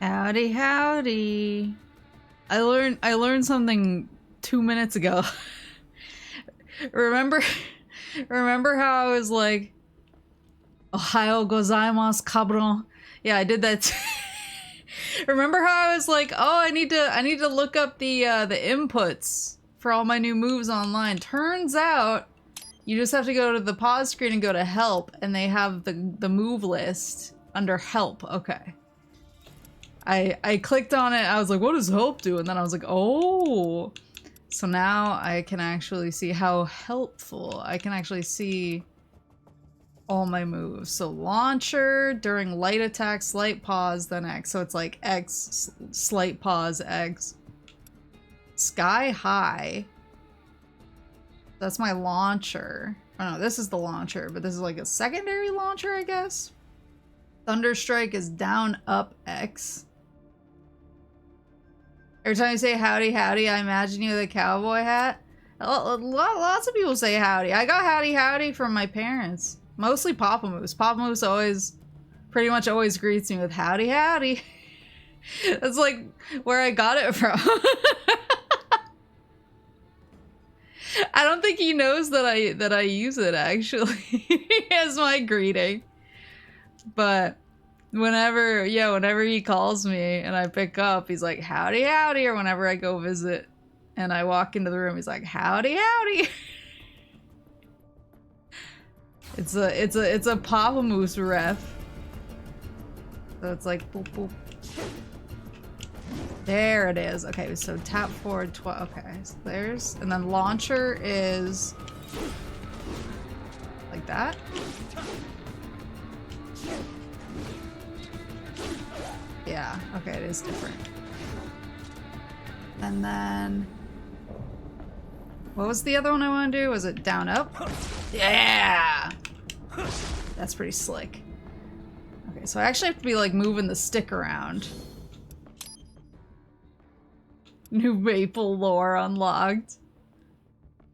Howdy, howdy. I learned something 2 minutes ago. remember how I was like, Ohayo gozaimasu, cabron? Yeah, I did that. Remember how I was like, oh, I need to look up the inputs for all my new moves online. Turns out you just have to go to the pause screen and go to help, and they have the move list under help. Okay. I clicked on it, I was like, what does help do? And then I was like, oh. So now I can actually see how helpful. I can actually see all my moves. So launcher, during light attack, slight pause, then X. So it's like X, slight pause, X. Sky high. That's my launcher. Oh no, this is the launcher, but this is like a secondary launcher, I guess. Thunderstrike is down, up, X. Every time you say howdy, howdy, I imagine you with a cowboy hat. Lots of people say howdy. I got howdy, howdy from my parents. Mostly Papa Moose. Papa Moose pretty much always greets me with howdy, howdy. That's like where I got it from. I don't think he knows that I use it actually as my greeting. But whenever he calls me and I pick up, he's like, howdy, howdy, or whenever I go visit and I walk into the room, he's like, howdy, howdy. It's a Papa Moose ref. So it's like boop boop. There it is. Okay, so tap forward 12. Okay, so there's, and then launcher is like that. Yeah, okay, it is different. And then what was the other one I want to do? Was it down up? Yeah! That's pretty slick. Okay, so I actually have to be like moving the stick around. New Maple lore unlocked.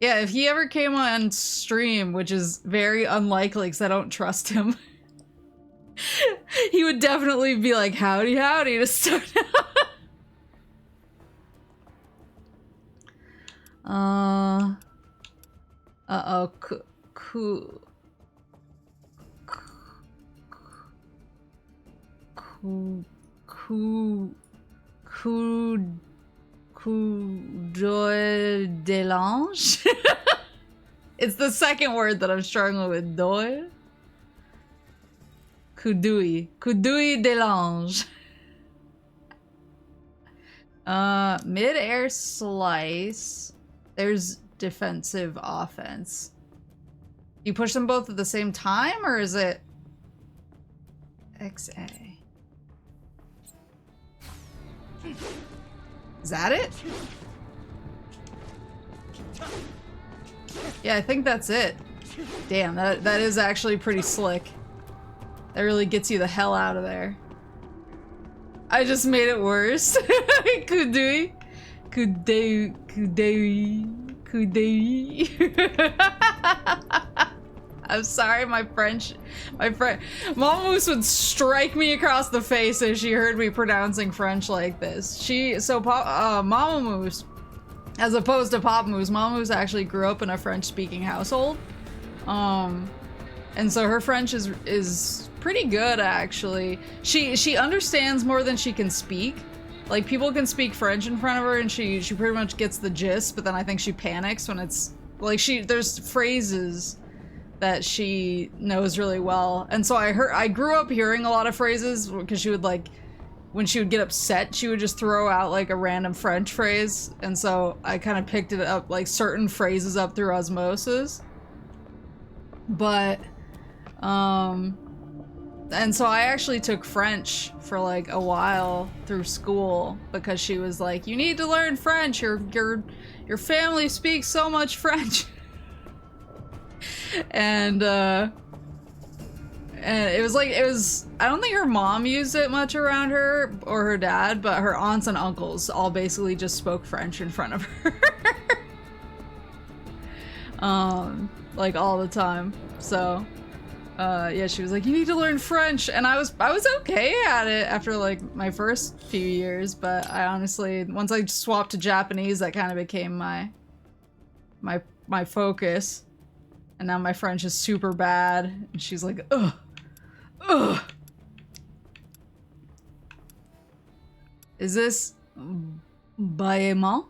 Yeah, if he ever came on stream, which is very unlikely because I don't trust him, he would definitely be like, howdy, howdy to start out. Uh-oh. Coup d'elange? It's the second word that I'm struggling with. Doy? Coudouille d'elange. Mid-air slice. There's defensive offense. You push them both at the same time, or is it XA? Is that it? Yeah, I think that's it. Damn, that is actually pretty slick. That really gets you the hell out of there. I just made it worse. Coudouille. I'm sorry, my friend Mama Moose would strike me across the face if she heard me pronouncing French like this. Mama Moose, as opposed to Papa Moose, Mama Moose actually grew up in a French-speaking household. And so her French is pretty good, actually. She understands more than she can speak. Like, people can speak French in front of her and she pretty much gets the gist, but then I think she panics when it's like there's phrases that she knows really well. And so I grew up hearing a lot of phrases because she would, like, when she would get upset, she would just throw out like a random French phrase. And so I kind of picked it up, like certain phrases up through osmosis. But, and so I actually took French for like a while through school because she was like, you need to learn French. Your family speaks so much French. And it was, I don't think her mom used it much around her or her dad, but her aunts and uncles all basically just spoke French in front of her. Like all the time. So Yeah, she was like, you need to learn French, and I was okay at it after like my first few years, but I honestly, once I swapped to Japanese, that kind of became my focus, and now my French is super bad, and she's like, ugh, ugh. Is this bâillement?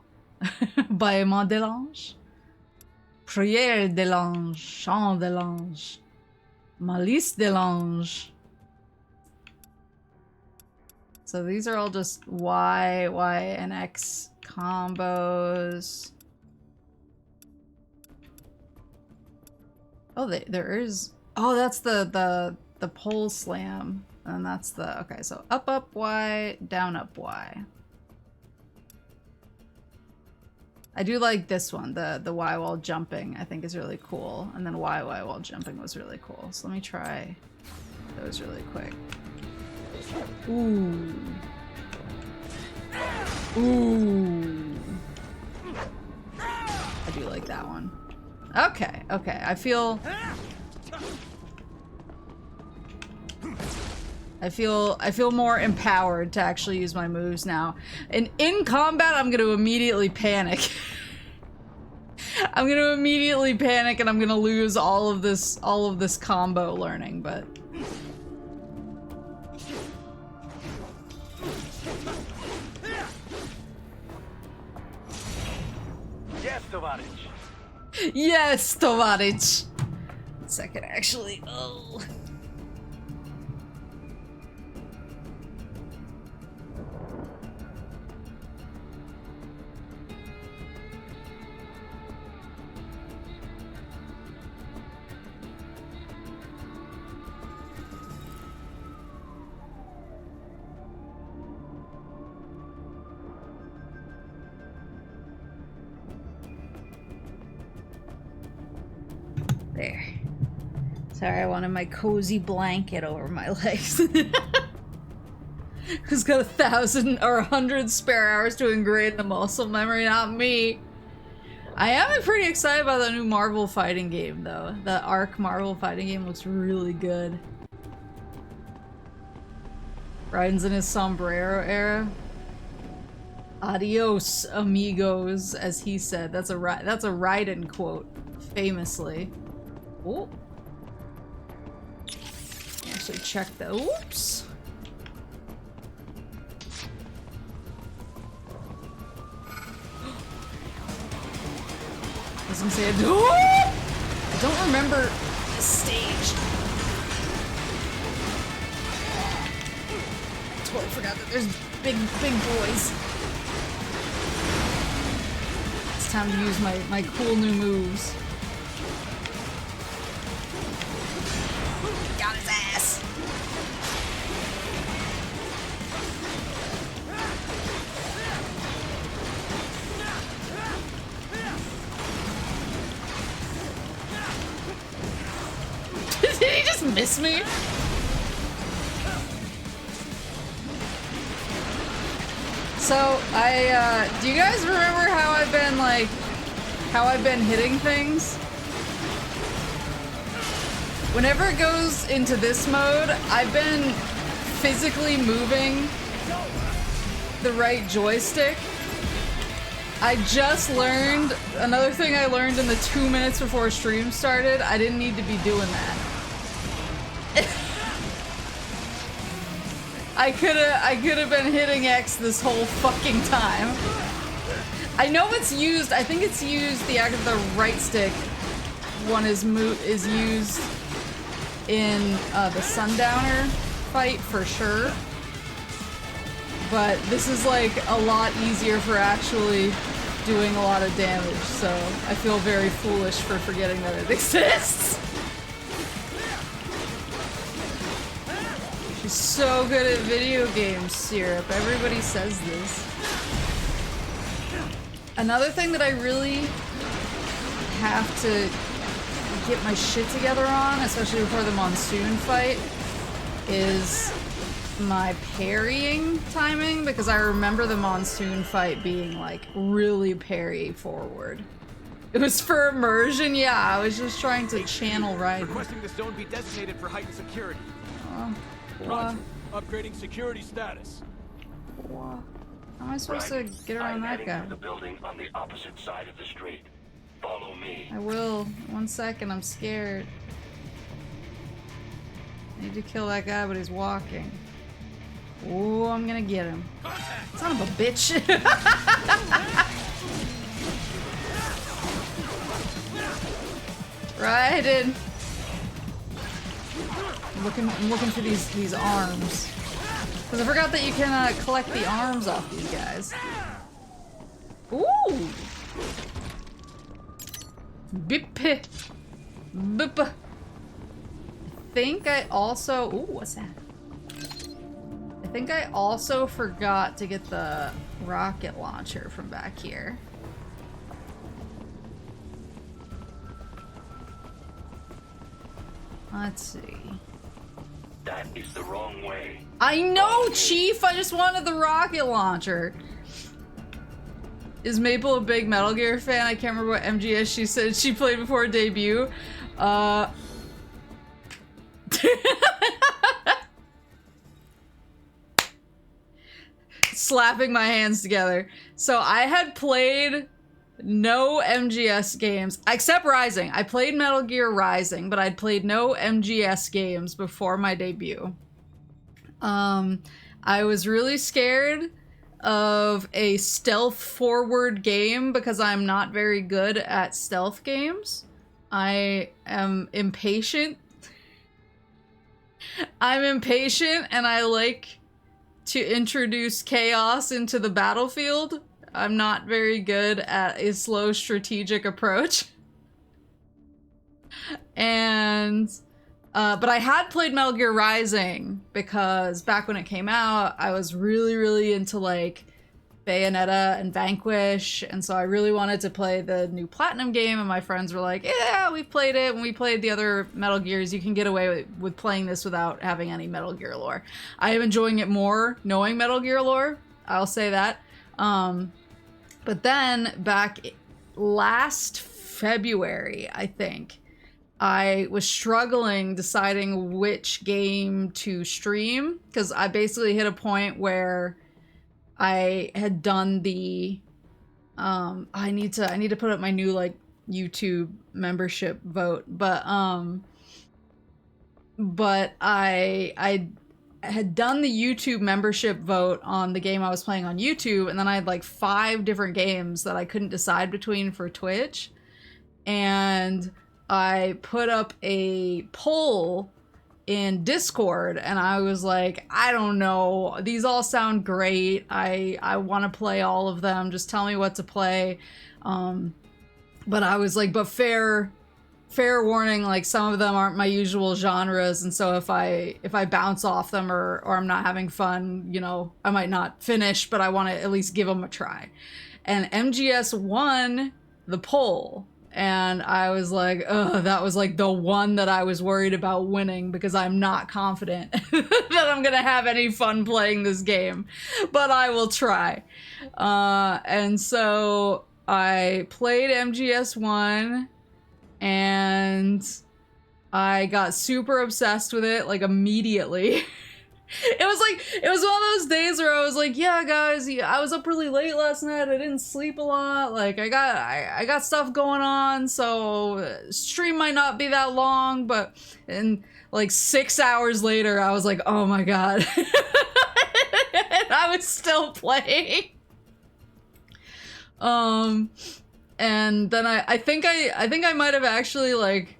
Bâillement de l'ange? Prière de l'ange, chant de l'ange. Malice de l'ange. So these are all just Y, and X combos. Oh, there is. Oh, that's the pole slam, and that's the okay. So up Y, down up Y. I do like this one, the Y while jumping, I think is really cool. And then Y while jumping was really cool. So let me try those really quick. Ooh. Ooh. I do like that one. Okay, okay. I feel more empowered to actually use my moves now. And in combat, I'm gonna immediately panic. I'm gonna immediately panic and I'm gonna lose all of this combo learning, but... Yes, tovarich. Yes, tovarich. One second, actually. Oh. There. Sorry, I wanted my cozy blanket over my legs. Who's got 1,000 or 100 spare hours to ingrain the muscle memory? Not me. I am pretty excited about the new Marvel fighting game, though. The Arc Marvel fighting game looks really good. Raiden's in his sombrero era. Adios, amigos, as he said. That's a Raiden quote, famously. Oh. Actually check the oops. I was gonna say I don't remember this stage. I totally forgot that there's big boys. It's time to use my cool new moves. Got his ass. Did he just miss me? So, do you guys remember how I've been hitting things? Whenever it goes into this mode, I've been physically moving the right joystick. I just learned, another thing I learned in the 2 minutes before stream started, I didn't need to be doing that. I could have been hitting X this whole fucking time. I know it's used, I think it's used, the right stick one is used in the Sundowner fight for sure. But this is like a lot easier for actually doing a lot of damage, so I feel very foolish for forgetting that it exists. She's so good at video games, Syrup. Everybody says this. Another thing that I really have to get my shit together on, especially before the monsoon fight, is my parrying timing, because I remember the monsoon fight being like really parry forward. It was for immersion, yeah. I was just trying to channel Raiden. Requesting the zone be designated for heightened security. What? Upgrading security status. How am I supposed to get around that guy? The building on the opposite side of the street. Follow me. I will. 1 second, I'm scared. I need to kill that guy, but he's walking. Oh, I'm gonna get him. Son of a bitch. Raiden. I'm looking for these arms. Because I forgot that you can collect the arms off these guys. Ooh! Bip. Bip. I think I also... Ooh, what's that? I think I also forgot to get the rocket launcher from back here. Let's see. That is the wrong way. I know, Chief! I just wanted the rocket launcher. Is Maple a big Metal Gear fan? I can't remember what MGS she said she played before debut. Slapping my hands together. So I had played no MGS games, except Rising. I played Metal Gear Rising, but I'd played no MGS games before my debut. I was really scared of a stealth forward game because I'm not very good at stealth games. I am impatient. I'm impatient and I like to introduce chaos into the battlefield. I'm not very good at a slow strategic approach. And but I had played Metal Gear Rising because back when it came out, I was really into like Bayonetta and Vanquish, and so I really wanted to play the new Platinum game, and my friends were like, yeah, we've played it, when we played the other Metal Gears, you can get away with playing this without having any Metal Gear lore. I am enjoying it more knowing Metal Gear lore, I'll say that. But then back last February, I think, I was struggling deciding which game to stream because I basically hit a point where I had done the I need to put up my new like YouTube membership vote, but I had done the YouTube membership vote on the game I was playing on YouTube, and then I had like 5 different games that I couldn't decide between for Twitch, and I put up a poll in Discord, and I was like, I don't know, these all sound great, I want to play all of them, just tell me what to play. But I was like, but fair warning, like some of them aren't my usual genres, and so if I bounce off them or I'm not having fun, you know, I might not finish, but I want to at least give them a try. And MGS won the poll. And I was like, ugh, that was like the one that I was worried about winning because I'm not confident that I'm gonna have any fun playing this game, but I will try. And so I played MGS1 and I got super obsessed with it like immediately. It was one of those days where I was like, yeah, guys, I was up really late last night. I didn't sleep a lot. Like, I got stuff going on, so stream might not be that long, but and like 6 hours later, I was like, oh my god. And I was still playing. And then I think I might have actually like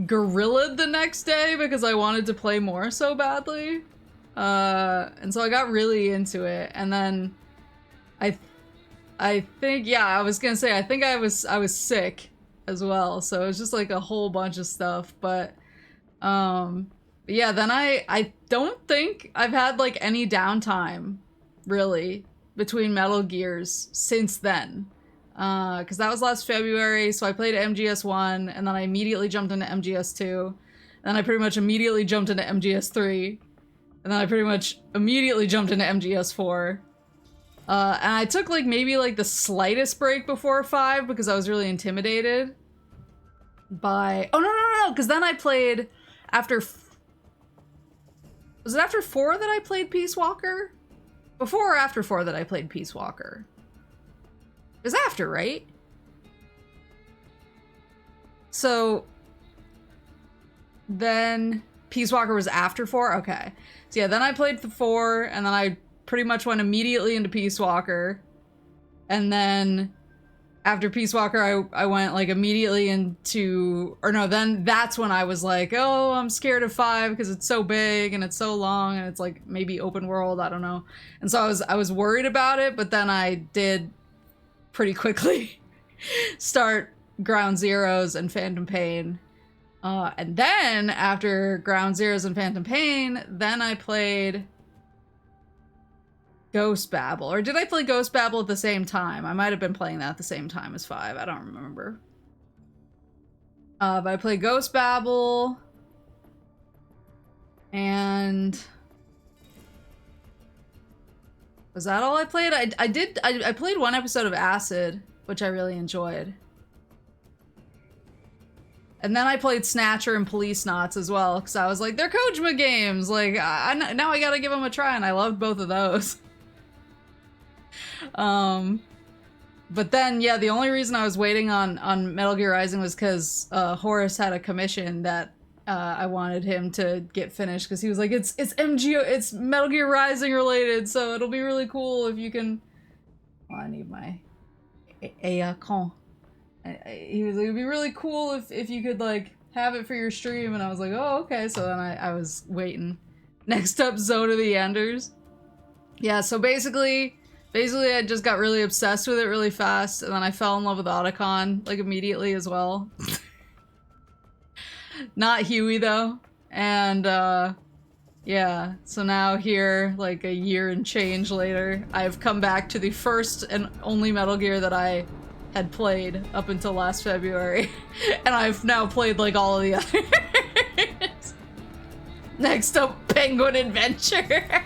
guerrillaed the next day because I wanted to play more so badly. And so I got really into it, and then I think, yeah, I was gonna say, I think I was sick as well, so it was just like a whole bunch of stuff, but yeah, then I don't think I've had like any downtime really between Metal Gears since then, because that was last February, so I played MGS1, and then I immediately jumped into MGS2, and then I pretty much immediately jumped into MGS3, and then I pretty much immediately jumped into MGS4. And I took like maybe like the slightest break before 5 because I was really intimidated by... Oh, no, because then I played after... Was it after 4 that I played Peace Walker? Before or after 4 that I played Peace Walker? It was after, right? So... Then Peace Walker was after 4? Okay. So yeah, then I played the 4, and then I pretty much went immediately into Peace Walker. And then after Peace Walker, I went like immediately into, or no, then that's when I was like, oh, I'm scared of 5 because it's so big and it's so long and it's like maybe open world, I don't know. And so I was worried about it, but then I did pretty quickly start Ground Zeroes and Phantom Pain. And then after Ground Zeroes and Phantom Pain, then I played Ghost Babel. Or did I play Ghost Babel at the same time? I might have been playing that at the same time as 5. I don't remember. But I played Ghost Babel. And... was that all I played? I played one episode of Acid, which I really enjoyed. And then I played Snatcher and Police Knots as well, because I was like, they're Kojima games! Like, now I gotta give them a try, and I loved both of those. But then, yeah, the only reason I was waiting on Metal Gear Rising was because Horace had a commission that I wanted him to get finished, because he was like, it's Metal Gear Rising related, so it'll be really cool if you can... Well, I need my... con. He was like, it'd be really cool if you could, like, have it for your stream, and I was like, oh, okay, so then I was waiting. Next up, Zone of the Enders. Yeah, so basically I just got really obsessed with it really fast, and then I fell in love with Otacon, like, immediately as well. Not Huey, though. And, yeah, so now here, like, a year and change later, I've come back to the first and only Metal Gear that I had played up until last February, and I've now played like all of the others. Next up, Penguin Adventure.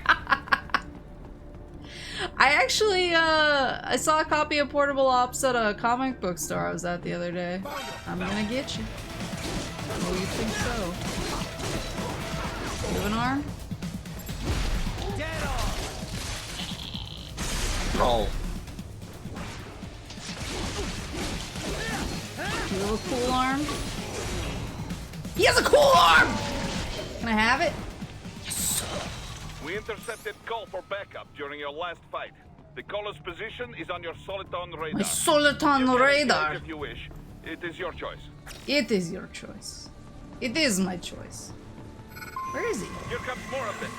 I actually, I saw a copy of Portable Ops at a comic book store I was at the other day. I'm gonna get you. Oh, you think so? You have an arm? Roll. You have a cool arm? He has a cool arm! Can I have it? Yes. We intercepted call for backup during your last fight. The caller's position is on your Soliton radar. My Soliton You can radar. engage if you wish. It is your choice. It is your choice. It is my choice. Where is he? Here comes more of this.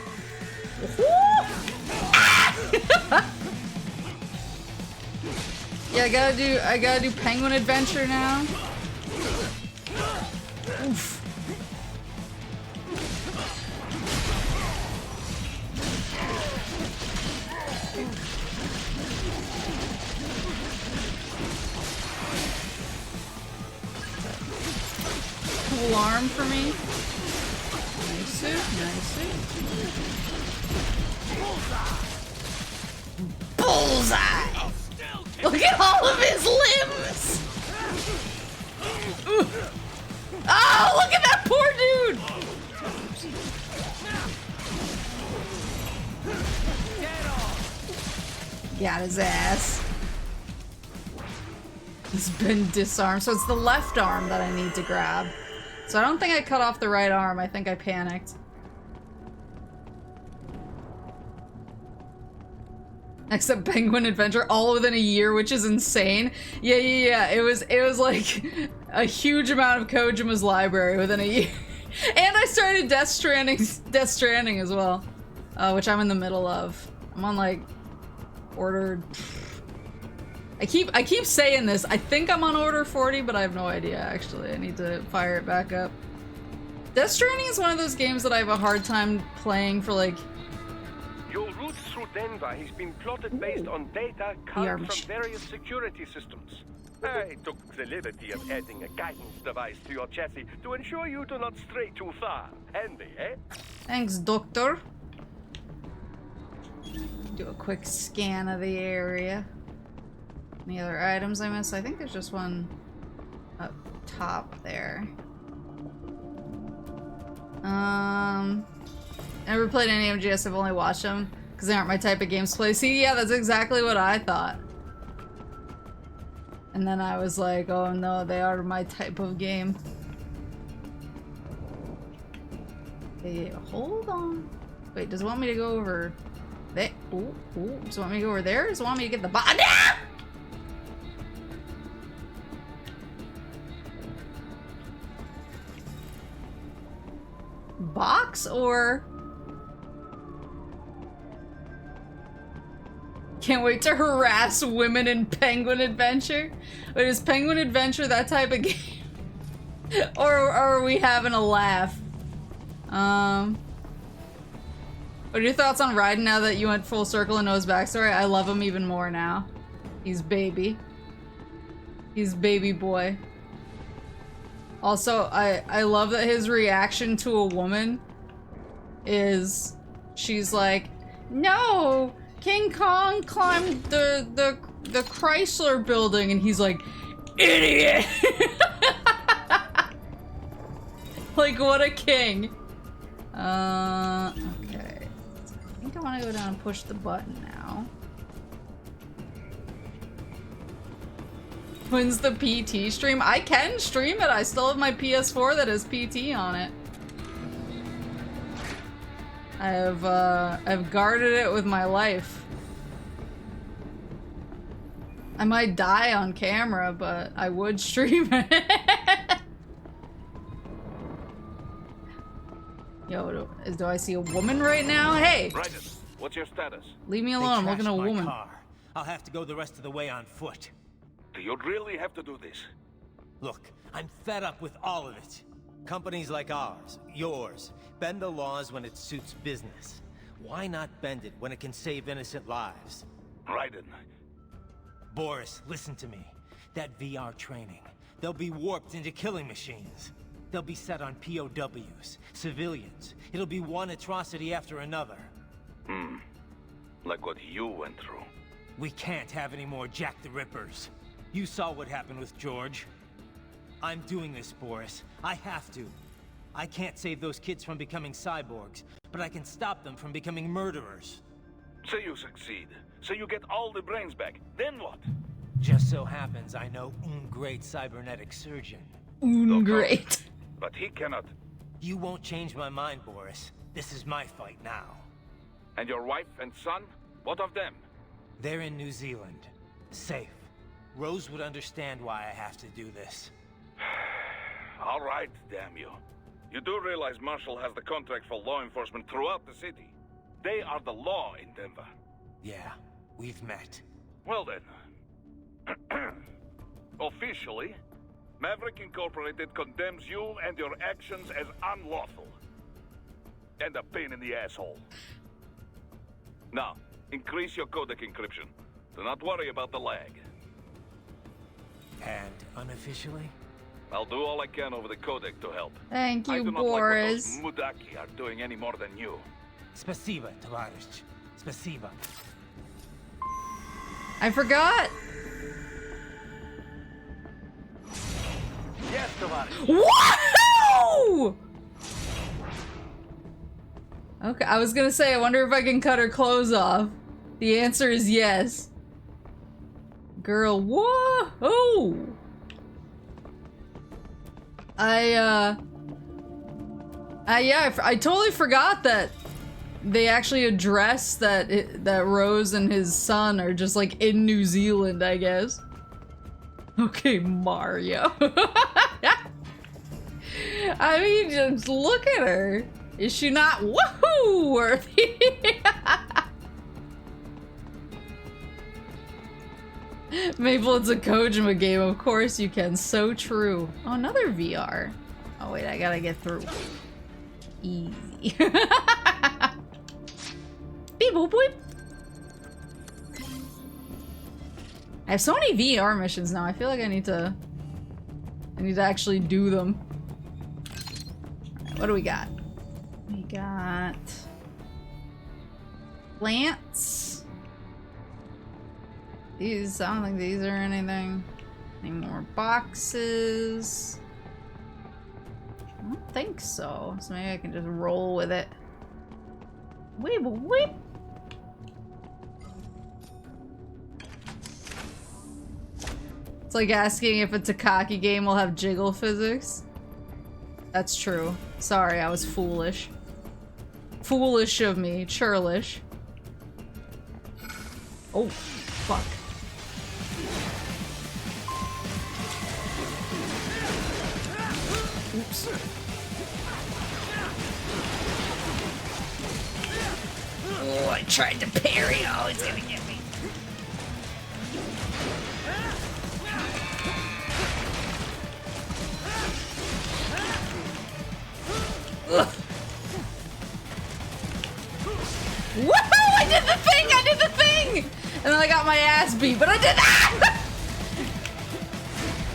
Yeah, I gotta do Penguin Adventure now. Oof. Cool arm for me. Nice suit, nice suit. Bullseye! Look at all of his limbs! Ooh. Oh, look at that poor dude! Got his ass. He's been disarmed. So it's the left arm that I need to grab. So I don't think I cut off the right arm. I think I panicked. Next up, Penguin Adventure, all within a year, which is insane. Yeah. It was like a huge amount of Kojima's library within a year. And I started Death Stranding as well, which I'm in the middle of. I'm on like order. I keep saying this. I think I'm on order 40, but I have no idea. Actually, I need to fire it back up. Death Stranding is one of those games that I have a hard time playing for like. Your route through Denver has been plotted based on data culled from various security systems. I took the liberty of adding a guidance device to your chassis to ensure you do not stray too far. Handy, eh? Thanks, Doctor. Do a quick scan of the area. Any other items I missed? I think there's just one up top there. Never played any MGS, I've only watched them because they aren't my type of games to play. See, yeah, that's exactly what I thought. And then I was like, oh no, they are my type of game. Hey, hold on. Wait, does it want me to go over there? Ooh, does it want me to go over there? Or does it want me to get the box? Ah! Box or... Can't wait to harass women in Penguin Adventure. Wait, is Penguin Adventure that type of game? or are we having a laugh? What are your thoughts on Raiden now that you went full circle and know his backstory? I love him even more now. He's baby. He's baby boy. Also, I love that his reaction to a woman is she's like, no, King Kong climbed the Chrysler building, and he's like, idiot. Like, what a king. Okay. I think I want to go down and push the button now. When's the PT stream? I can stream it. I still have my PS4 that has PT on it. I've guarded it with my life. I might die on camera, but I would stream it. Yo, do I see a woman right now? Hey! Raiden, what's your status? Leave me alone, I'm looking at a woman. Car. I'll have to go the rest of the way on foot. Do you really have to do this? Look, I'm fed up with all of it. Companies like ours, yours, bend the laws when it suits business. Why not bend it when it can save innocent lives? Raiden. Boris, listen to me. That VR training, they'll be warped into killing machines. They'll be set on POWs, civilians. It'll be one atrocity after another. Like what you went through. We can't have any more Jack the Rippers. You saw what happened with George. I'm doing this, Boris. I have to. I can't save those kids from becoming cyborgs, but I can stop them from becoming murderers. Say you succeed. Say you get all the brains back. Then what? Just so happens I know un great cybernetic surgeon. Great. But he cannot. You won't change my mind, Boris. This is my fight now. And your wife and son? What of them? They're in New Zealand. Safe. Rose would understand why I have to do this. All right, damn you. You do realize Marshall has the contract for law enforcement throughout the city. They are the law in Denver. Yeah, we've met. Well then. Officially, Maverick Incorporated condemns you and your actions as unlawful. And a pain in the asshole. Now, increase your codec encryption. Do not worry about the lag. And unofficially? I'll do all I can over the codec to help. Thank you, I do not Boris. like what those Mudaki are doing any more than you. Spasiba, Tavarish. Spasiba. I forgot. Yes, Tavarish. Woohoo! Okay, I was gonna say, I wonder if I can cut her clothes off. The answer is yes. Girl, whoa! I totally forgot that they actually address that that Rose and his son are just like in New Zealand, I guess. Okay, Mario. I mean, just look at her. Is she not woohoo worthy? Maple, it's a Kojima game. Of course you can. So true. Oh, another VR. Oh, wait, I gotta get through. Easy. Beep boop boop. I have so many VR missions now. I feel like I need to actually do them. Alright, what do we got? We got plants. These, I don't think these are anything. Any more boxes? I don't think so. So maybe I can just roll with it. Weep, weep. It's like asking if a Takaki game will have jiggle physics. That's true. Sorry, I was foolish. Foolish of me. Churlish. Oh, fuck. Oops. Oh, I tried to parry. Oh, he's gonna get me. Ugh. Woohoo! I did the thing! I did the thing! And then I got my ass beat, but I did that!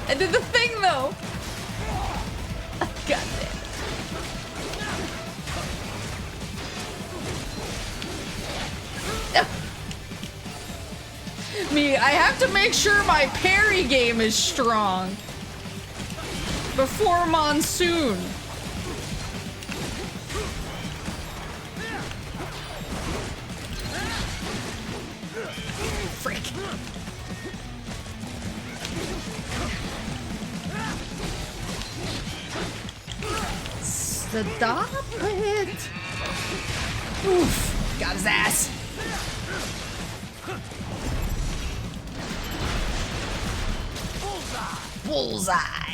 I did the thing though! God damn. Me, I have to make sure my parry game is strong before Monsoon. Frick. Stop it! Oof! Got his ass. Bullseye!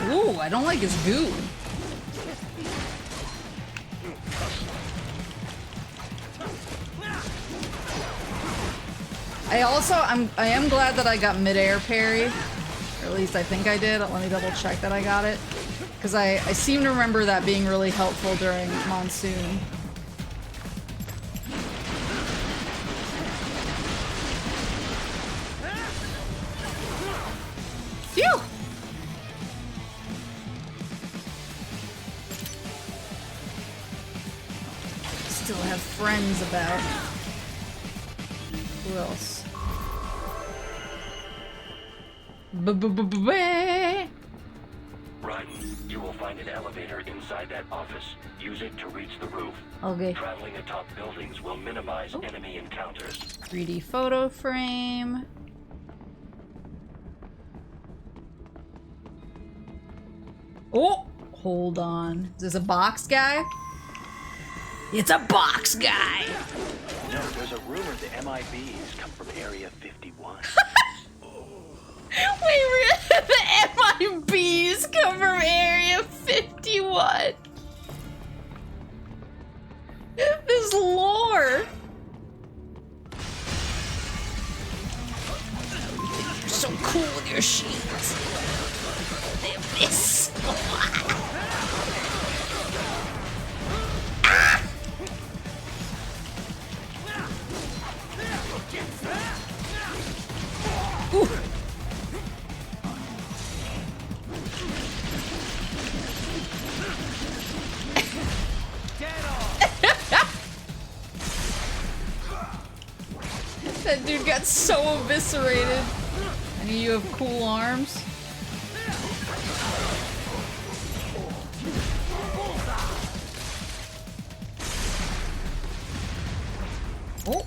Ooh, I don't like his goo. I am glad that I got mid-air parry. Or at least I think I did. Let me double check that I got it. Because I seem to remember that being really helpful during Monsoon. Phew! Still have friends about. Who else? Run. You will find an elevator inside that office. Use it to reach the roof. Okay. Traveling atop buildings will minimize enemy encounters. 3D photo frame. Oh! Hold on. Is this a box guy? It's a box guy! No, there's a rumor the MIBs come from Area 51. Wait, really? The MIBs come from Area 51. This lore. You're so cool with your sheets. They have this. Ah! Ooh. That dude got so eviscerated. I mean, you have cool arms. Oh.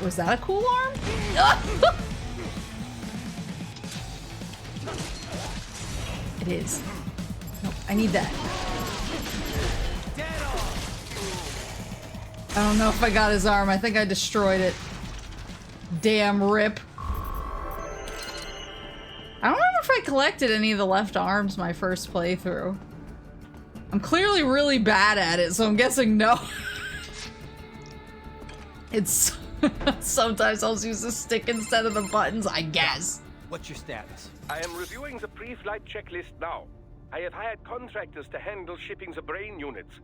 Was that a cool arm? It is. Nope, I need that. I don't know if I got his arm. I think I destroyed it. Damn rip. I don't remember if I collected any of the left arms my first playthrough. I'm clearly really bad at it, so I'm guessing no. It's sometimes I'll use the stick instead of the buttons, I guess. What's your status? I am reviewing the pre-flight checklist now. I have hired contractors to handle shipping the brain units.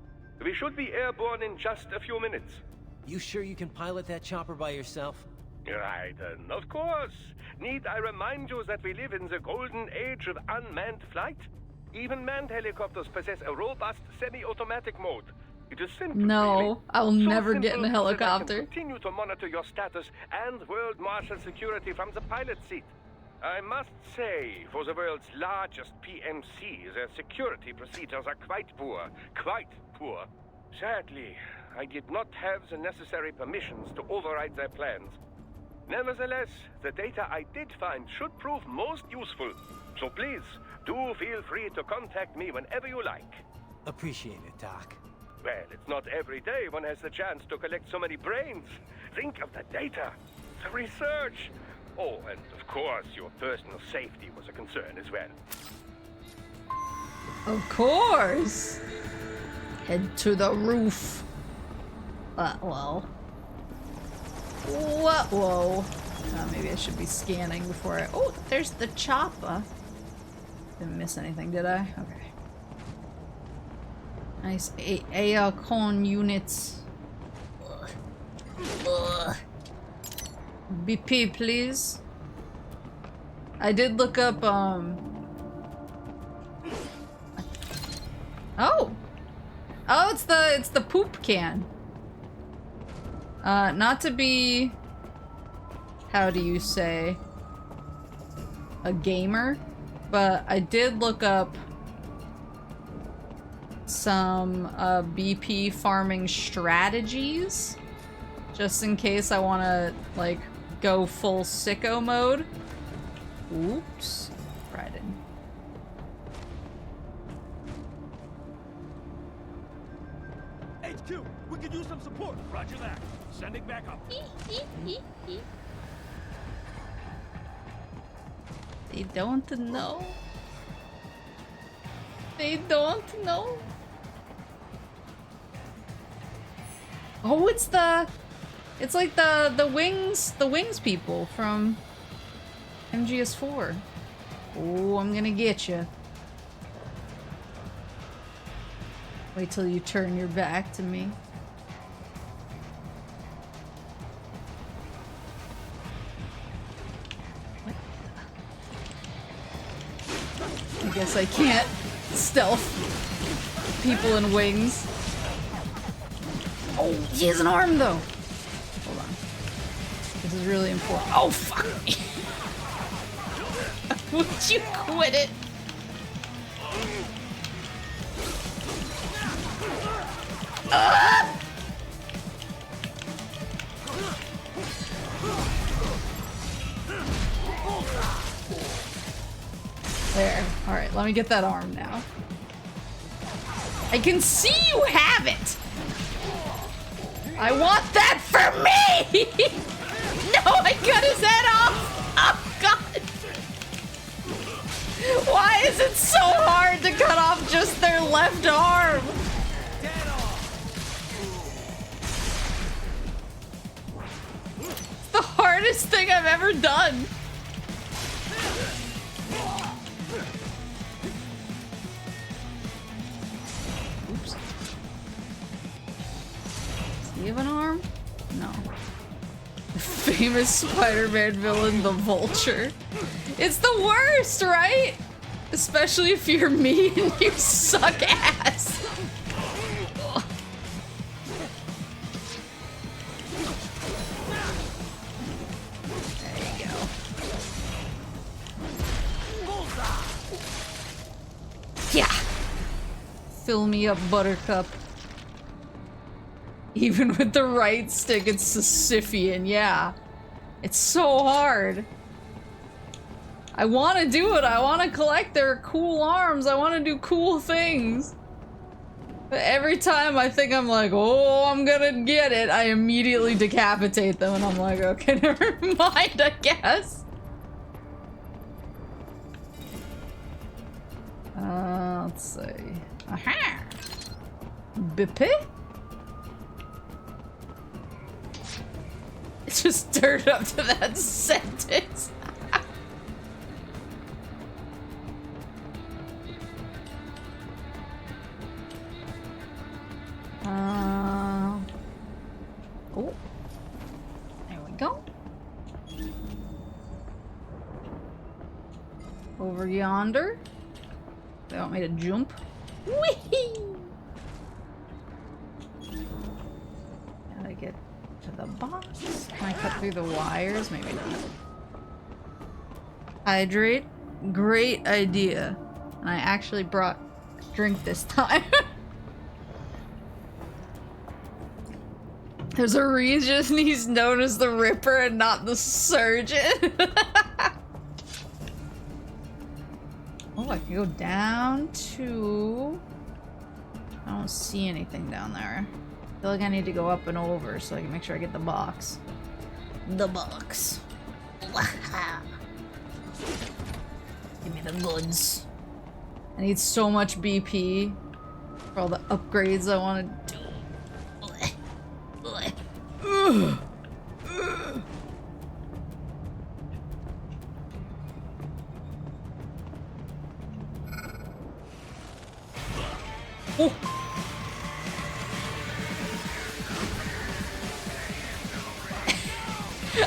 We should be airborne in just a few minutes. You sure you can pilot that chopper by yourself? Right, of course. Need I remind you that we live in the golden age of unmanned flight? Even manned helicopters possess a robust semi-automatic mode. It is simple, No, really. I'll So never get in a simple that I can helicopter. continue to monitor your status and world marshal security from the pilot seat. I must say, for the world's largest PMC, their security procedures are quite poor. Quite poor. Sadly, I did not have the necessary permissions to override their plans. Nevertheless, the data I did find should prove most useful. So please, do feel free to contact me whenever you like. Appreciate it, Doc. Well, it's not every day one has the chance to collect so many brains. Think of the data, the research. Oh, and of course, your personal safety was a concern as well. Of course. Head to the roof. Whoa. Whoa. Maybe I should be scanning before I... Oh, there's the chopper. Didn't miss anything, did I? Okay. Nice aircon units. Ugh. BP, please. I did look up, Oh! Oh, it's the poop can. Not to be... How do you say? A gamer? But I did look up some, BP farming strategies. Just in case I want to, like, go full sicko mode. Oops. Right in. HQ, we could use some support. Roger that. Sending back up. They don't know. They don't know. Oh, it's like the wings people from MGS4. Oh, I'm gonna get you. Wait till you turn your back to me. What? I guess I can't stealth people in wings. Oh, he has an arm though. Hold on. This is really important. Oh, fuck me. Would you quit it? There. Alright, let me get that arm now. I can see you have it! I want that for me! No, I cut his head off! Oh, God! Why is it so hard to cut off just their left arm? It's the hardest thing I've ever done. Oops. Does he have an arm? No. The famous Spider-Man villain, the Vulture. It's the worst, right? Especially if you're me and you suck ass. There you go. Yeah. Fill me up, Buttercup. Even with the right stick, it's Sisyphean, yeah. It's so hard. I want to do it. I want to collect their cool arms. I want to do cool things. But every time I think I'm like, oh, I'm gonna get it, I immediately decapitate them and I'm like, okay, never mind, I guess. Let's see. Aha! Bippy? It just stirred up to that sentence. Oh, there we go. Over yonder. They want me to jump? Whee! Gotta get to the box. Can I cut through the wires? Maybe not. Hydrate. Great idea. And I actually brought a drink this time. There's a reason he's known as the Ripper and not the Surgeon. Oh, I can go down to... I don't see anything down there. I feel like I need to go up and over so I can make sure I get the box. The box. Give me the goods. I need so much BP for all the upgrades I want to do. Oh.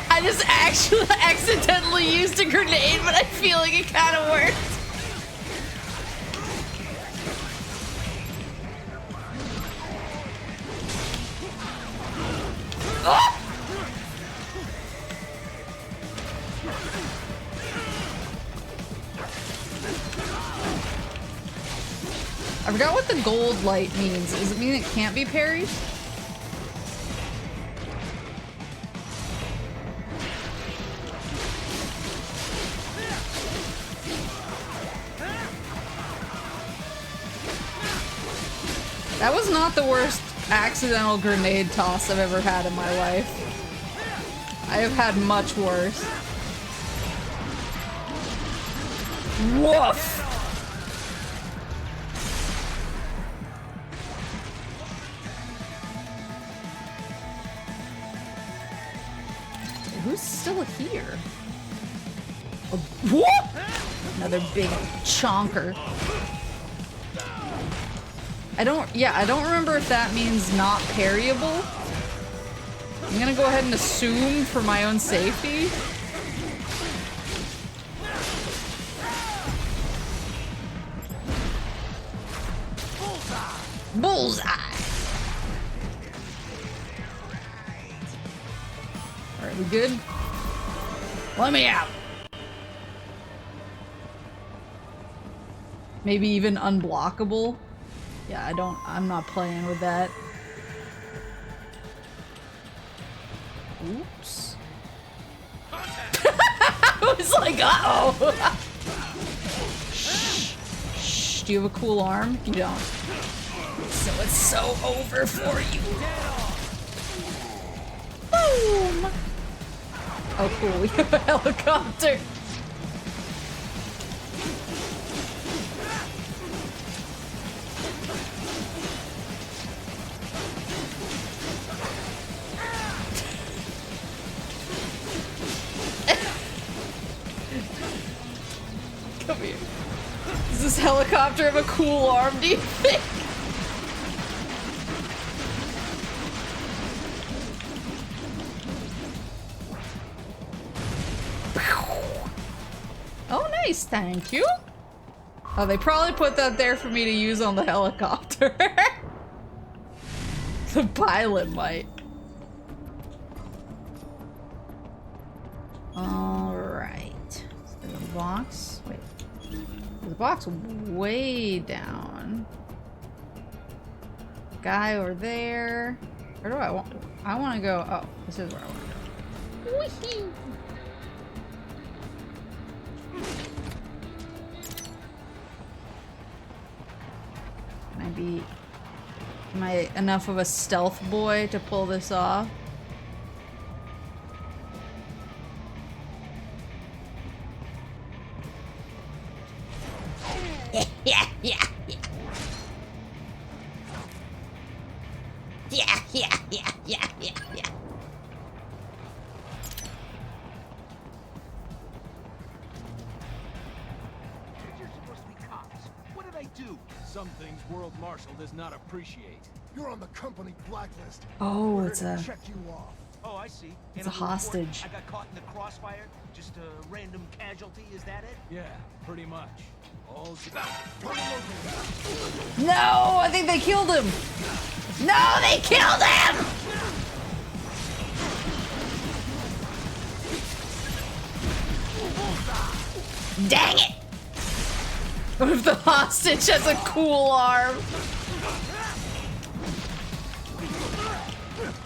I just actually accidentally used a grenade, but I feel like it kind of worked. Oh! I forgot what the gold light means. Does it mean it can't be parried? That was not the worst accidental grenade toss I've ever had in my life. I have had much worse. Woof! Who's still here? Oh, whoop! Another big chonker. I don't remember if that means not parryable. I'm gonna go ahead and assume for my own safety. Bullseye! Alright, we good? Let me out! Maybe even unblockable? Yeah, I'm not playing with that. Oops. I was like, uh-oh! Shh. Shh. Do you have a cool arm? You don't. So it's so over for you. Boom! Oh cool, we have a helicopter. Come here. Does this helicopter have a cool arm, do you think? Oh, nice, thank you. Oh, they probably put that there for me to use on the helicopter. The pilot might. Alright. There's a box. Wait. There's a box way down. Guy over there. Where do I want? I want to go. Oh, this is where I want to go. Whee! Am I enough of a stealth boy to pull this off? Yeah. Yeah. What did I do? Some things World Marshal does not appreciate. You're on the company blacklist. Oh, We're it's here to a... check you off. Oh, I see. It's a hostage. I got caught in the crossfire. Just a random casualty, is that it? Yeah, pretty much. All No, I think they killed him. No, they killed him. Dang it! What if the hostage has a cool arm?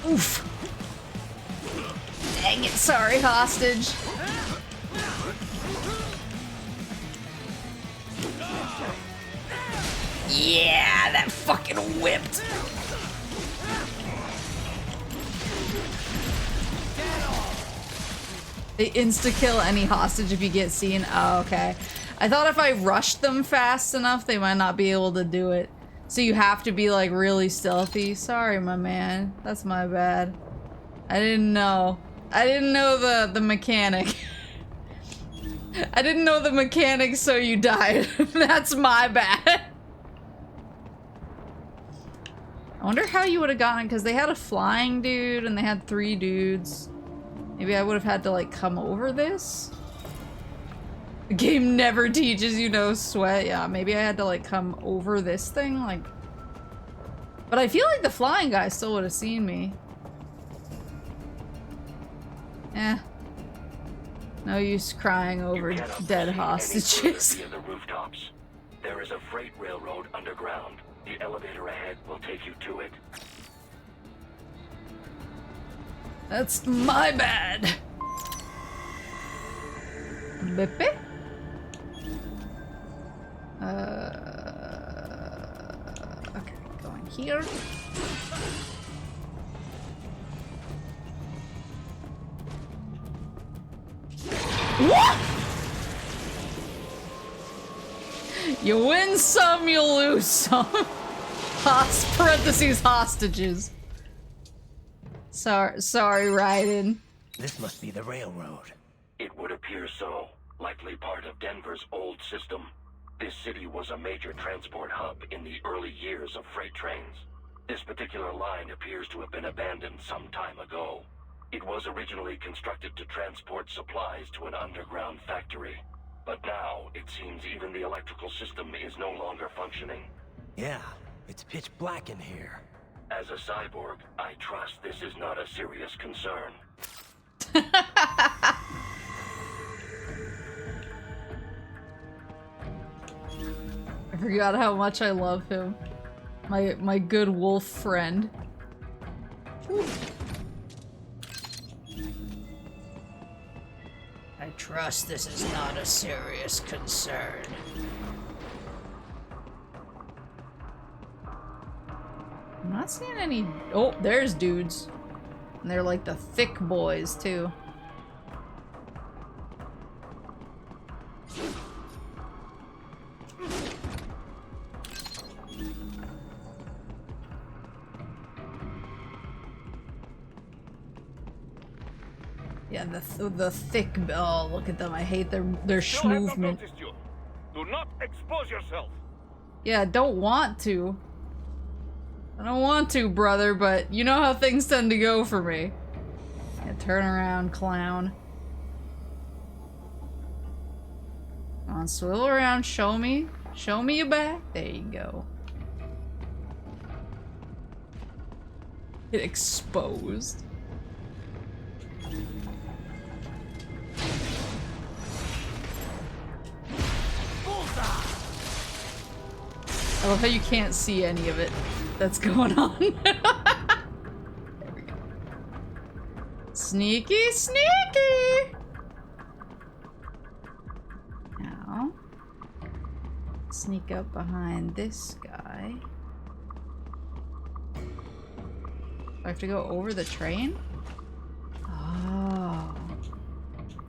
Oof. Dang it, sorry, hostage. Yeah, that fucking whipped. They insta-kill any hostage if you get seen. Oh, okay. I thought if I rushed them fast enough, they might not be able to do it. So you have to be like really stealthy. Sorry, my man. That's my bad. I didn't know. I didn't know the mechanic. I didn't know the mechanic, so you died. That's my bad. I wonder how you would have gotten it, because they had a flying dude and they had 3 dudes. Maybe I would have had to like come over this? The game never teaches you no sweat. Yeah, maybe I had to like come over this thing, like... But I feel like the flying guy still would have seen me. Eh. No use crying over dead hostages. The rooftops. There is a freight railroad underground. The elevator ahead will take you to it. That's my bad. Beppe? Okay, going here. What? You win some, you lose some. Parentheses hostages. Sorry, Raiden. This must be the railroad. It would appear so. Likely part of Denver's old system. This city was a major transport hub in the early years of freight trains. This particular line appears to have been abandoned some time ago. It was originally constructed to transport supplies to an underground factory. But now, it seems even the electrical system is no longer functioning. Yeah, it's pitch black in here. As a cyborg, I trust this is not a serious concern. I forgot how much I love him. My good wolf friend. I trust this is not a serious concern. I'm not seeing any... Oh, there's dudes. And they're like the thick boys, too. Yeah, the thick... Oh, look at them. I hate their schmovement. Do not expose yourself. Yeah, I don't want to. I don't want to, brother, but you know how things tend to go for me. Yeah, turn around, clown. Come on, swivel around, show me. Show me your back. There you go. Get exposed. I love how you can't see any of it that's going on. There we go. Sneaky, sneaky! Now, sneak up behind this guy. Do I have to go over the train? Oh.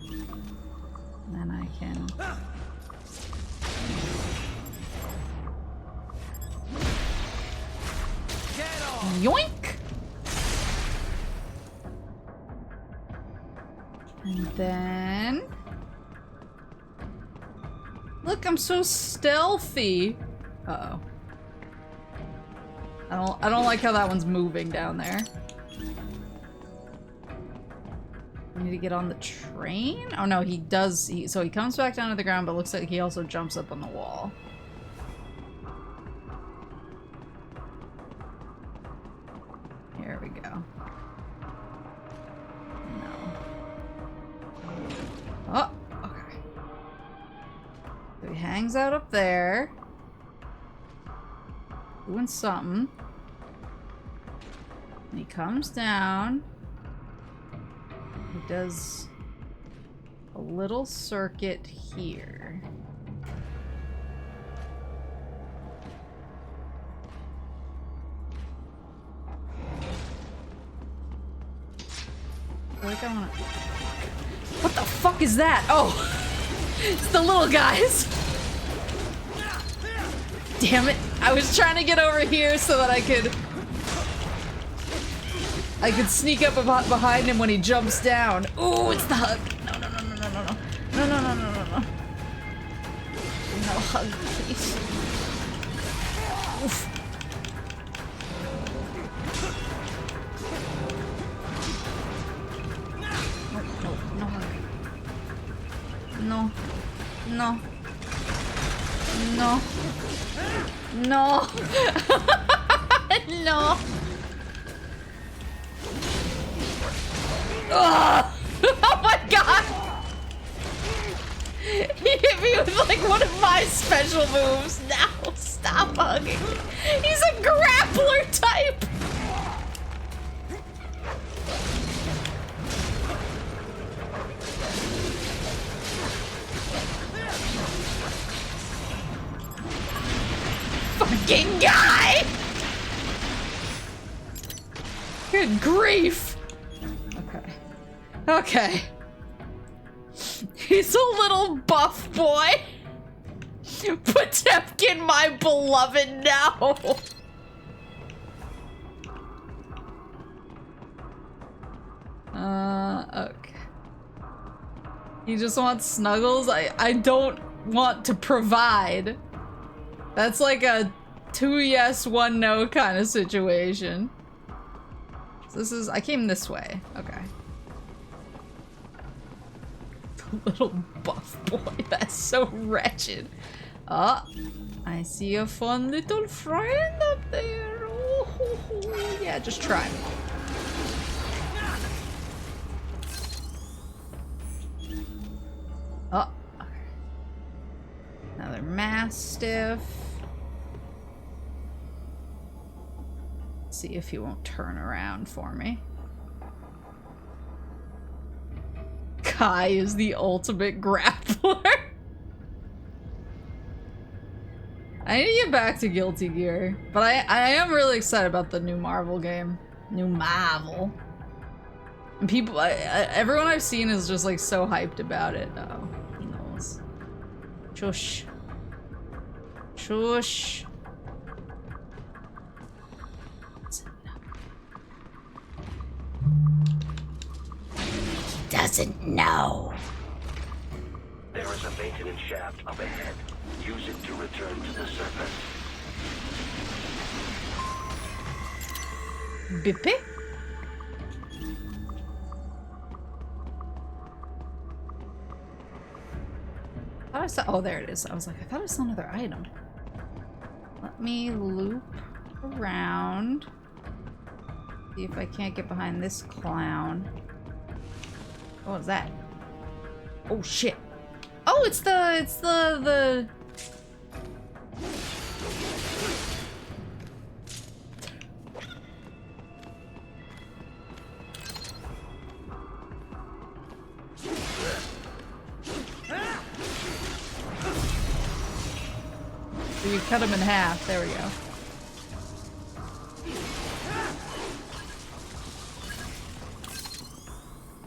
And then I can... Yoink! And then... Look, I'm so stealthy! Uh-oh. I don't like how that one's moving down there. We need to get on the train? Oh no, he does. So he comes back down to the ground, but looks like he also jumps up on the wall. Here we go. No. Oh, okay. So he hangs out up there. Doing something. And he comes down. He does a little circuit here. I think I wanna... What the fuck is that? Oh! It's the little guys! Damn it! I was trying to get over here so that I could sneak up behind him when he jumps down. Ooh, it's the hug! No, no, no, no, no, no, no. No, no, no, no, no, no. No hug, please. Oof. No. No. No. No. No. Ugh. Oh my god! He hit me with like one of my special moves. Now stop hugging. He's a grappler type. Fucking guy! Good grief! Okay. Okay. He's a little buff boy. Potemkin, my beloved, now. Okay. He just wants snuggles? I don't want to provide. That's like a 2 yes, 1 no kind of situation. So this is, I came this way. Okay. The little buff boy, that's so wretched. Oh, I see a fun little friend up there. Oh, yeah, just try me. Oh, okay. Another mastiff. See if he won't turn around for me. Kai is the ultimate grappler. I need to get back to Guilty Gear, but I am really excited about the new Marvel game. New Marvel. And people, everyone I've seen is just like so hyped about it. Oh, he knows. Shush. Shush. Doesn't know. There is a maintenance shaft up ahead. Use it to return to the surface. Bippy? I thought I saw, oh, there it is. I was like, I thought I saw another item. Let me loop around. See if I can't get behind this clown. What was that? Oh shit. Oh, it's the So you cut him in half. There we go.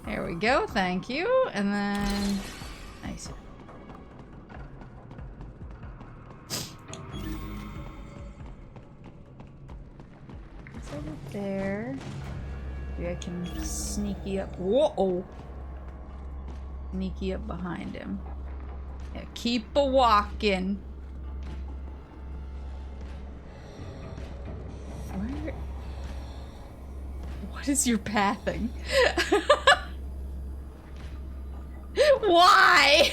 There we go, thank you. And then... Nice. It's over there. Maybe I can sneaky up. Whoa! Sneaky up behind him. Yeah, keep a walking. Where? What is your pathing? Why?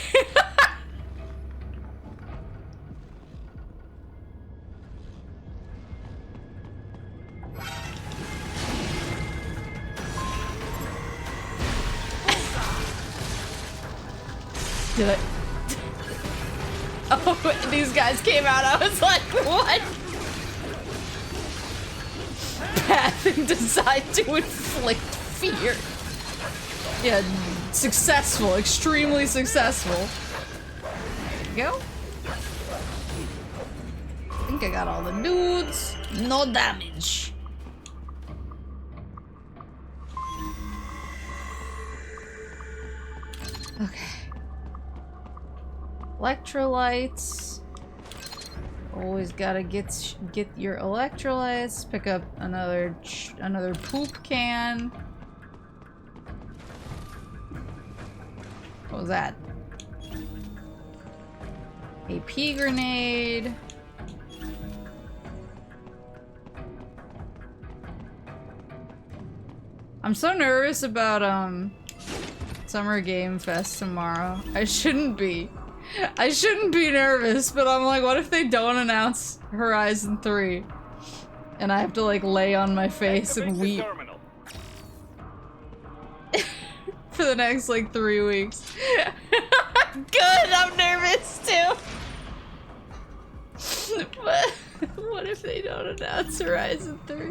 Did I? Oh, these guys came out. I was like, what? Path and decide to inflict fear. Yeah, successful, extremely successful. There you go. I think I got all the dudes. No damage. Okay. Electrolytes. Always gotta get your electrolytes. Pick up another poop can. What was that? AP grenade. I'm so nervous about Summer Game Fest tomorrow. I shouldn't be. I shouldn't be nervous, but I'm like, what if they don't announce Horizon 3? And I have to like lay on my face and weep. For the next like 3 weeks. Good, I'm nervous too. But what if they don't announce Horizon 3?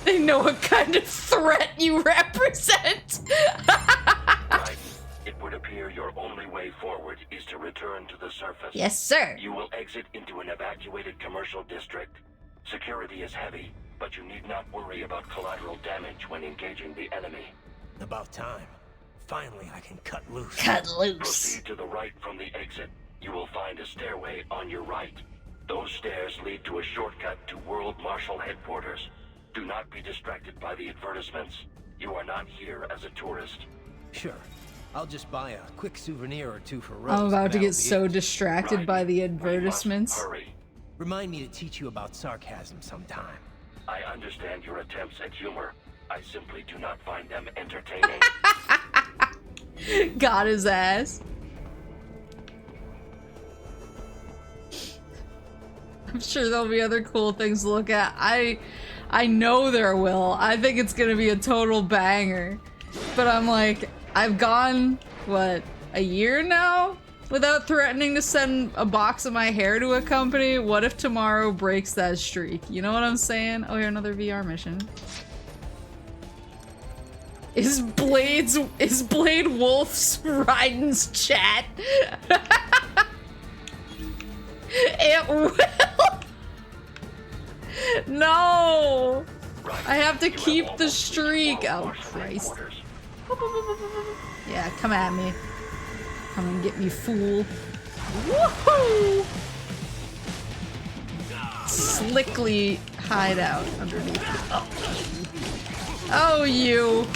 They know what kind of threat you represent. Right. It would appear your only way forward is to return to the surface. Yes, sir. You will exit into an evacuated commercial district. Security is heavy, but you need not worry about collateral damage when engaging the enemy. About time. Finally, I can cut loose. Cut loose. Proceed to the right from the exit. You will find a stairway on your right. Those stairs lead to a shortcut to World Marshal Headquarters. Do not be distracted by the advertisements. You are not here as a tourist. Sure. I'll just buy a quick souvenir or two for Rose. I'm about to get that'll be so it. distracted Right. by the We must advertisements. hurry. Remind me to teach you about sarcasm sometime. I understand your attempts at humor. I simply do not find them entertaining. Got his ass. I'm sure there'll be other cool things to look at. I know there will. I think it's gonna be a total banger. But I'm like, I've gone, what, a year now? Without threatening to send a box of my hair to a company? What if tomorrow breaks that streak? You know what I'm saying? Oh, here, another VR mission. Is Blade Wolf's Raiden's chat? It will. No! I have to keep the streak. Oh, Christ. Yeah, come at me. Come and get me, fool. Woohoo! Slickly hide out underneath. Oh, you.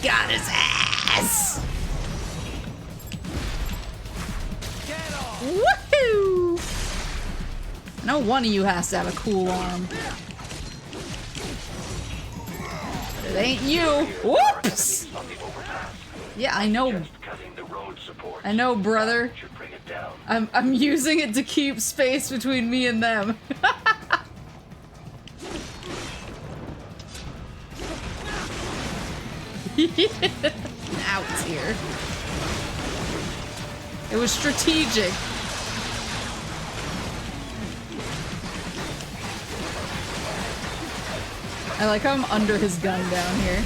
Got his ass. Woohoo! I know one of you has to have a cool arm. It ain't you. Whoops! Yeah, I know. I know, brother. I'm using it to keep space between me and them. Now it's here. It was strategic. I like how I'm under his gun down here.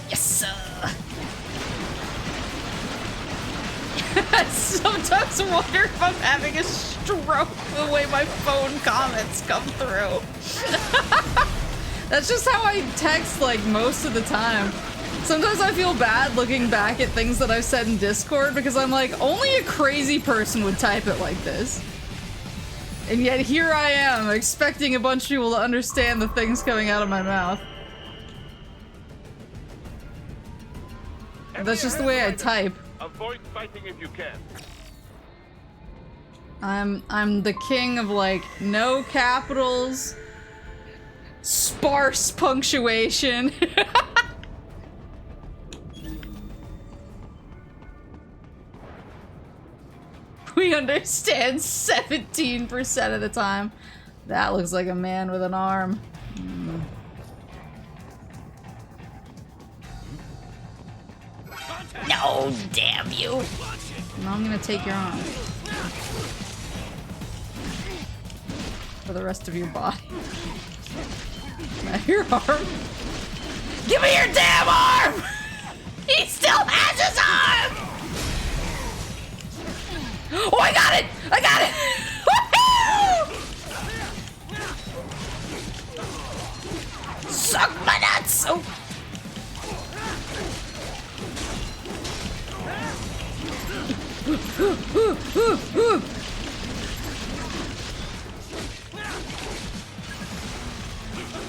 Yes, sir. I sometimes wonder if I'm having a stroke the way my phone comments come through. That's just how I text like most of the time. Sometimes I feel bad looking back at things that I've said in Discord because I'm like, only a crazy person would type it like this. And yet here I am, expecting a bunch of people to understand the things coming out of my mouth. That's just the way I type. Avoid fighting if you can. I'm the king of like no capitals, sparse punctuation. We understand 17% of the time. That looks like a man with an arm. No, damn you. Now I'm gonna take your arm. For the rest of your body. Your arm. Give me your damn arm! He still has his arm! Oh, I got it! I got it! Woohoo! Suck my nuts! Oh.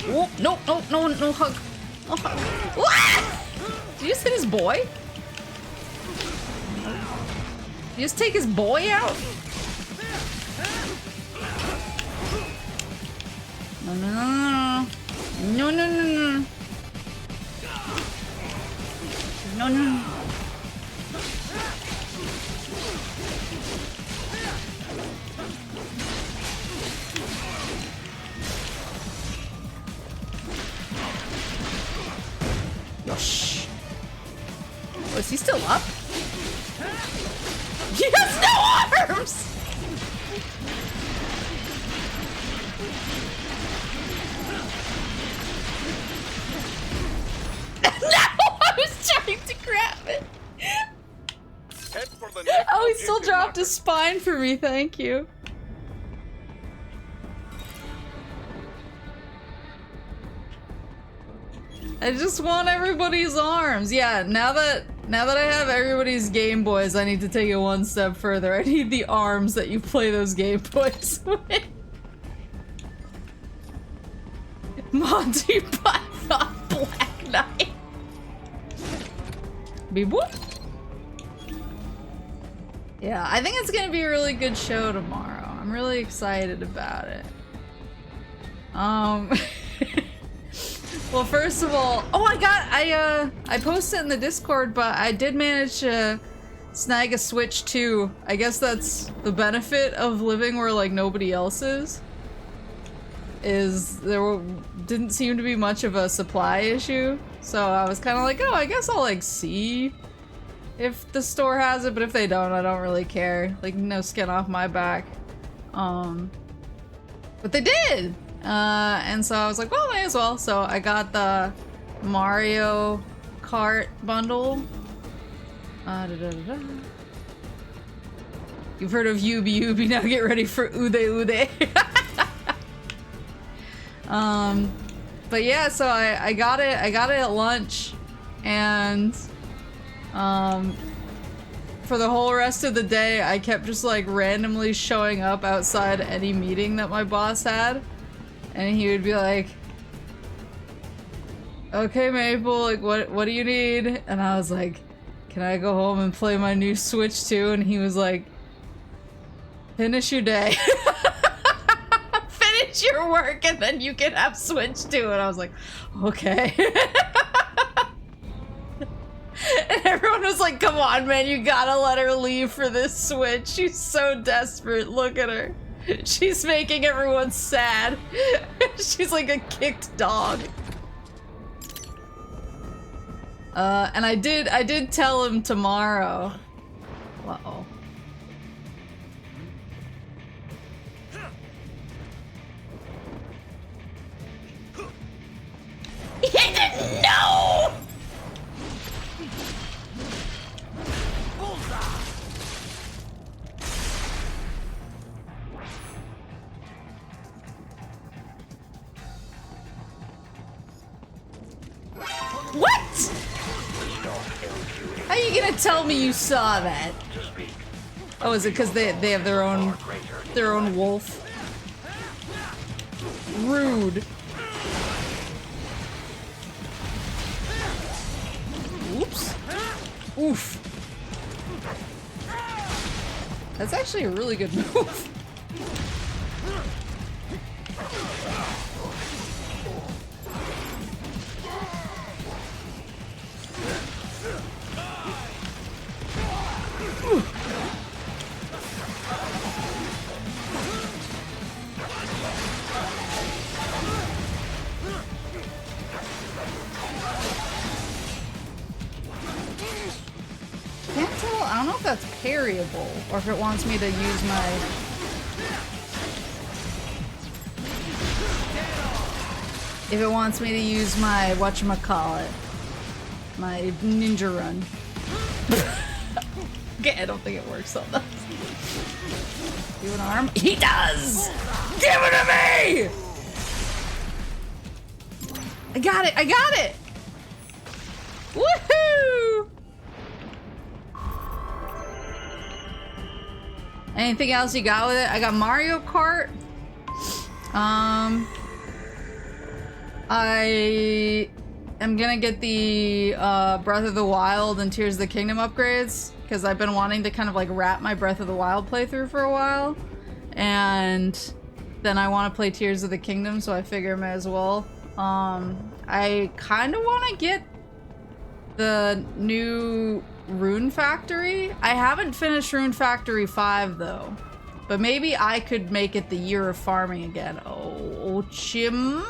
Oh, no, no, no, no hug. No hug. What? Did you just hit his boy? You just take his boy out? No, no, no, no. No, no, no, no. No, no. Yosh. Oh, is he still up? He has no arms! No! I was trying to grab it! Oh, he still dropped his spine for me, thank you. I just want everybody's arms. Yeah, now that I have everybody's Game Boys, I need to take it one step further. I need the arms that you play those Game Boys with. Monty Python Black Knight. Beep whoop. Yeah, I think it's gonna be a really good show tomorrow. I'm really excited about it. Well, first of all, I posted it in the Discord, but I did manage to snag a Switch too. I guess that's the benefit of living where like nobody else is didn't seem to be much of a supply issue. So I was kind of like, oh, I guess I'll like see if the store has it, but if they don't, I don't really care. Like, no skin off my back. But they did! And so I was like, well, may as well. So I got the Mario Kart bundle. You've heard of Yubi Yubi, now get ready for Ude Ude. But yeah, so I got it at lunch, and for the whole rest of the day, I kept just like randomly showing up outside any meeting that my boss had. And he would be like, okay, Maple, like, what do you need? And I was like, can I go home and play my new Switch too? And he was like, finish your day. Finish your work and then you can have Switch too. And I was like, okay. And everyone was like, come on, man, you gotta let her leave for this Switch. She's so desperate. Look at her. She's making everyone sad. She's like a kicked dog. And I did tell him tomorrow. Uh-oh. He didn't know! What? How are you gonna tell me you saw that? Oh, is it because they have their own wolf? Rude. Oops. Oof. That's actually a really good move. Can't tell. I don't know if that's parryable or if it wants me to use my. If it wants me to use my whatchamacallit, my ninja run. Okay, I don't think it works on that. Do an arm? He does! Give it to me! I got it! I got it! Woohoo! Anything else you got with it? I got Mario Kart. I am gonna get the Breath of the Wild and Tears of the Kingdom upgrades because I've been wanting to kind of like wrap my Breath of the Wild playthrough for a while, and then I want to play Tears of the Kingdom, so I figure I might as well. I kind of want to get the new Rune Factory. I haven't finished Rune Factory 5 though, but maybe I could make it the year of farming again. Oh, Chimama!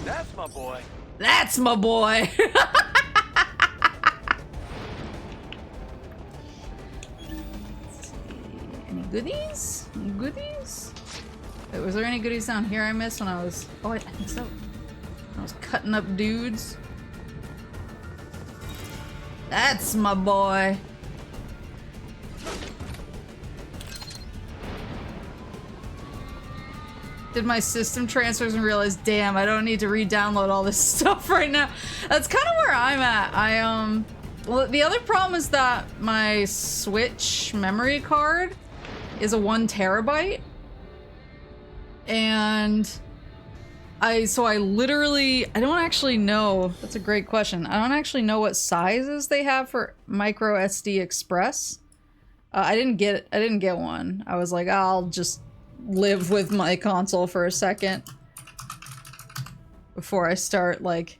That's my boy. That's my boy! Any goodies? Any goodies? Wait, was there any goodies down here I missed when I was... Oh, I think so. I was cutting up dudes. That's my boy. Did my system transfers and realized, damn, I don't need to re-download all this stuff right now. That's kind of where I'm at. Well, the other problem is that my Switch memory card is a 1 terabyte. And I don't actually know. That's a great question. I don't actually know what sizes they have for micro SD Express. I didn't get one. I was like, I'll just live with my console for a second before I start like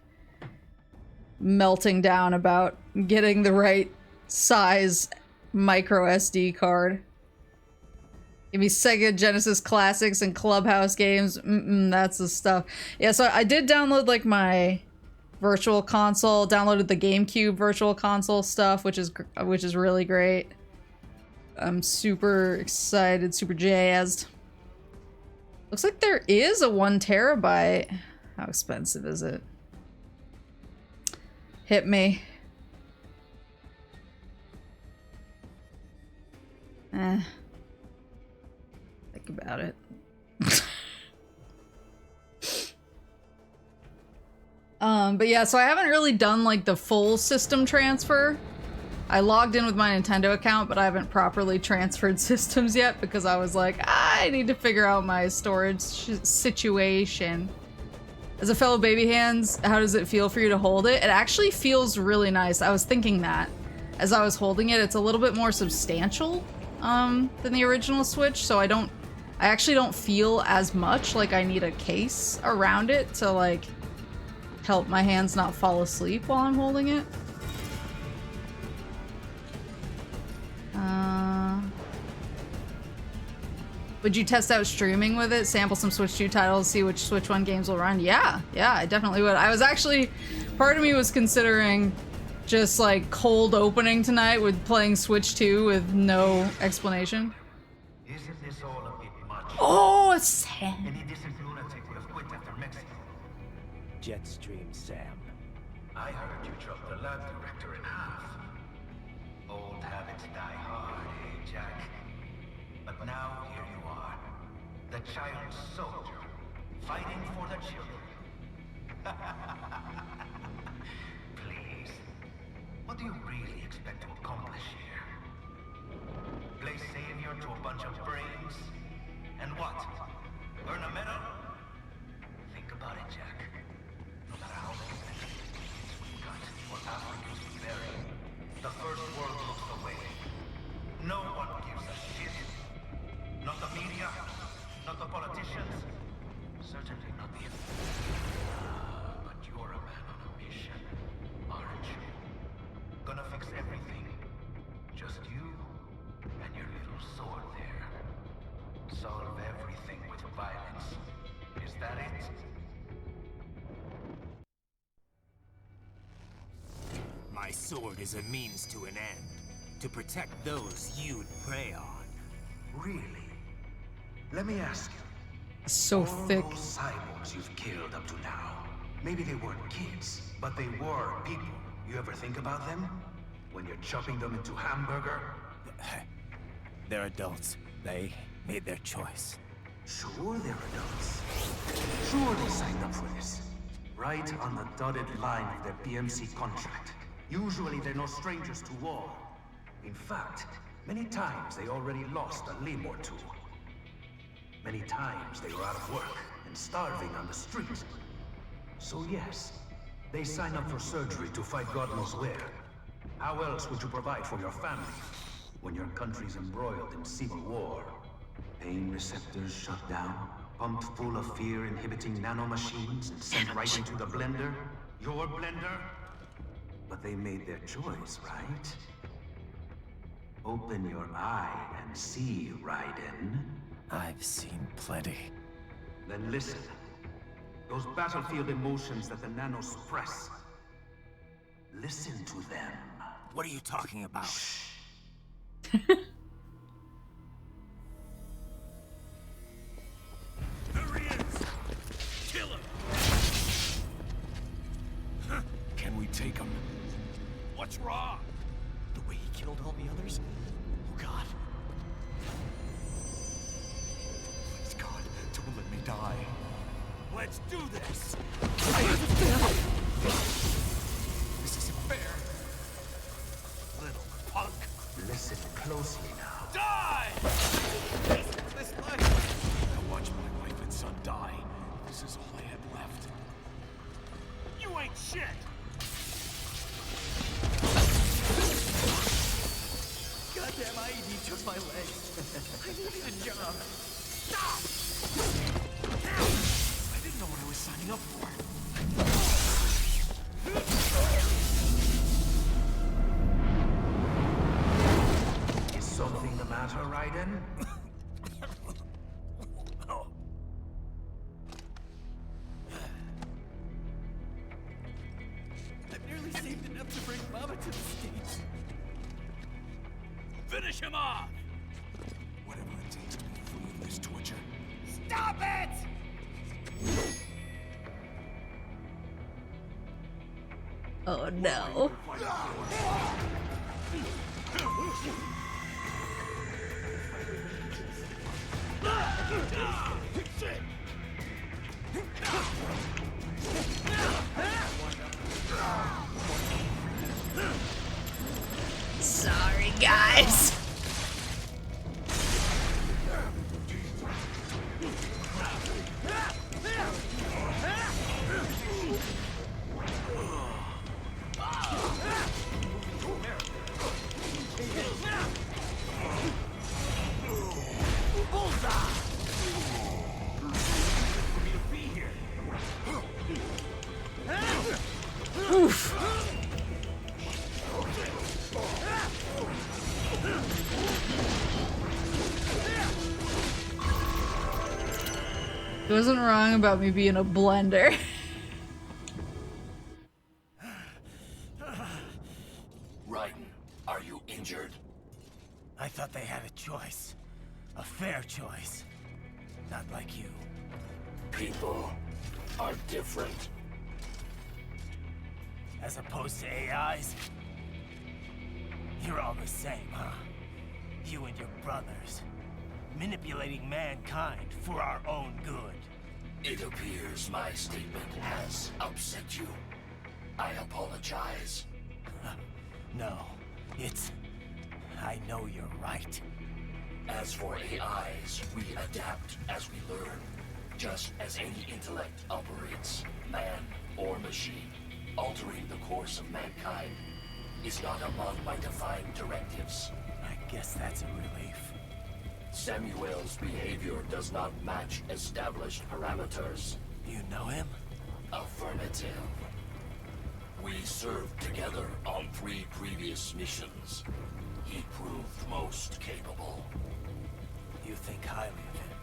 melting down about getting the right size micro SD card. Give me Sega Genesis classics and Clubhouse games. That's the stuff. Yeah, so I did download like my virtual console, downloaded the GameCube virtual console stuff, which is really great. I'm super excited, super jazzed. Looks like there is a 1 terabyte. How expensive is it? Hit me. Think about it. But yeah, so I haven't really done like the full system transfer. I logged in with my Nintendo account, but I haven't properly transferred systems yet because I was like, I need to figure out my storage situation. As a fellow baby hands, how does it feel for you to hold it? It actually feels really nice. I was thinking that as I was holding it, it's a little bit more substantial than the original Switch, so I actually don't feel as much like I need a case around it to like help my hands not fall asleep while I'm holding it. Would you test out streaming with it? Sample some Switch 2 titles, see which Switch 1 games will run? Yeah, I definitely would. I was actually, part of me was considering just like cold opening tonight with playing Switch 2 with no explanation. Isn't this all a bit much? Oh, it's sad. Any decent lunatic would have quit after Mexico. Jetstream, Sam. I heard you chopped the lab director in half. Old habits die hard, eh, Jack? But now here you are, the child soldier, fighting for the children. Please, what do you really expect to accomplish here? Play savior to a bunch of brains? And what? My sword is a means to an end. To protect those you'd prey on. Really? Let me ask you. So All thick. those cyborgs you've killed up to now, maybe they weren't kids, but they were people. You ever think about them? When you're chopping them into hamburger? They're adults. They made their choice. Sure they're adults. Sure they signed up for this. Right on the dotted line of their BMC contract. Usually they're no strangers to war. In fact, many times they already lost a limb or two. Many times they were out of work and starving on the street. So yes, they sign up for surgery to fight God knows where. How else would you provide for your family when your country's embroiled in civil war? Pain receptors shut down, pumped full of fear-inhibiting nanomachines and sent right into the blender? Your blender? But they made their choice, right? Open your eye and see, Raiden. I've seen plenty. Then listen. Those battlefield emotions that the nanos suppress. Listen to them. What are you talking about? There he is! Kill him! Can we take him? What's wrong? The way he killed all the others? Oh God. Please God, don't let me die. Let's do this! This isn't fair. Little punk! Listen closely now. Die! This life. I watched my wife and son die. This is all I had left. You ain't shit! Goddamn IED took my legs. I needed a job. Stop! I didn't know what I was signing up for. Is something the matter, Raiden? I've nearly saved enough to bring Mama to the States. Finish him off! Whatever it takes to be free of this torture. Stop it! Oh no. Sorry, guys. Oof. He wasn't wrong about me being a blender. Raiden, are you injured? I thought they had a choice. A fair choice. Not like you. People are different. As opposed to AIs? You're all the same, huh? You and your brothers. Manipulating mankind for our own good. It appears my statement has upset you. I apologize. No, it's... I know you're right. As for AIs, we adapt as we learn. Just as any intellect operates, man or machine. Altering the course of mankind is not among my defined directives. I guess that's a relief. Samuel's behavior does not match established parameters. You know him? Affirmative. We served together on 3 previous missions. He proved most capable. You think highly of him?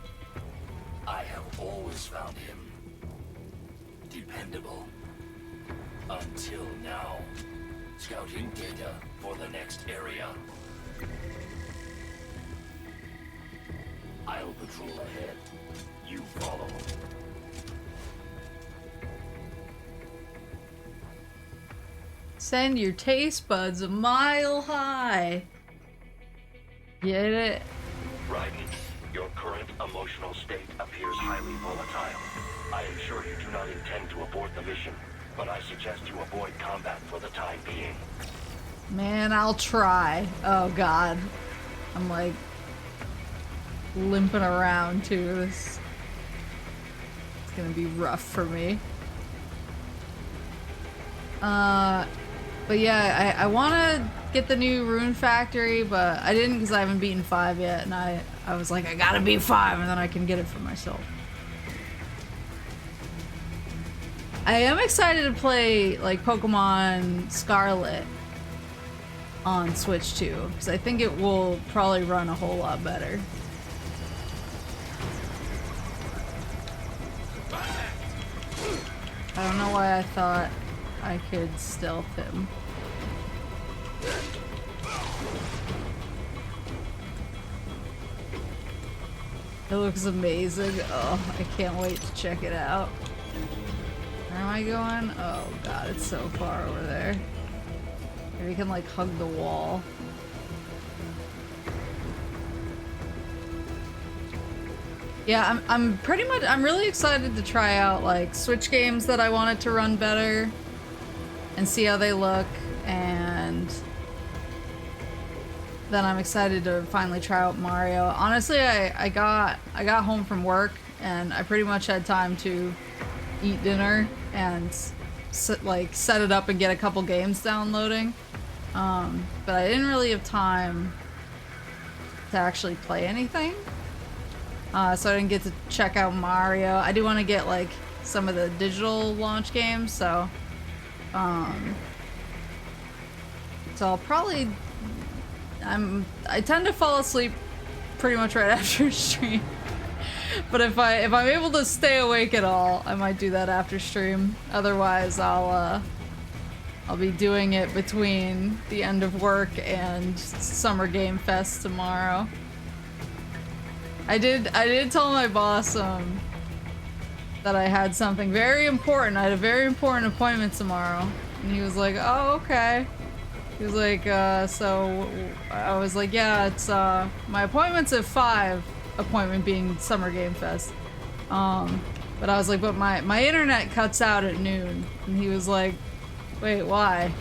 I have always found him dependable. Until now. Scouting data for the next area. I'll patrol ahead. You follow. Send your taste buds a mile high. Get it? Raiden, your current emotional state appears highly volatile. I am sure you do not intend to abort the mission, but I suggest you avoid combat for the time being. Man, I'll try. Oh god. I'm like limping around too. This it's gonna be rough for me. But yeah, I wanna get the new Rune Factory, but I didn't because I haven't beaten 5 yet, and I was like, I gotta beat 5 and then I can get it for myself. I am excited to play like Pokemon Scarlet on Switch too, because I think it will probably run a whole lot better. I don't know why I thought I could stealth him. It looks amazing. Oh, I can't wait to check it out. Where am I going? Oh god, it's so far over there. Maybe we can like hug the wall. Yeah, I'm really excited to try out like Switch games that I wanted to run better and see how they look, and then I'm excited to finally try out Mario. Honestly, I got home from work and I pretty much had time to eat dinner and set it up and get a couple games downloading. But I didn't really have time to actually play anything. So I didn't get to check out Mario. I do want to get like some of the digital launch games, so I'll probably I tend to fall asleep pretty much right after stream. But if I'm able to stay awake at all, I might do that after stream. Otherwise, I'll be doing it between the end of work and Summer Game Fest tomorrow. I did tell my boss that I had something very important. I had a very important appointment tomorrow, and he was like, "Oh, okay." He was like, so I was like, "Yeah, it's my appointment's at 5." Appointment being Summer Game Fest. But I was like, "But my internet cuts out at noon," and he was like, "Wait, why?"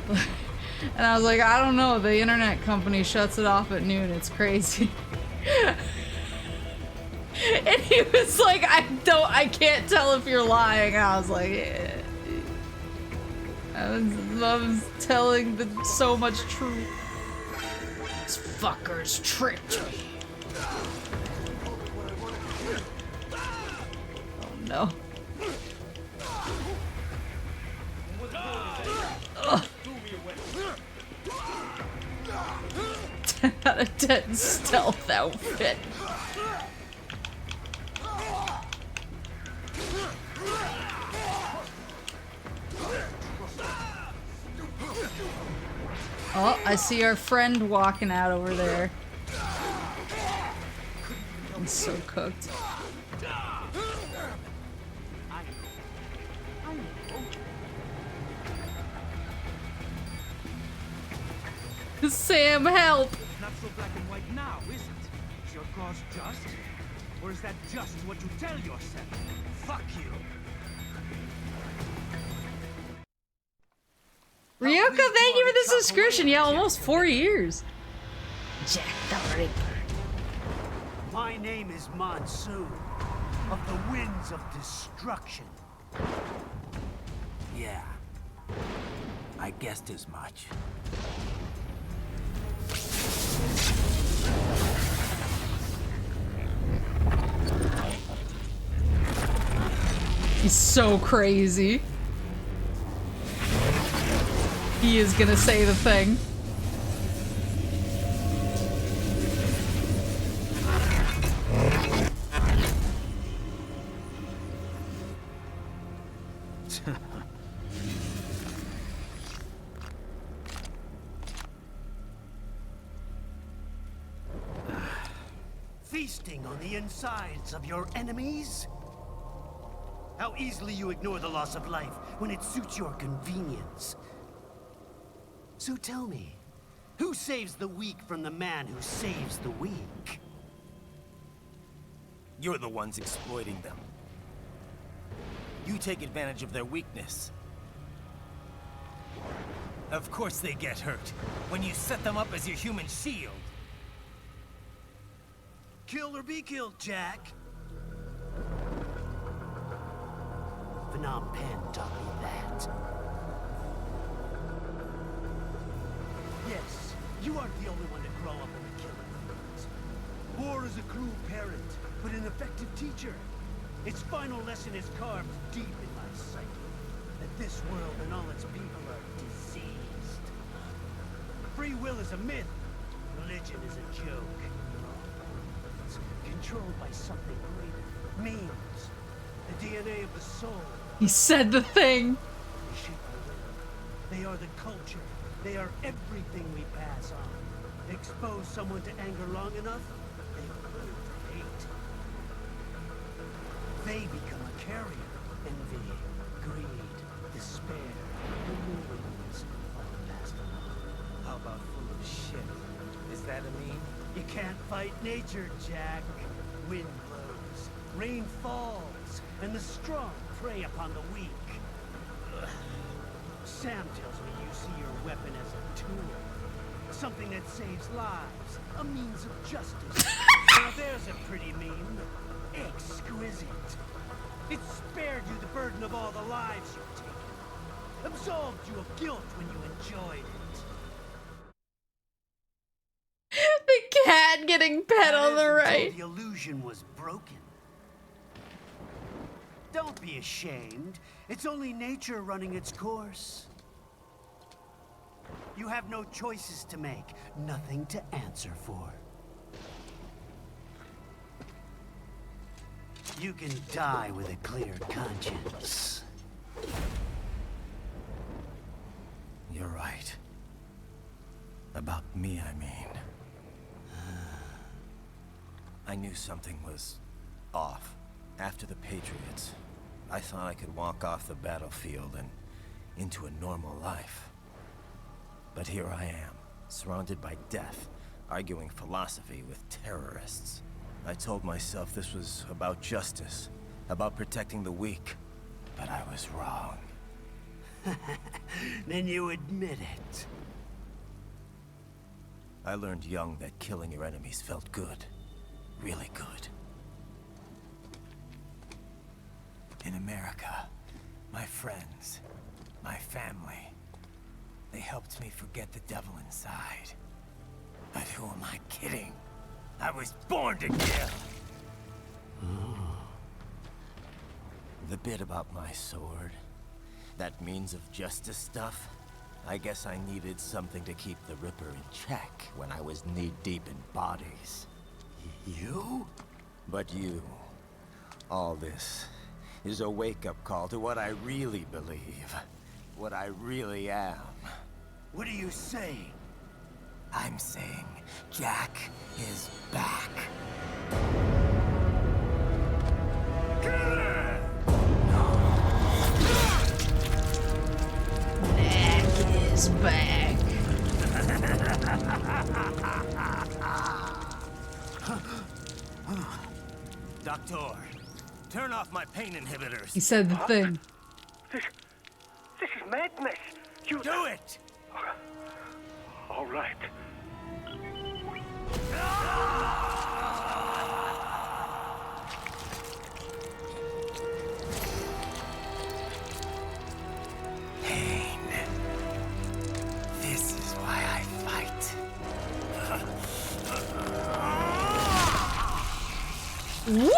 And I was like, "I don't know. The internet company shuts it off at noon. It's crazy." And he was like, I can't tell if you're lying. I was like, yeah. I was telling so much truth. This fucker's tricked me. Oh no. Ugh. 10 out of 10 stealth outfit. Oh, I see our friend walking out over there. I'm so cooked. Sam, help! Not so black and white now, is it? Is your cause just? Or is that just what you tell yourself? Fuck you! Ryoka, thank you for the subscription. Yeah, almost 4 years. Jack the Ripper. My name is Monsoon, of the Winds of Destruction. Yeah, I guessed as much. He's so crazy. He is gonna say the thing. feasting on the insides of your enemies? How easily you ignore the loss of life when it suits your convenience. So tell me, who saves the weak from the man who saves the weak? You're the ones exploiting them. You take advantage of their weakness. Of course they get hurt when you set them up as your human shield. Kill or be killed, Jack. Phnom Penh taught me that. Yes, you aren't the only one to grow up in the killing fields. War is a cruel parent, but an effective teacher. Its final lesson is carved deep in my psyche. That this world and all its people are diseased. Free will is a myth. Religion is a joke. It's controlled by something greater. Memes. The DNA of the soul. He said the thing. They shape our will. They are the culture. They are everything we pass on. Expose someone to anger long enough, they will learn to hate. They become a carrier. Envy, greed, despair, wounds all passed along. How about full of shit? Is that a meme? You can't fight nature, Jack. Wind blows, rain falls, and the strong prey upon the weak. Ugh. Sam tells me you see your weapon as a tool. Something that saves lives. A means of justice. Now there's a pretty meme. Exquisite. It spared you the burden of all the lives you've taken. Absolved you of guilt when you enjoyed it. The cat getting pet on the right. The illusion was broken. Don't be ashamed. It's only nature running its course. You have no choices to make, nothing to answer for. You can die with a clear conscience. You're right. About me, I mean. I knew something was off. After the Patriots, I thought I could walk off the battlefield and into a normal life. But here I am, surrounded by death, arguing philosophy with terrorists. I told myself this was about justice, about protecting the weak, but I was wrong. Then you admit it. I learned young that killing your enemies felt good. Really good. In America, my friends, my family, they helped me forget the devil inside. But who am I kidding? I was born to kill! The bit about my sword, that means of justice stuff, I guess I needed something to keep the Ripper in check when I was knee-deep in bodies. You? But you, all this, is a wake-up call to what I really believe. What I really am. What are you saying? I'm saying Jack is back. Jack is back. Doctor, turn off my pain inhibitors. He said the thing. This is madness. You do it! All right. Pain. This is why I fight. Woo!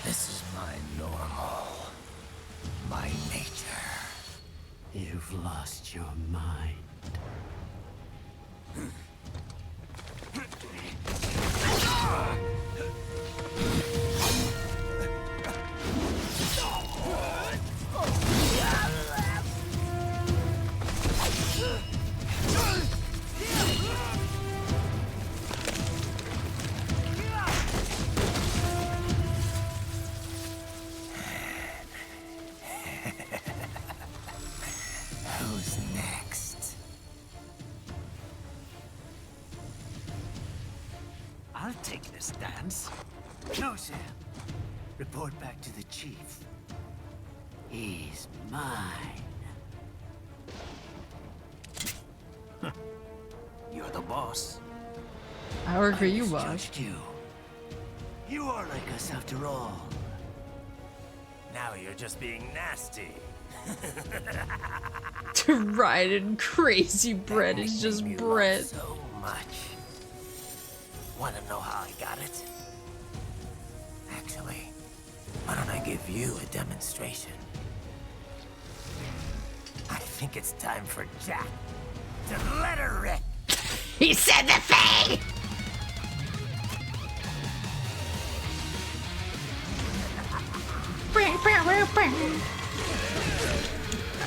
This is my normal. My nature. You've lost your mind. chance? No, Sam. Report back to the chief. He's mine. You're the boss. I work for you, I boss. misjudged you. You are like us after all. Now you're just being nasty. Riding crazy bread is just bread. So much. Want to know how I got it? Actually, why don't I give you a demonstration? I think it's time for Jack to let her rip. He said the thing!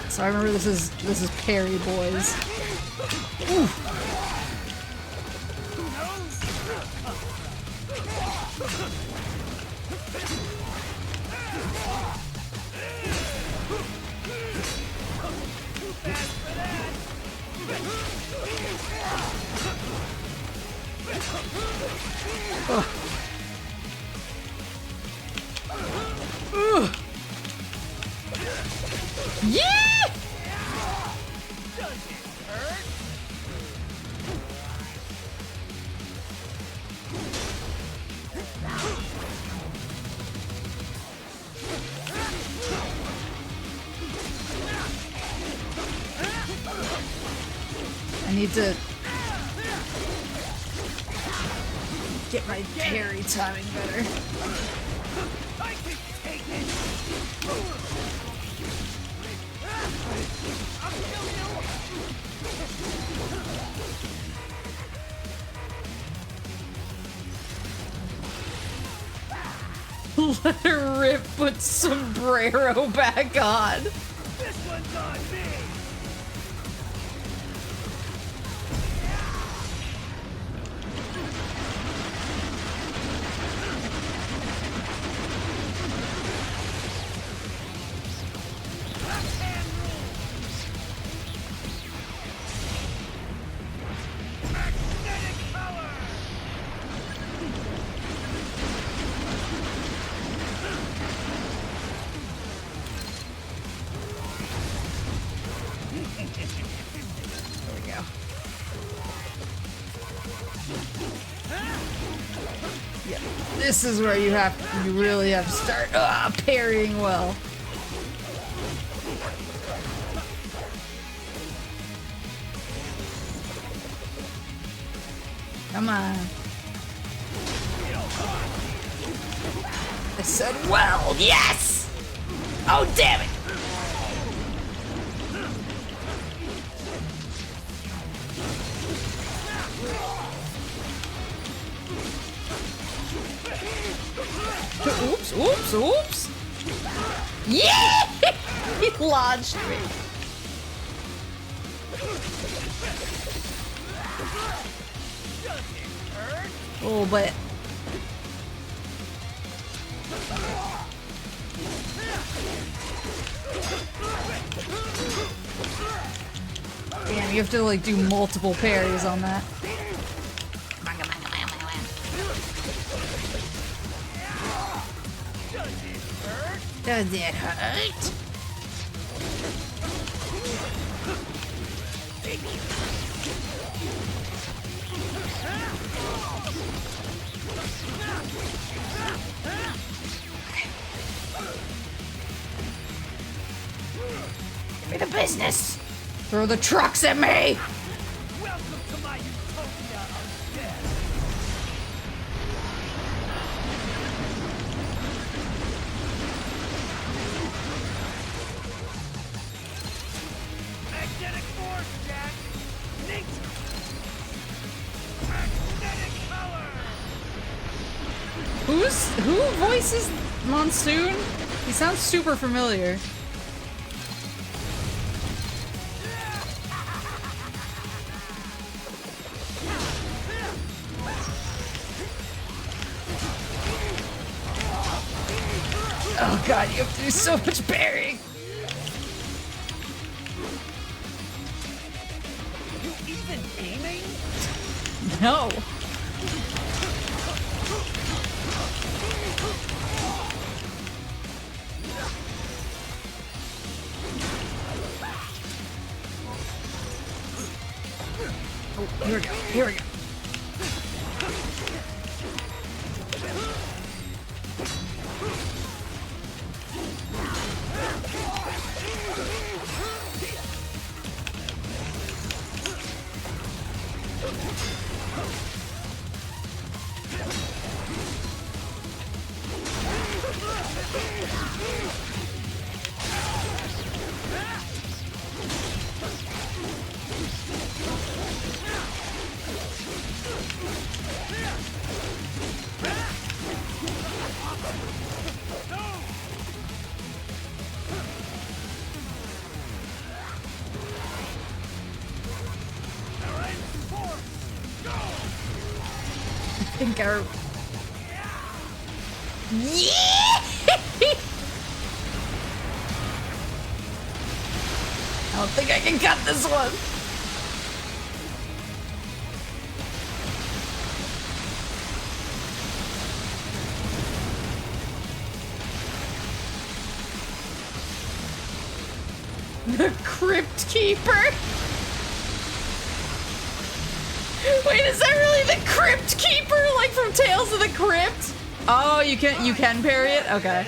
So I remember this is Perry Boys. Ooh. Yeah! I need to get my parry timing better. I can take it! I'll kill you! Let her rip, put sombrero back on. This one's on me! This is where you really have to start parrying well. Come on. I said well, yes! Oh damn it! Oops, oops, oops! Yeah! He lodged me. Oh, but damn, you have to like do multiple parries on that. Does it hurt? Give me the business. Throw the trucks at me. Welcome to my utopia of death! Magnetic force, Jack! Nature! Magnetic power! Who voices Monsoon? He sounds super familiar. Oh god, you have to do so much parrying. You even aiming? No. Here we go. Here we go. I think our... I don't think I can cut this one. The Crypt Keeper? Wait, is that really the Crypt Keeper, like from Tales of the Crypt? Oh, you can parry it? Okay.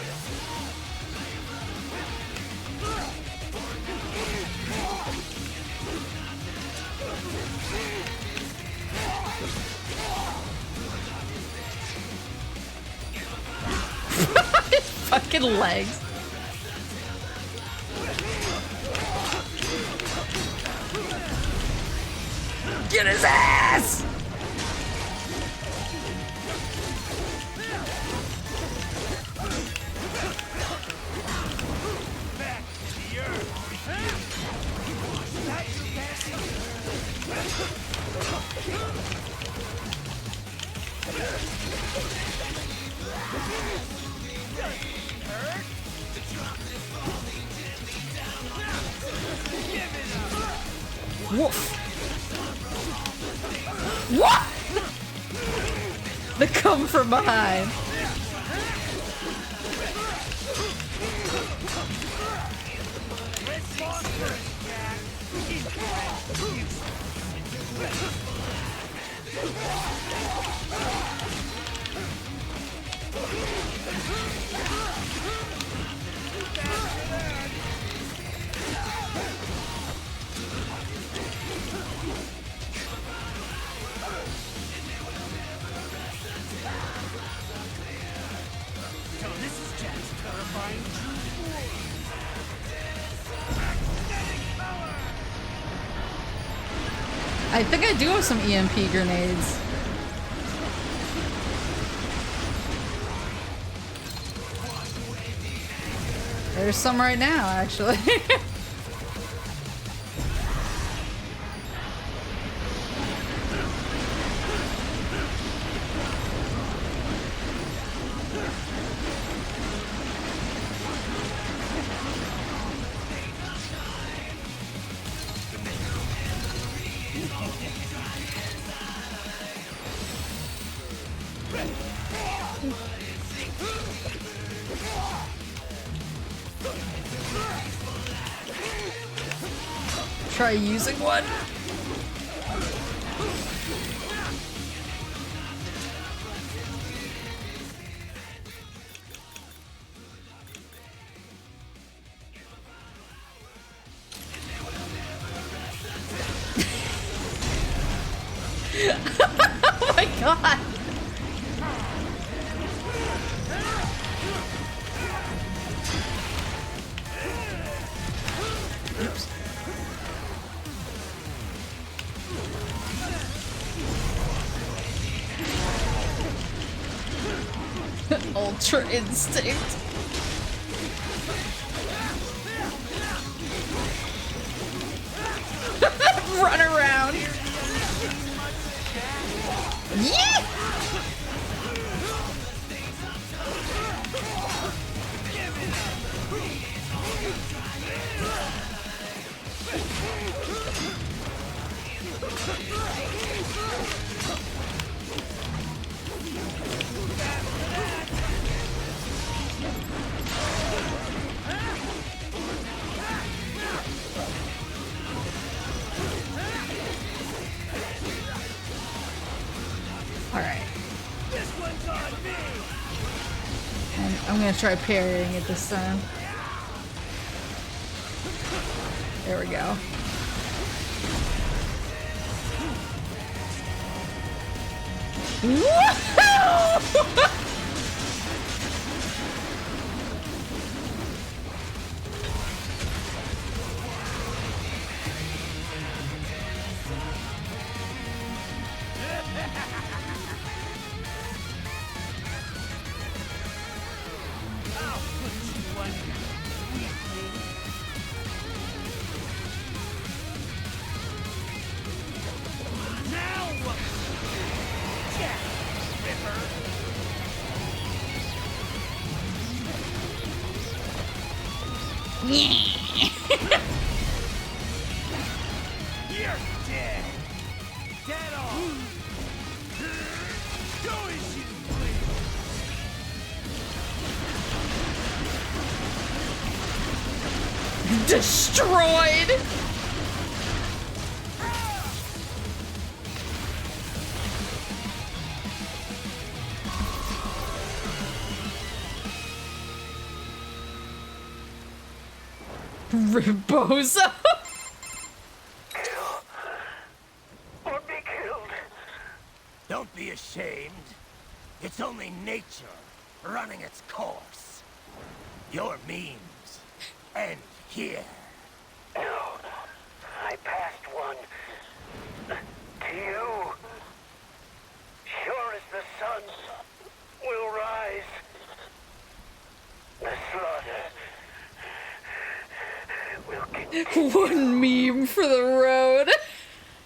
His fucking legs. Get his ass! Woof. What? The come from behind. I think I do have some EMP grenades. There's some right now, actually. Try using one. Oh my god. Oops. Ultra instinct. Run around. Yeah. gonna try parrying it this time. There we go. Woohoo! You're dead. Dead on. Do as you please. Destroyed! Rebozo! Or be killed. Don't be ashamed. It's only nature running its course. Your memes end here. No, I passed one. To you. Sure as the sun will rise. The slaughter will continue. One meme for the road.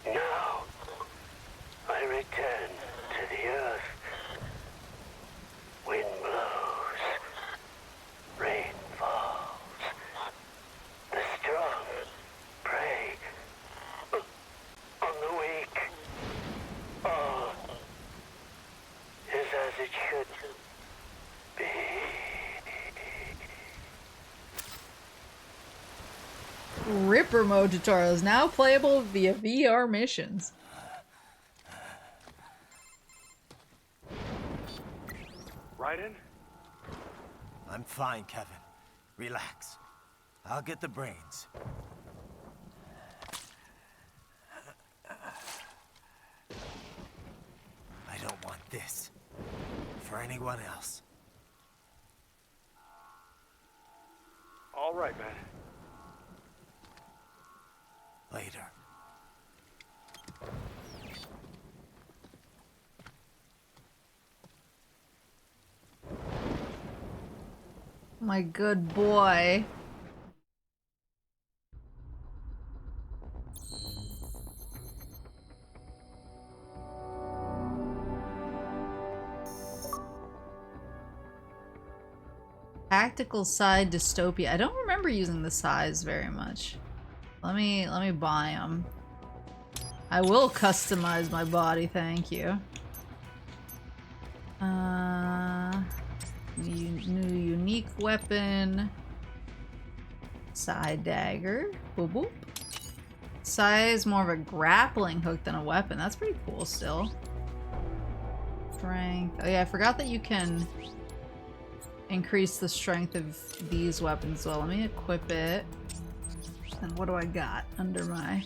Now, I return to the earth. Wind blows. Rain falls. The strong prey on the weak. All is as it should be. Ripper mode tutorial is now playable via VR missions. Raiden? I'm fine, Kevin. Relax. I'll get the brains. I don't want this for anyone else. All right, man. Later. My good boy. Tactical side dystopia. I don't remember using the size very much. Let me buy them. I will customize my body, thank you. New unique weapon. Side dagger. Boop boop. Sai is more of a grappling hook than a weapon. That's pretty cool still. Strength. Oh yeah, I forgot that you can increase the strength of these weapons as well. Let me equip it. And what do I got under my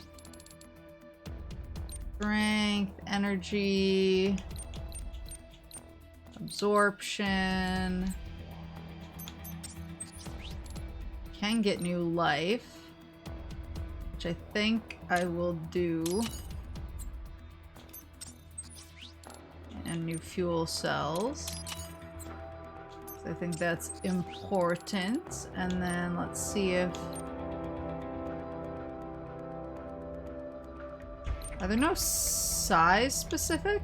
strength, energy, absorption. Can get new life, which I think I will do. And new fuel cells. So I think that's important. And then let's see if... Are there no size specific?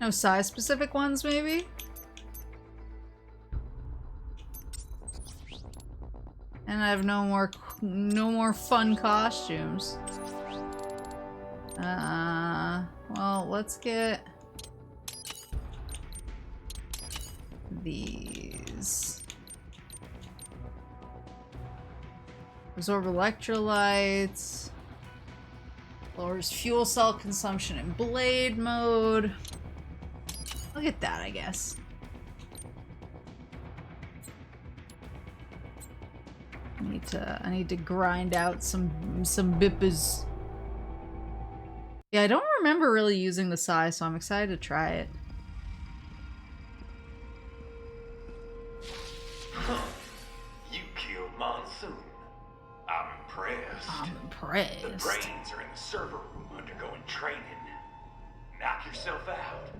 No size specific ones, maybe? And I have no more fun costumes. Well, let's get these. Absorb electrolytes. Lowers fuel cell consumption in blade mode. Look at that, I guess. I need to grind out some bippers. Yeah, I don't remember really using the sai, so I'm excited to try it. You killed Monsoon. I'm impressed. I'm impressed. The brains are in the server room undergoing training. Knock yourself out.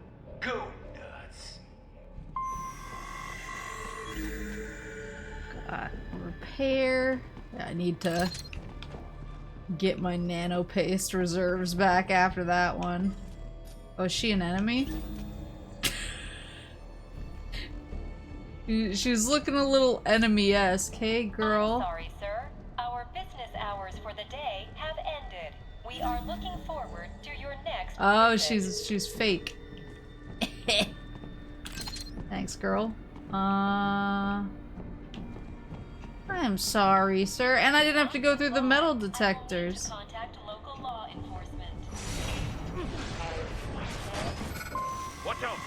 Go nuts. Got repair. Yeah, I need to get my nano paste reserves back after that one. Oh, is she an enemy? She's looking a little enemy-esque. Hey, girl. I'm sorry, sir. Our business hours for the day have ended. We are looking forward to your next Oh, visit. she's fake. Thanks, girl. I'm sorry, sir. And I didn't have to go through the metal detectors. Contact local law enforcement. Watch out!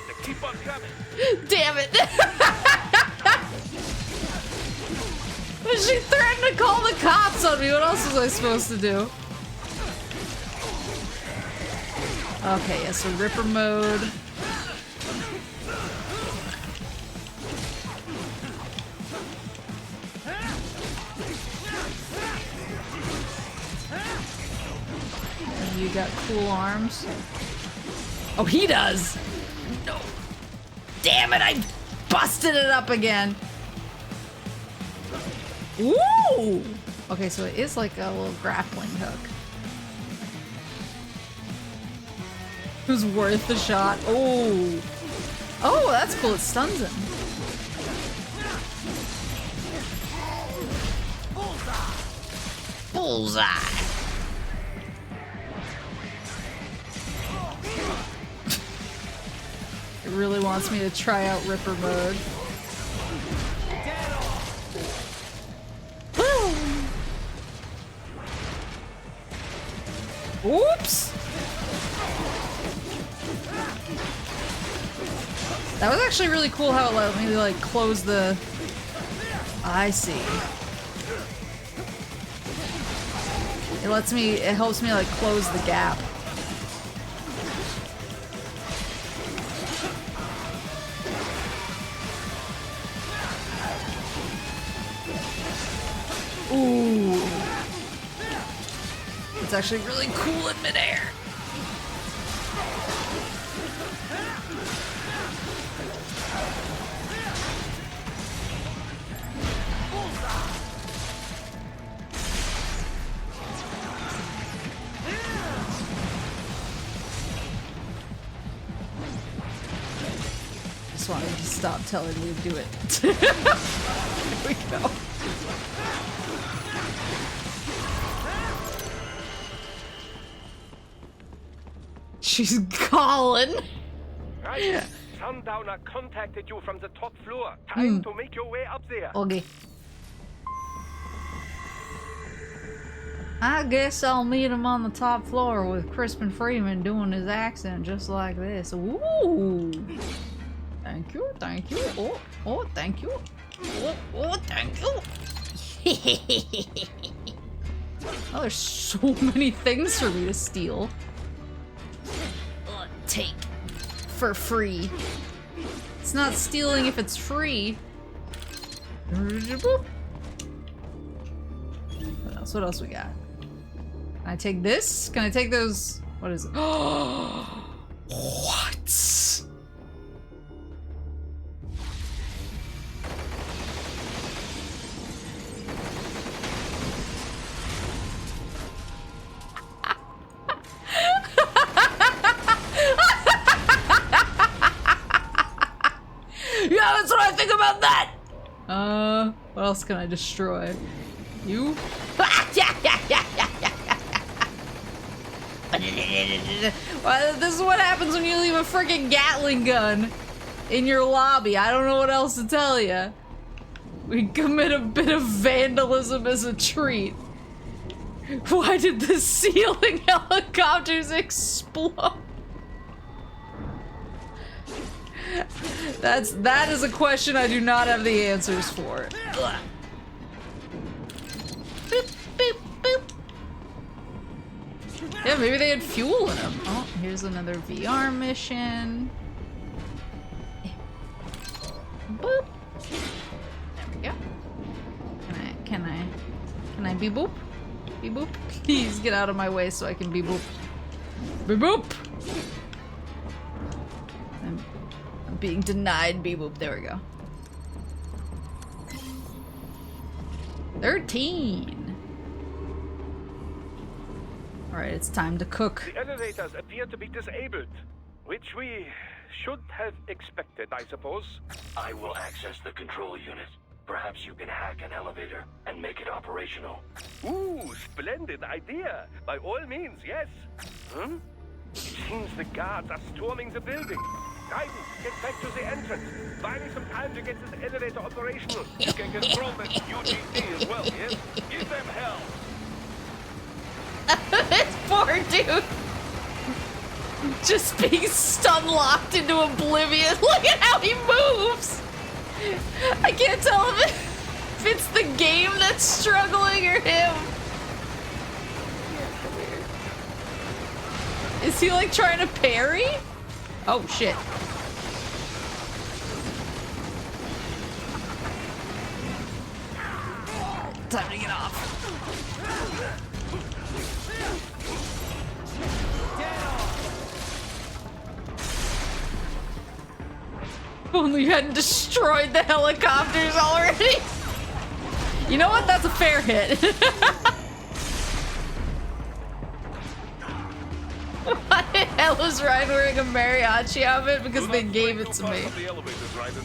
They keep on coming! Damn it! She threatened to call the cops on me. What else was I supposed to do? Okay, yeah, so Ripper mode. And you got cool arms. Oh, he does! No. Damn it, I busted it up again. Woo! Okay, so it is like a little grappling hook. It was worth the shot. Oh. Oh, that's cool. It stuns him. Bullseye. It really wants me to try out Ripper mode. Oops! That was actually really cool how it let me like close the... I see. It helps me like close the gap. Ooh. It's actually really cool in midair. Just wanted to stop telling me to do it. Here we go. She's calling. Right. Sundowner contacted you from the top floor. Time to make your way up there. Okay. I guess I'll meet him on the top floor with Crispin Freeman doing his accent just like this. Ooh. Thank you, thank you. Oh, thank you. Oh, thank you. Oh, there's so many things for me to steal. Take for free. It's not stealing if it's free. What else? What else we got? Can I take this? Can I take those? What is it? What? Yeah, that's what I think about that! What else can I destroy? You? Well, this is what happens when you leave a freaking Gatling gun in your lobby. I don't know what else to tell you. We commit a bit of vandalism as a treat. Why did the ceiling helicopters explode? That is a question I do not have the answers for. Boop, boop, boop. Yeah, maybe they had fuel in them. Oh, here's another VR mission. Boop. There we go. Can I be boop? Be boop? Please get out of my way so I can be boop. Be boop! I'm being denied be boop. There we go. 13. Alright, it's time to cook. The elevators appear to be disabled, which we should have expected, I suppose. I will access the control unit. Perhaps you can hack an elevator and make it operational. Ooh, splendid idea. By all means, yes. It seems the guards are storming the building. Guidance, get back to the entrance. Buy me some time to get this elevator operational. You can control the UGC as well, yes? Give them hell. This poor dude. Just being stun locked into oblivion. Look at how he moves. I can't tell if it's the game that's struggling or him. Is he like trying to parry? Oh shit. Time to get off. If only you hadn't destroyed the helicopters already. You know what? That's a fair hit. Why the hell is Ryan wearing a mariachi outfit? Because they gave it to me. The elevators, Raiden.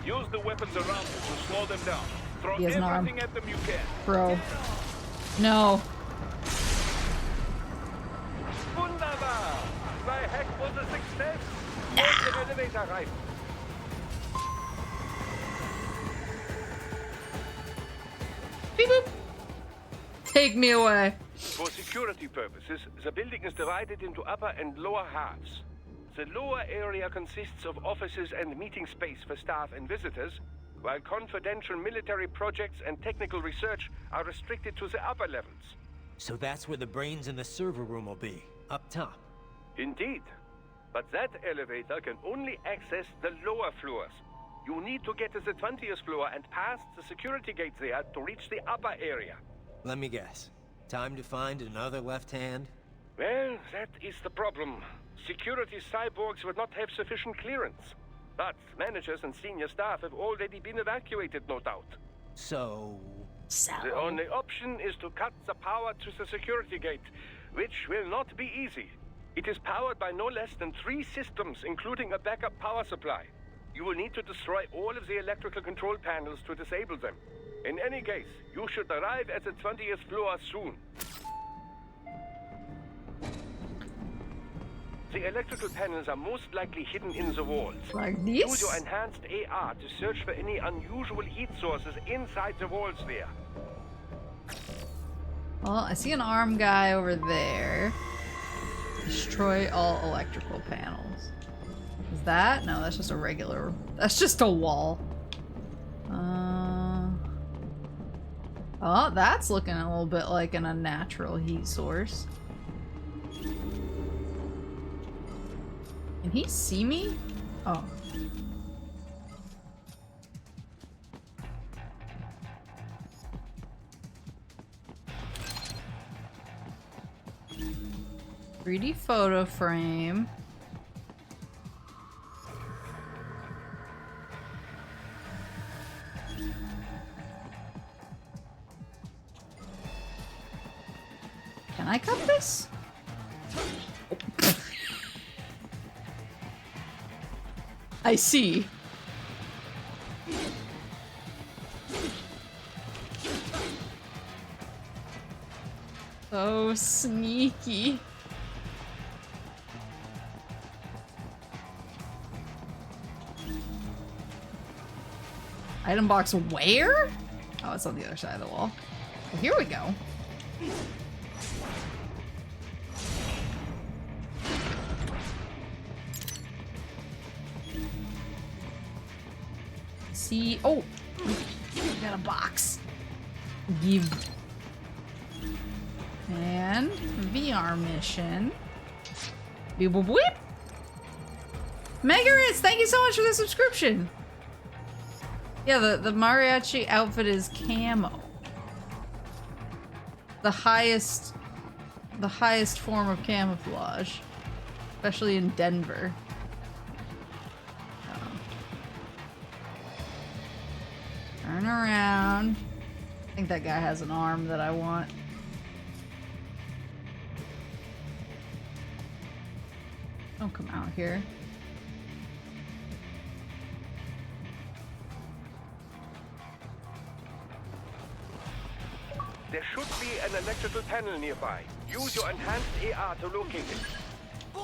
Use the weapons around you to slow them down. Throw He has an arm. everything at them you can. Bro. No. Wunderbar! My hack was a success. Make the elevator right. Beep boop. Take me away. For security purposes, the building is divided into upper and lower halves. The lower area consists of offices and meeting space for staff and visitors, while confidential military projects and technical research are restricted to the upper levels. So that's where the brains in the server room will be, up top. Indeed. But that elevator can only access the lower floors. You need to get to the 20th floor and past the security gate there to reach the upper area. Let me guess. Time to find another left hand? Well, that is the problem. Security cyborgs would not have sufficient clearance. But managers and senior staff have already been evacuated, no doubt. So... The only option is to cut the power to the security gate, which will not be easy. It is powered by no less than 3 systems, including a backup power supply. You will need to destroy all of the electrical control panels to disable them. In any case, you should arrive at the 20th floor soon. The electrical panels are most likely hidden in the walls. Like Use this? your enhanced AR to search for any unusual heat sources inside the walls there. Well, I see an arm guy over there. Destroy all electrical panels. Is that? No, that's just a regular... That's just a wall. Oh, that's looking a little bit like an unnatural heat source. Can he see me? Oh. .3D photo frame. Can I cut this? I see. So sneaky. Item box where? Oh, it's on the other side of the wall. Well, here we go. see. Oh, we got a box. Give. And VR mission. Beep boop whip. Megaritz, thank you so much for the subscription. Yeah, the mariachi outfit is camo. The highest form of camouflage, especially in Denver. Turn around. I think that guy has an arm that I want. Don't come out here. There should be an electrical panel nearby. Use your enhanced AR to locate it.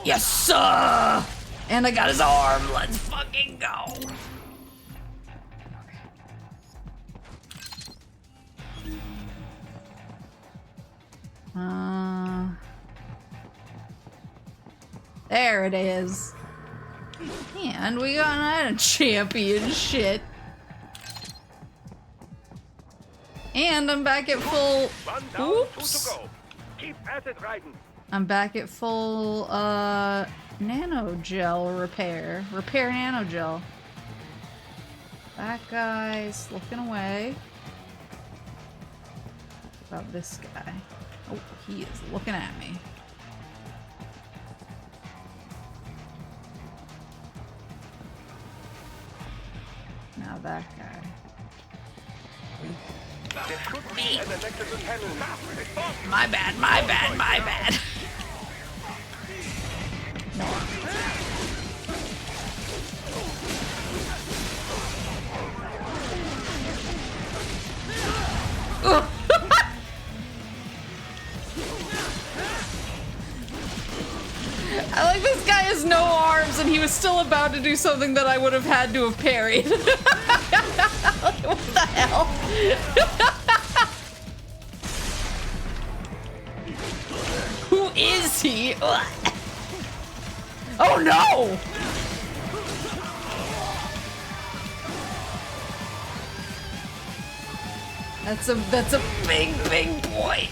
Yes, sir! And I got his arm. Let's fucking go. There it is. And we got a champion shit. And I'm back at full. Oops. Keep at it, Raiden. I'm back at full nano gel repair. Repair nano gel. That guy's looking away. What about this guy? Oh, he is looking at me. Now that guy. There should be an electrical panel. My bad, my bad, my bad. I like this guy has no arms and he was still about to do something that I would have had to have parried. What the hell? Who is he? Oh no! That's a big boy.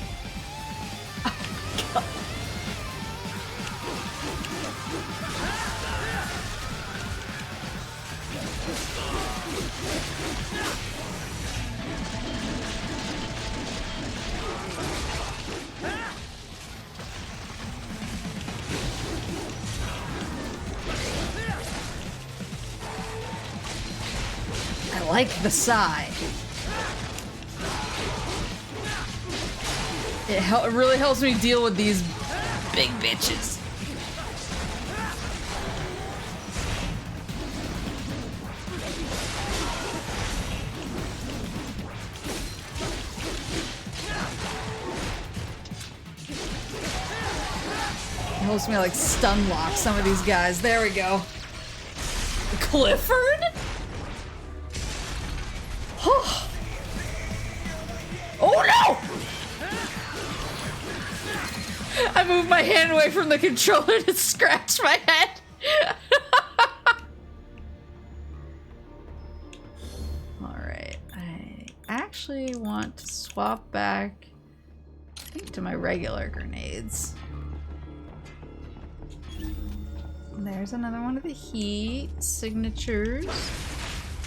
I like the sigh. It really helps me deal with these big bitches. It helps me like stun lock some of these guys. There we go. Clifford? Oh no! I moved my hand away from the controller to scratch my head. Alright, I actually want to swap back, I think, to my regular grenades. And there's another one of the heat signatures.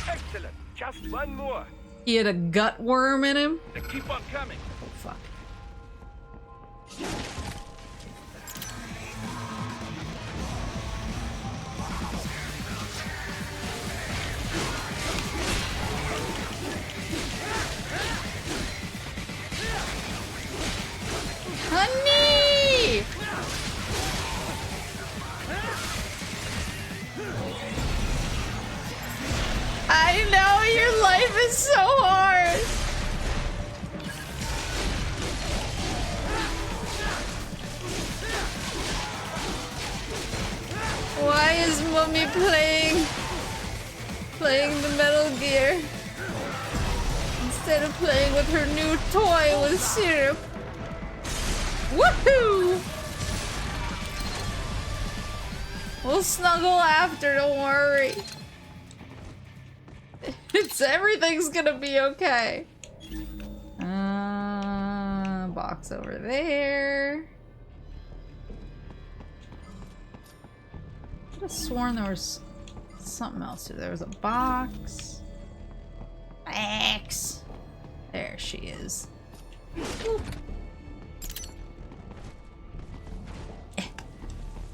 Excellent. Just one more. He had a gut worm in him. They keep on coming. Oh fuck. Honey! I know your life is so hard. Why is Mommy playing the Metal Gear instead of playing with her new toy with syrup? Woohoo! We'll snuggle after, don't worry. It's Everything's gonna be okay. Box over there. I could have sworn there was something else here. There was a box. Box. There she is.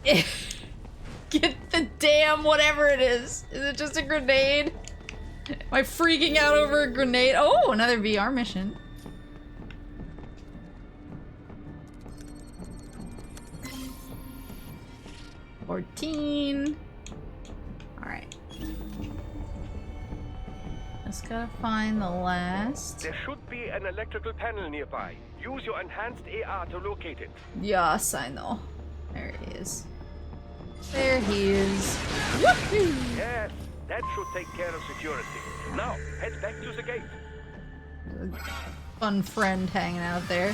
Get the damn whatever it is. Is it just a grenade? Am I freaking out over a grenade? Oh, another VR mission. $14. Alright. Just gotta find the last. There should be an electrical panel nearby. Use your enhanced AR to locate it. Yes, I know. There he is. There he is. Woohoo! Yes, that should take care of security. Now, head back to the gate. Fun friend hanging out there.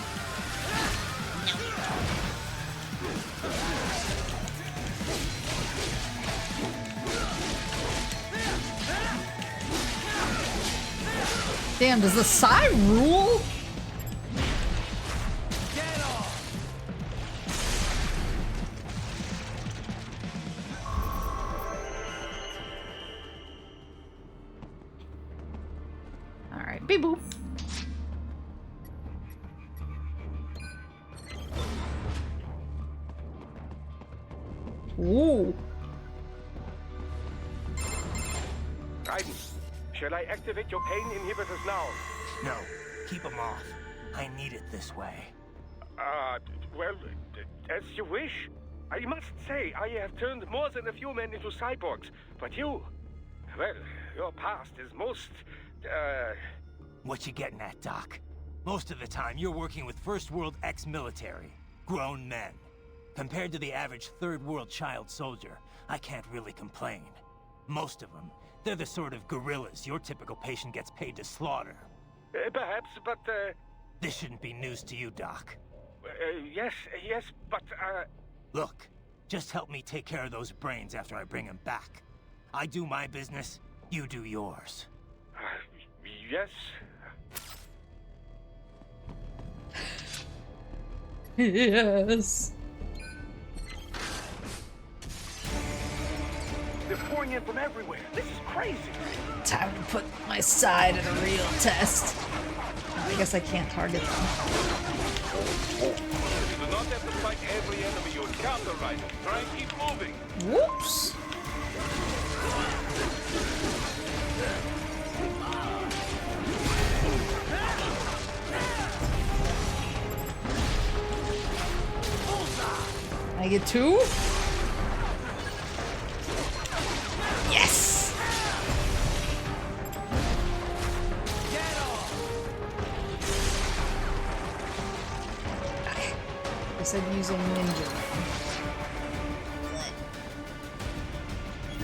Damn, does the Psy rule? Alright, beep boop. Ooh. Raiden, shall I activate your pain inhibitors now? No, keep them off. I need it this way. Well, as you wish. I must say, I have turned more than a few men into cyborgs, but you, well, your past is most, What you getting at, Doc? Most of the time, you're working with First World ex-military. Grown men. Compared to the average Third World child soldier, I can't really complain. Most of them, they're the sort of guerrillas your typical patient gets paid to slaughter. Perhaps, but, This shouldn't be news to you, Doc. yes, but, Look, just help me take care of those brains after I bring them back. I do my business, you do yours. Yes. Yes. They're pouring in from everywhere. This is crazy. Time to put my side in a real test. Oh, I guess I can't target them. You do not have to fight every enemy you encounter, Raiden. Try and keep moving. Whoops. I get 2? Yes! I said using ninja.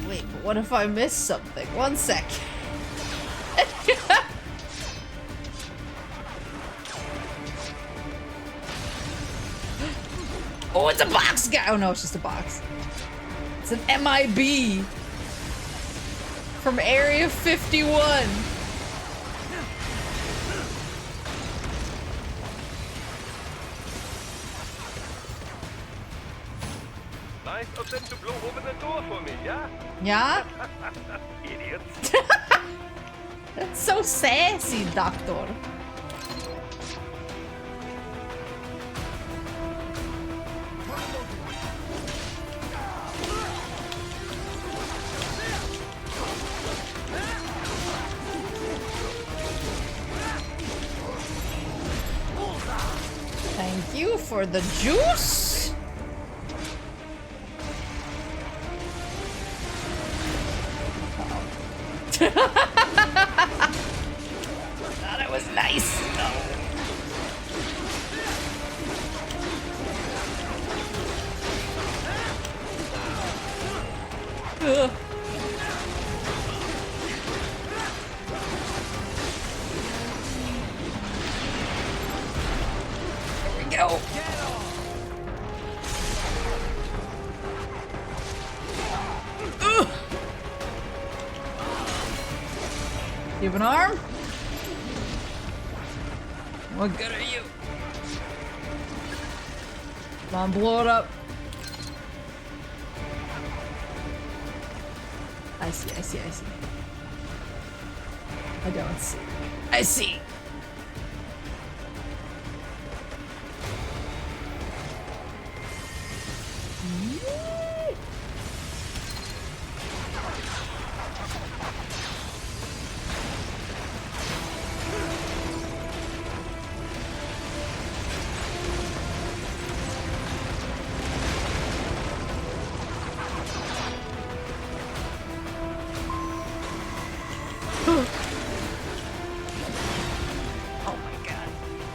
Wait, but what if I miss something? 1 sec. Oh, it's a box guy! Oh no, it's just a box. It's an MIB from Area 51. Nice of them to blow open the door for me, yeah? Yeah? Idiots. That's so sassy, Doctor. Thank you for the juice. Oh, that was nice. Ugh. There we go. You have an arm? What good are you? Come on, blow it up. I see, I see, I see. I don't see. I see.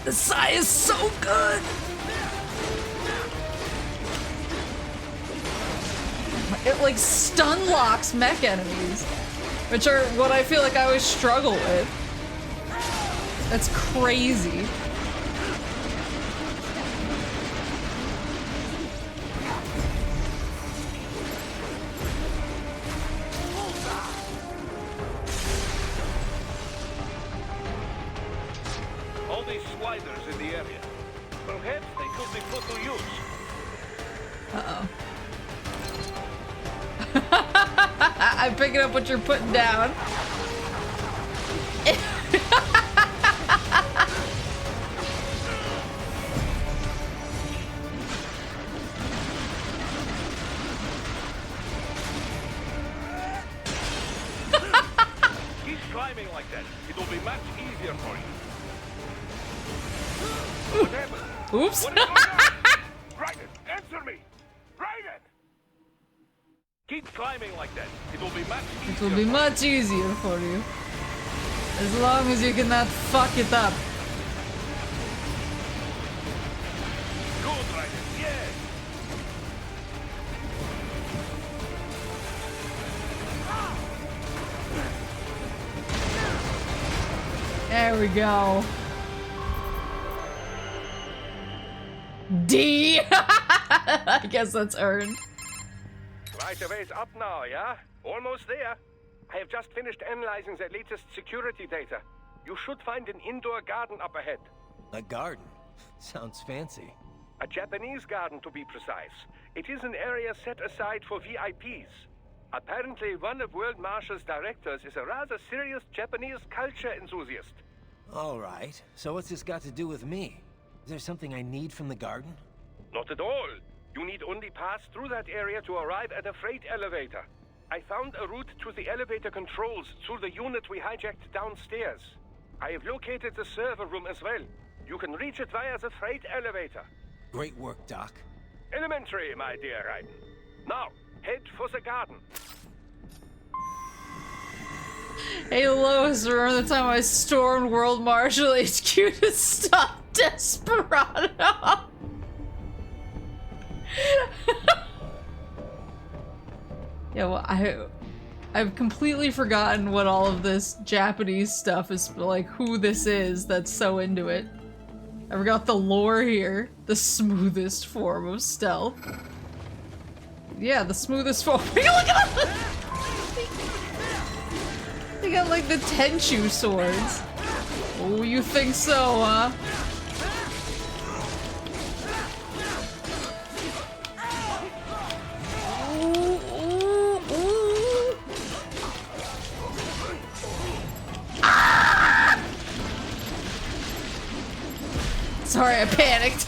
The Sai is so good! It like stun locks mech enemies, which are what I feel like I always struggle with. That's crazy. All these sliders in the area. Perhaps they could be put to use. Uh-oh. I'm picking up what you're putting down. Keep climbing like that. It will be much easier for you. What happened? Oops. What is going on? Raiden, answer me! Raiden! Keep climbing like that. It will be much easier. It will be much easier for you. As long as you cannot fuck it up. Good, Raiden. Yes. There we go. D. I guess that's earned. Right a ways up now, yeah? Almost there. I have just finished analyzing the latest security data. You should find an indoor garden up ahead. A garden? Sounds fancy. A Japanese garden, to be precise. It is an area set aside for VIPs. Apparently, one of World Marshal's directors is a rather serious Japanese culture enthusiast. All right. So what's this got to do with me? Is there something I need from the garden? Not at all. You need only pass through that area to arrive at a freight elevator. I found a route to the elevator controls through the unit we hijacked downstairs. I have located the server room as well. You can reach it via the freight elevator. Great work, Doc. Elementary, my dear Raiden. Now, head for the garden. Hey Lois, remember the time I stormed World Marshal HQ to stop Desperado? Yeah, well, I've completely forgotten what all of this Japanese stuff is, like who this is that's so into it. I forgot the lore here. The smoothest form of stealth. Yeah, the smoothest form. Look at them! They got like the Tenchu swords. Oh, you think so, huh? Sorry, I panicked.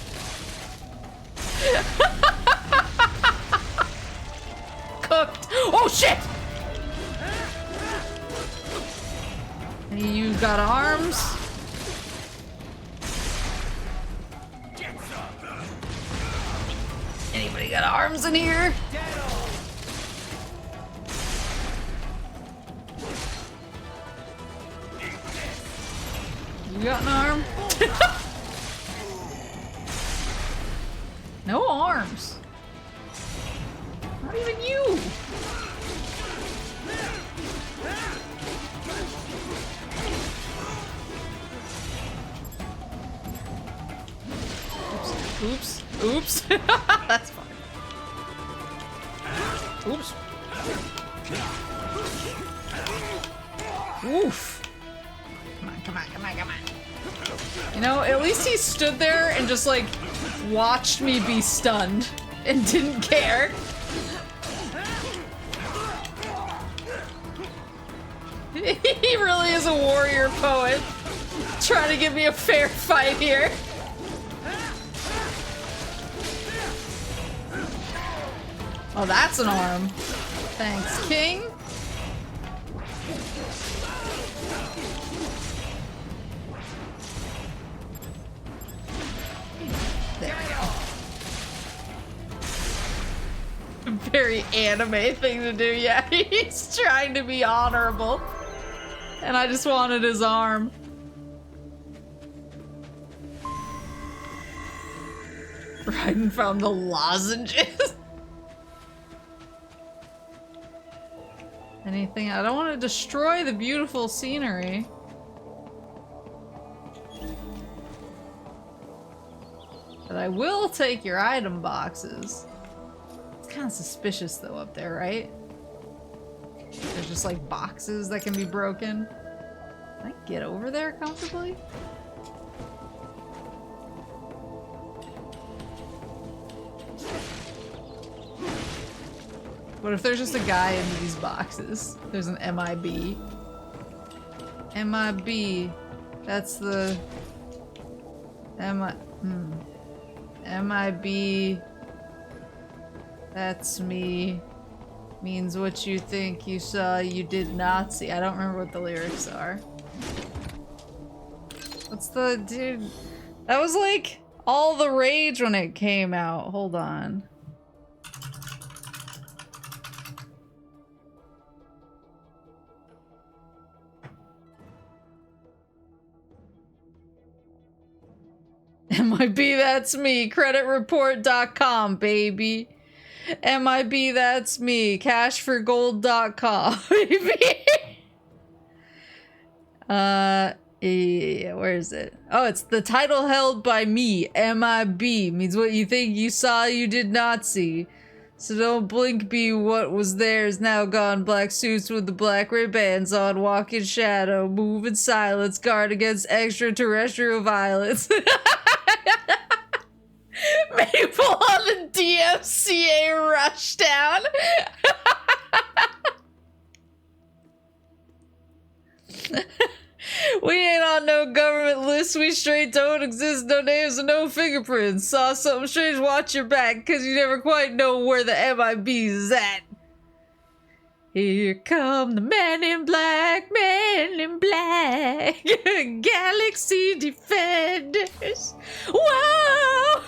Cooked. Oh shit! You got arms? Anybody got arms in here? You got an arm? No arms. Not even you. Oops. Oops. That's fine. Oops. Oof. You know, at least he stood there and just like watched me be stunned and didn't care. He really is a warrior poet. Trying to give me a fair fight here. Oh, that's an arm. Thanks, King. There we go. Very anime thing to do, yeah. He's trying to be honorable. And I just wanted his arm. Raiden found the lozenges. Anything? I don't want to destroy the beautiful scenery. But I will take your item boxes. It's kind of suspicious though up there, right? There's just like boxes that can be broken. Can I get over there comfortably? What if there's just a guy in these boxes? There's an MIB. MIB. That's the... MIB. That's me. Means what you think you saw, you did not see. I don't remember what the lyrics are. What's the... Dude... That was like all the rage when it came out. Hold on. MIB, that's me. Creditreport.com, baby. MIB, that's me. Cashforgold.com, baby. Yeah, where is it? Oh, it's the title held by me. MIB means what you think you saw, you did not see. So don't blink, be what was there is now gone. Black suits with the black Ray-Bans on, walk in shadow, move in silence, guard against extraterrestrial violence. Maple on the DMCA rushdown. We ain't on no government list, we straight don't exist, no names and no fingerprints. Saw something strange, watch your back, cause you never quite know where the MIB's is at. Here come the men in black, Galaxy Defenders. Whoa!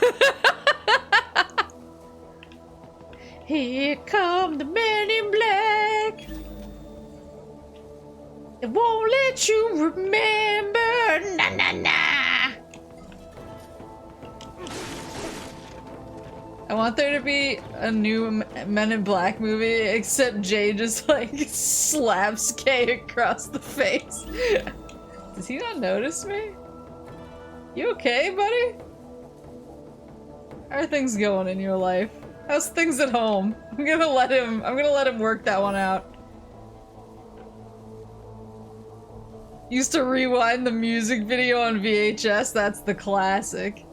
Here come the men in black. It won't let you remember, na na na. I want there to be a new Men in Black movie, except Jay just like slaps Kay across the face. Does he not notice me? You okay, buddy? How are things going in your life? How's things at home? I'm gonna let him work that one out. Used to rewind the music video on VHS, that's the classic.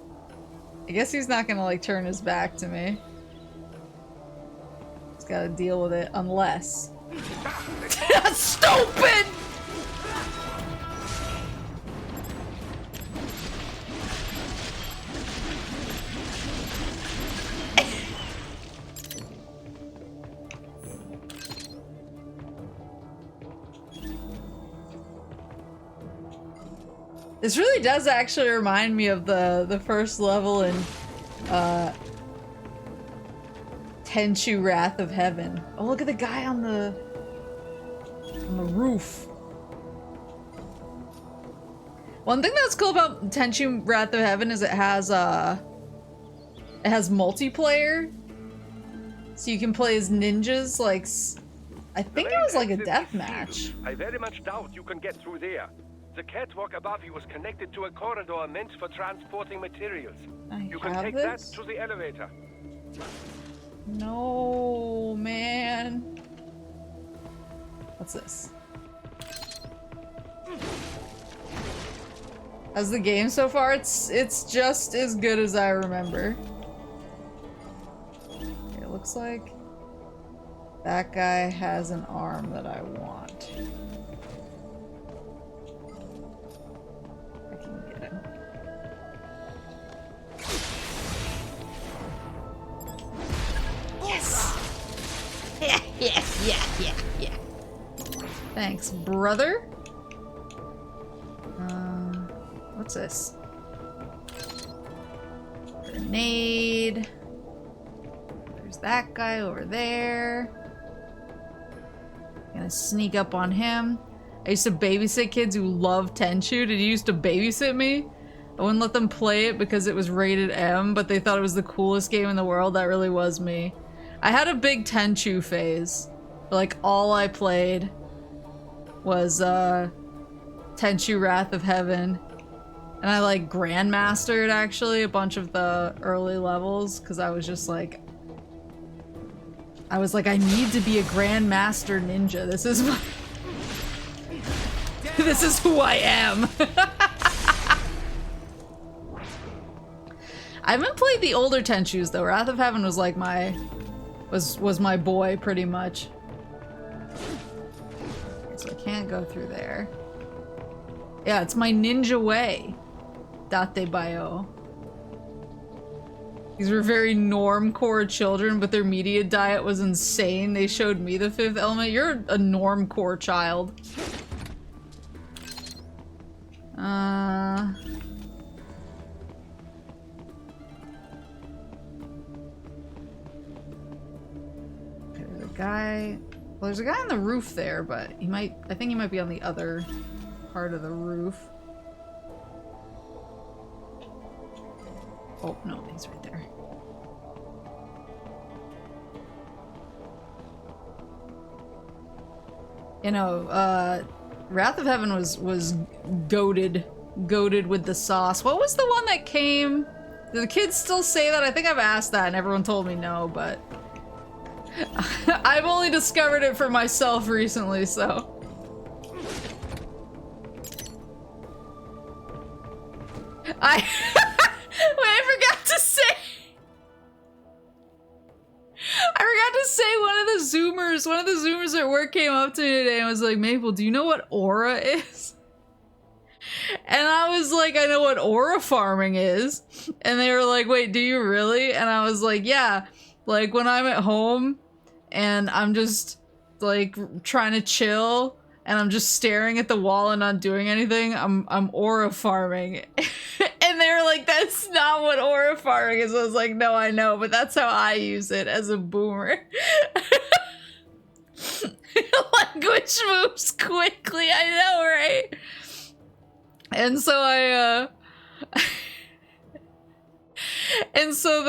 I guess he's not gonna like turn his back to me. He's gotta deal with it, unless... That's stupid! This really does actually remind me of the first level in Tenchu Wrath of Heaven. Oh, look at the guy on the roof. One thing that's cool about Tenchu Wrath of Heaven is it has multiplayer, so you can play as ninjas. Like, I think it was like a death match. I very much doubt you can get through there. The catwalk above you was connected to a corridor meant for transporting materials. You can take that to the elevator. No, man. What's this? As the game so far, it's just as good as I remember. Okay, it looks like that guy has an arm that I want. I can get him. Yes! Yeah. Thanks, brother. What's this? Grenade. There's that guy over there. Gonna sneak up on him. I used to babysit kids who love Tenchu. Did you used to babysit me? I wouldn't let them play it because it was rated M, but they thought it was the coolest game in the world. That really was me. I had a big Tenchu phase. Like, all I played was, Tenchu Wrath of Heaven. And I, like, grandmastered, actually, a bunch of the early levels, because I was just like... I was like, I need to be a grandmaster ninja. This is my... This is who I am. I haven't played the older Tenchus, though. Wrath of Heaven was, like, my... was my boy, pretty much. Okay, so I can't go through there. Yeah, it's my ninja way. Date Bayo. These were very normcore children, but their media diet was insane. They showed me the fifth element. You're a normcore child. Okay, there's a guy. Well, there's a guy on the roof there, but he might. I think he might be on the other part of the roof. Oh, no, he's right there. You know, Wrath of Heaven was goated with the sauce. What was the one that came? Do the kids still say that? I think I've asked that and everyone told me no, but I've only discovered it for myself recently, so. Wait, I forgot to say. One of the Zoomers at work came up to me today and was like, Maple, do you know what aura is? And I was like, I know what aura farming is. And they were like, wait, do you really? And I was like, yeah. Like, when I'm at home and I'm just, like, trying to chill and I'm just staring at the wall and not doing anything, I'm aura farming. And they were like, that's not what aura farming is. I was like, no, I know, but that's how I use it as a boomer. Language moves quickly, I know, right? And so and so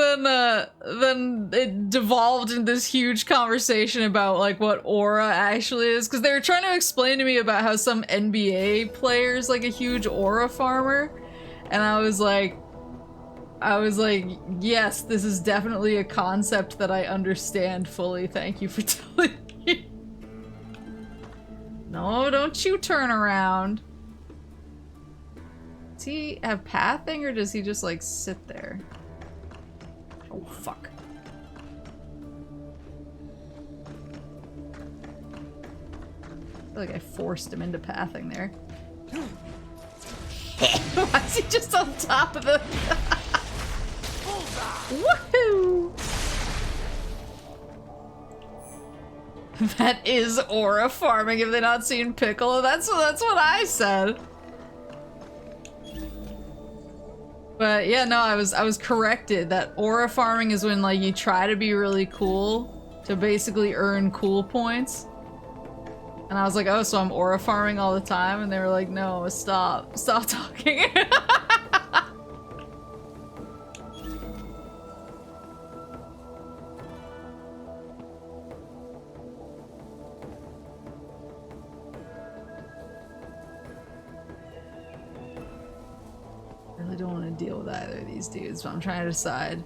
then it devolved into this huge conversation about like what aura actually is, because they were trying to explain to me about how some NBA player is like a huge aura farmer, and I was like, yes, this is definitely a concept that I understand fully. Thank you for telling me. No, don't you turn around. Does he have pathing or does he just like sit there? Oh, fuck. I feel like I forced him into pathing there. Why is he just on top of the... Woohoo! That is aura farming. Have they not seen Piccolo? That's what I said. But yeah, no, I was corrected that aura farming is when like you try to be really cool to basically earn cool points. And I was like, oh, so I'm aura farming all the time? And they were like, no, stop talking. I don't want to deal with either of these dudes, but I'm trying to decide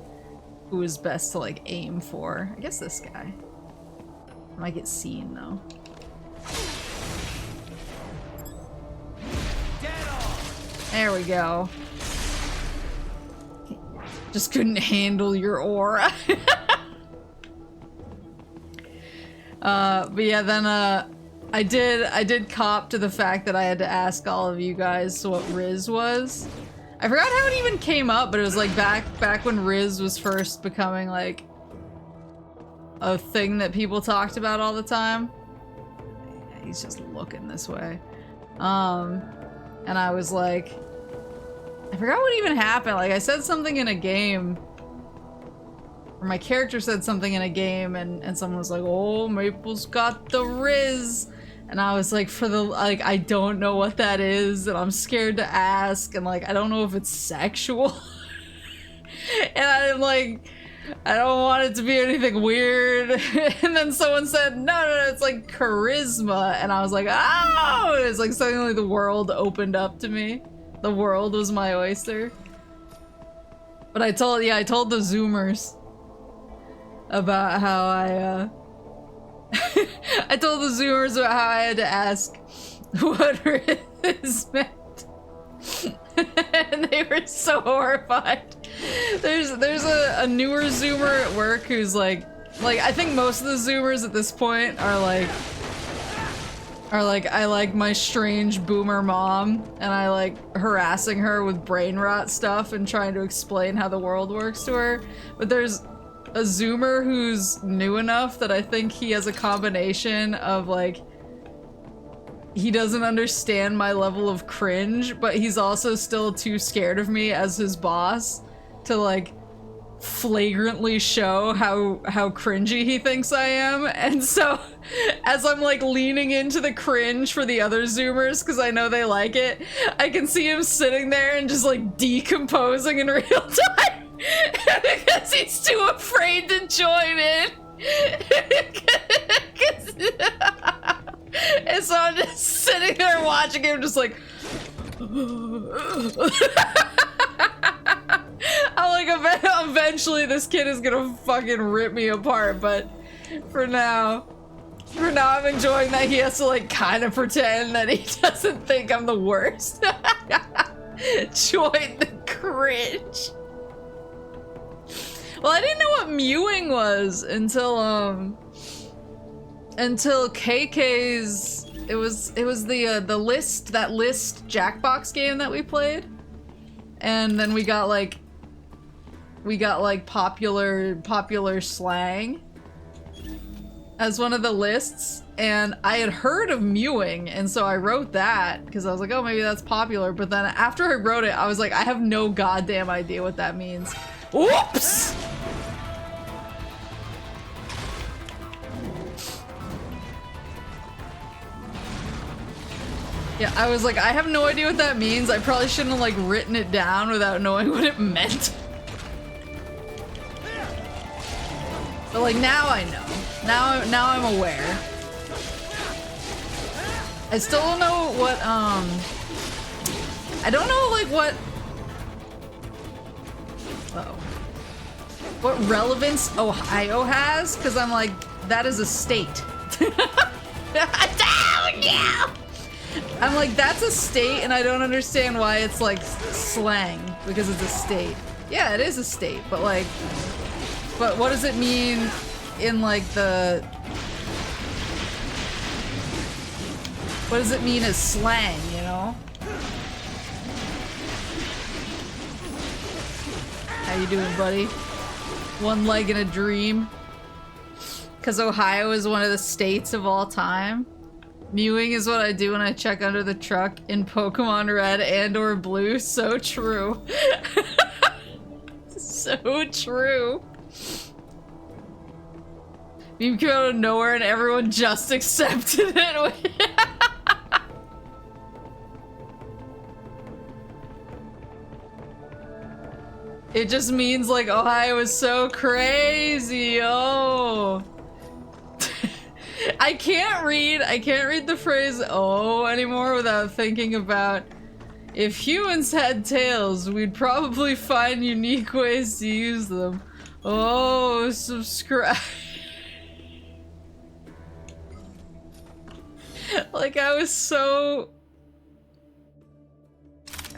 who is best to like aim for. I guess this guy. I might get seen though. There we go. Just couldn't handle your aura. But yeah, then I did cop to the fact that I had to ask all of you guys what Riz was. I forgot how it even came up, but it was like back when Riz was first becoming like a thing that people talked about all the time. He's just looking this way. And I was like, I forgot what even happened. Like I said something in a game, or my character said something in a game, and someone was like, oh, Maple's got the Riz. And I was like, I don't know what that is, and I'm scared to ask, and like, I don't know if it's sexual. And I'm like, I don't want it to be anything weird. And then someone said, no, it's like charisma. And I was like, oh, it's like suddenly the world opened up to me. The world was my oyster. But I told the Zoomers about how I told the Zoomers about how I had to ask what Riz meant. And they were so horrified. There's a newer Zoomer at work who's like I think most of the Zoomers at this point are like I like my strange boomer mom, and I like harassing her with brain rot stuff and trying to explain how the world works to her. But there's a Zoomer who's new enough that I think he has a combination of like, he doesn't understand my level of cringe, but he's also still too scared of me as his boss to like flagrantly show how cringy he thinks I am. And so as I'm like leaning into the cringe for the other Zoomers because I know they like it, I can see him sitting there and just like decomposing in real time because he's too afraid to join in. And so I'm just sitting there watching him just like I'm like, eventually this kid is gonna fucking rip me apart, but for now I'm enjoying that he has to like kind of pretend that he doesn't think I'm the worst. Join the cringe. Well, I didn't know what mewing was until KK's, it was the list Jackbox game that we played. And then we got like popular slang as one of the lists, and I had heard of mewing, and so I wrote that because I was like, oh, maybe that's popular. But then after I wrote it, I was like, I have no goddamn idea what that means. Whoops! Yeah, I was like, I have no idea what that means. I probably shouldn't have like written it down without knowing what it meant. But like now I know. Now I'm aware. I still don't know what I don't know like what relevance Ohio has, because I'm like, that is a state. I'm like, that's a state, and I don't understand why it's like slang, because it's a state. Yeah, it is a state, but like, but what does it mean in like what does it mean as slang, you know? How you doing, buddy? One leg in a dream. Because Ohio is one of the states of all time. Mewing is what I do when I check under the truck in Pokemon Red and or Blue. So true. So true. Meme came out of nowhere and everyone just accepted it. It just means like Ohio is so crazy. Oh. I can't read the phrase "oh" anymore without thinking about, if humans had tails, we'd probably find unique ways to use them. Oh, subscribe. Like I was so,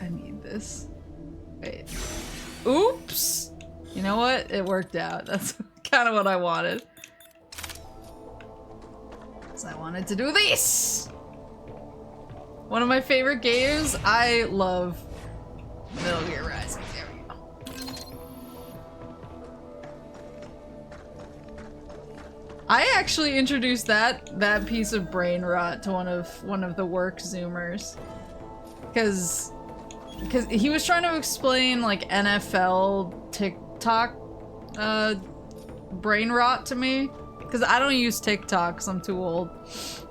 I mean, this. Wait. Oops! You know what? It worked out. That's kind of what I wanted. So I wanted to do this! One of my favorite games. I love Metal Gear Rising. There we go. I actually introduced that piece of brain rot to one of the work Zoomers. Because he was trying to explain like NFL TikTok brain rot to me. Because I don't use TikTok because I'm too old.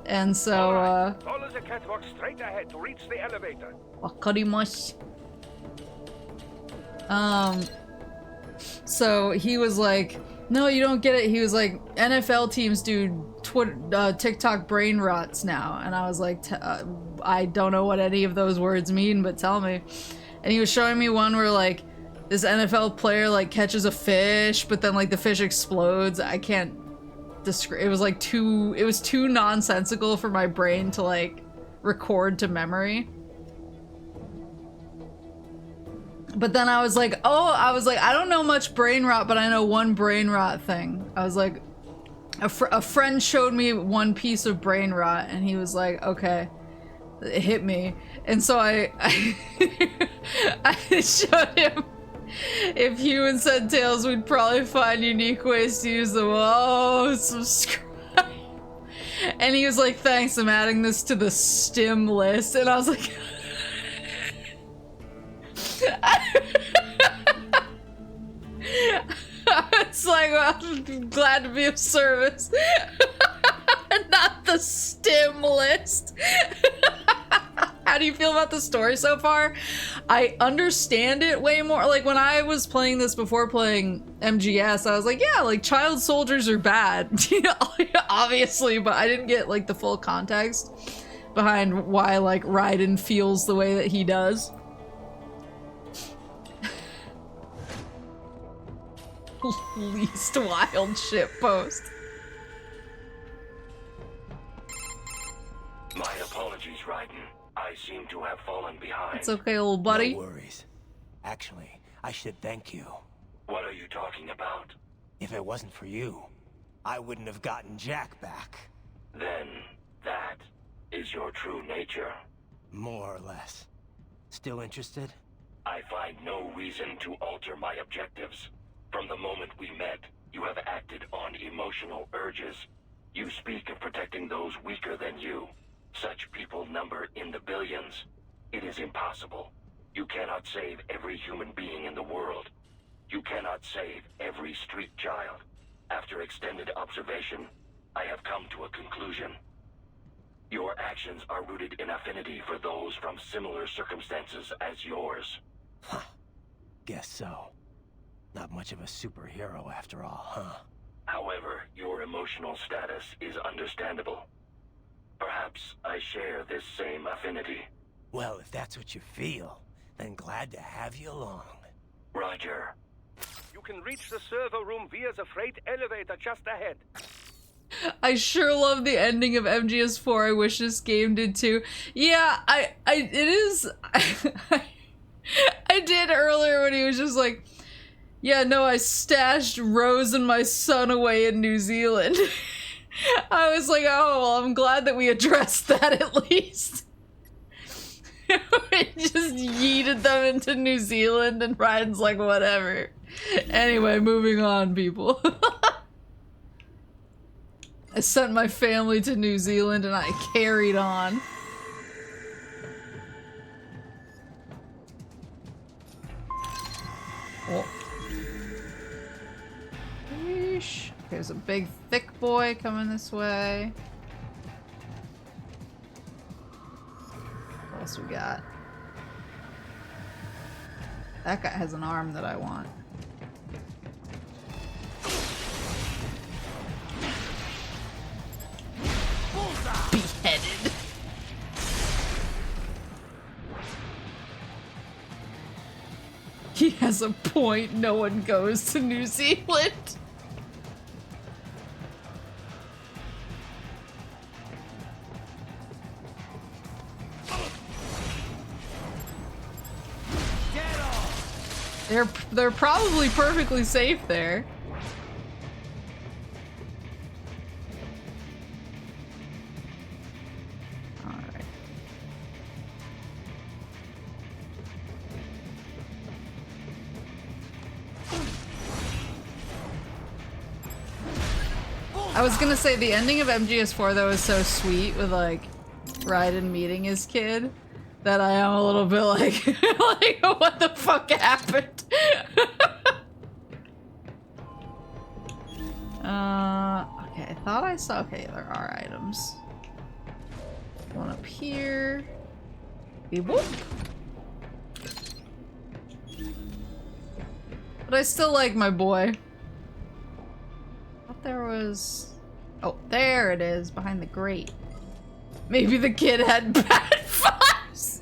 And so, Follow the catwalk straight ahead to reach the elevator. So he was like, no, you don't get it. He was like, NFL teams do TikTok brain rots now. And I was like, I don't know what any of those words mean, but tell me. And he was showing me one where like, this NFL player like catches a fish, but then like the fish explodes. I can't describe. It was like too nonsensical for my brain to like record to memory. But then I was like, I don't know much brain rot, but I know one brain rot thing. I was like, a friend showed me one piece of brain rot, and he was like, okay, it hit me. And so I showed him, if humans had tails, we'd probably find unique ways to use them. Oh, subscribe. And he was like, thanks, I'm adding this to the stim list. And I was like, it's like, well, I'm glad to be of service. Not the stim list. How do you feel about the story so far? I understand it way more. Like when I was playing this before playing MGS, I was like, yeah, like child soldiers are bad. Obviously, but I didn't get like the full context behind why like Raiden feels the way that he does. Least wild shit post. My apologies, Raiden. I seem to have fallen behind. It's okay, old buddy. No worries. Actually, I should thank you. What are you talking about? If it wasn't for you, I wouldn't have gotten Jack back. Then, that is your true nature. More or less. Still interested? I find no reason to alter my objectives. From the moment we met, you have acted on emotional urges. You speak of protecting those weaker than you. Such people number in the billions. It is impossible. You cannot save every human being in the world. You cannot save every street child. After extended observation, I have come to a conclusion. Your actions are rooted in affinity for those from similar circumstances as yours. Huh. Guess so. Not much of a superhero after all, huh? However, your emotional status is understandable. Perhaps I share this same affinity. Well, if that's what you feel, then glad to have you along. Roger. You can reach the server room via the freight elevator just ahead. I sure love the ending of MGS4. I wish this game did too. Yeah, it is. I did earlier when he was just like, yeah, no, I stashed Rose and my son away in New Zealand. I was like, oh, well, I'm glad that we addressed that at least. We just yeeted them into New Zealand and Ryan's like, whatever. Anyway, moving on, people. I sent my family to New Zealand and I carried on. Oh. Yeesh. There's a big thick boy coming this way. What else we got? That guy has an arm that I want. Beheaded. He has a point. No one goes to New Zealand. They're probably perfectly safe there. Alright. I was gonna say the ending of MGS4 though is so sweet with like Raiden meeting his kid that I am a little bit like like what the fuck happened? Okay, I thought I saw okay, there are items. One up here. Beep whoop. But I still like my boy. Thought there was oh, there it is, behind the grate. Maybe the kid had bad vibes.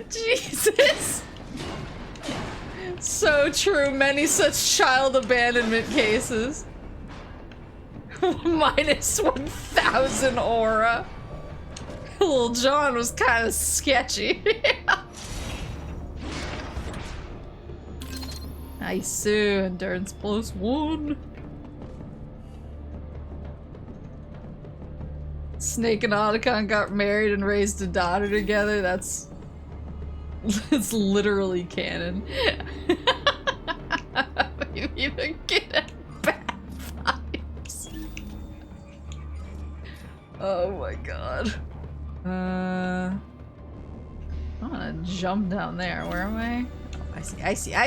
Jesus. So true, many such child abandonment cases. Minus 1,000 aura. Little John was kind of sketchy. Nice, endurance +1. Snake and Otacon got married and raised a daughter together. That's it's literally canon. You either get bad vibes. Oh my god. I'm gonna jump down there. Where am I? Oh, I see.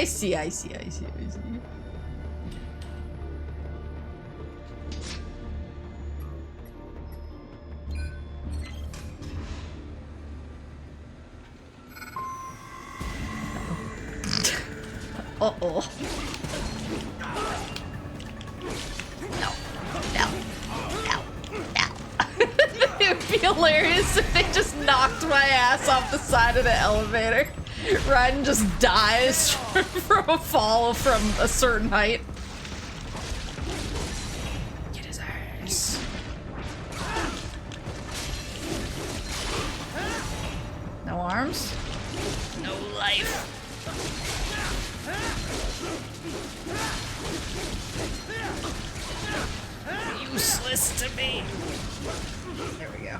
Uh-oh. No. It would be hilarious if they just knocked my ass off the side of the elevator. Raiden just dies from a fall from a certain height. Get his ass. No arms? No life. Useless to me. There we go.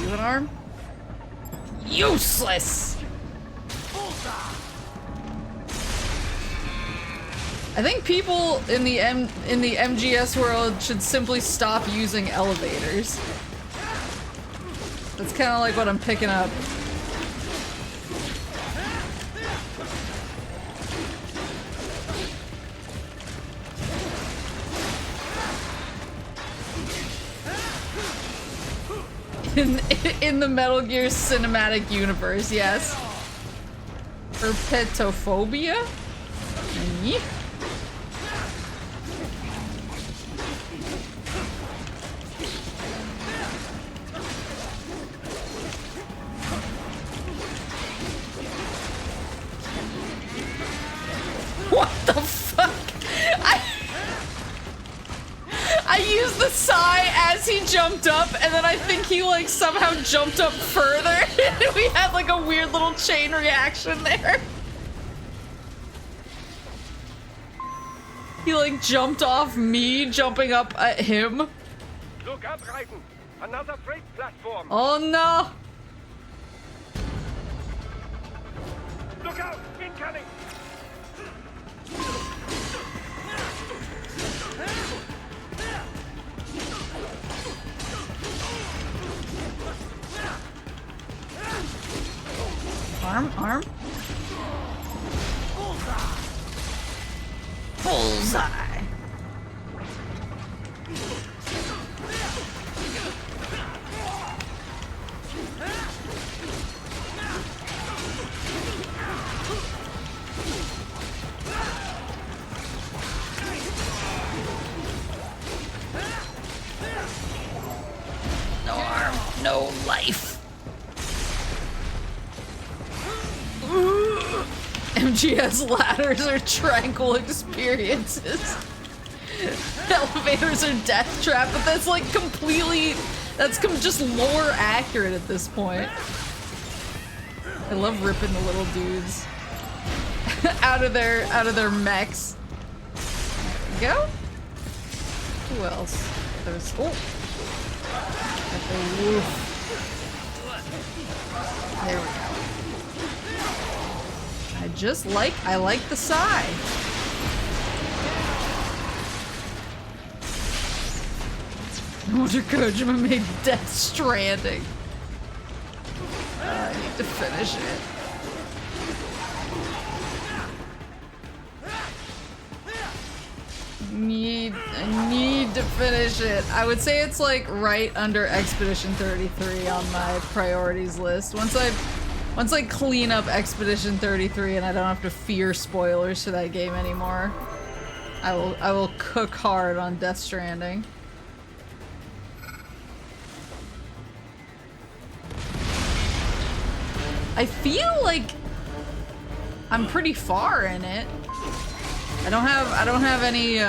You an arm? Useless! I think people in the MGS world should simply stop using elevators. That's kind of like what I'm picking up. In the Metal Gear cinematic universe, yes. Herpetophobia? Me? What the fuck? I used the sigh as he jumped up, and then I think he like somehow jumped up further. We had like a weird little chain reaction there. He like jumped off me, jumping up at him. Look out, Raiden! Another freight platform! Oh no! Look out! Incoming! Arm? Bullseye! No arm, no life. MGS ladders are tranquil experiences. Elevators are death trap, but that's like completely, that's just lore accurate at this point. I love ripping the little dudes out of their mechs. There we go. Who else? There's there we go. I like the sigh. No wonder Kojima made Death Stranding. I need to finish it. I need to finish it. I would say it's like right under Expedition 33 on my priorities list. Once I clean up Expedition 33 and I don't have to fear spoilers for that game anymore, I will cook hard on Death Stranding. I feel like I'm pretty far in it. I don't have any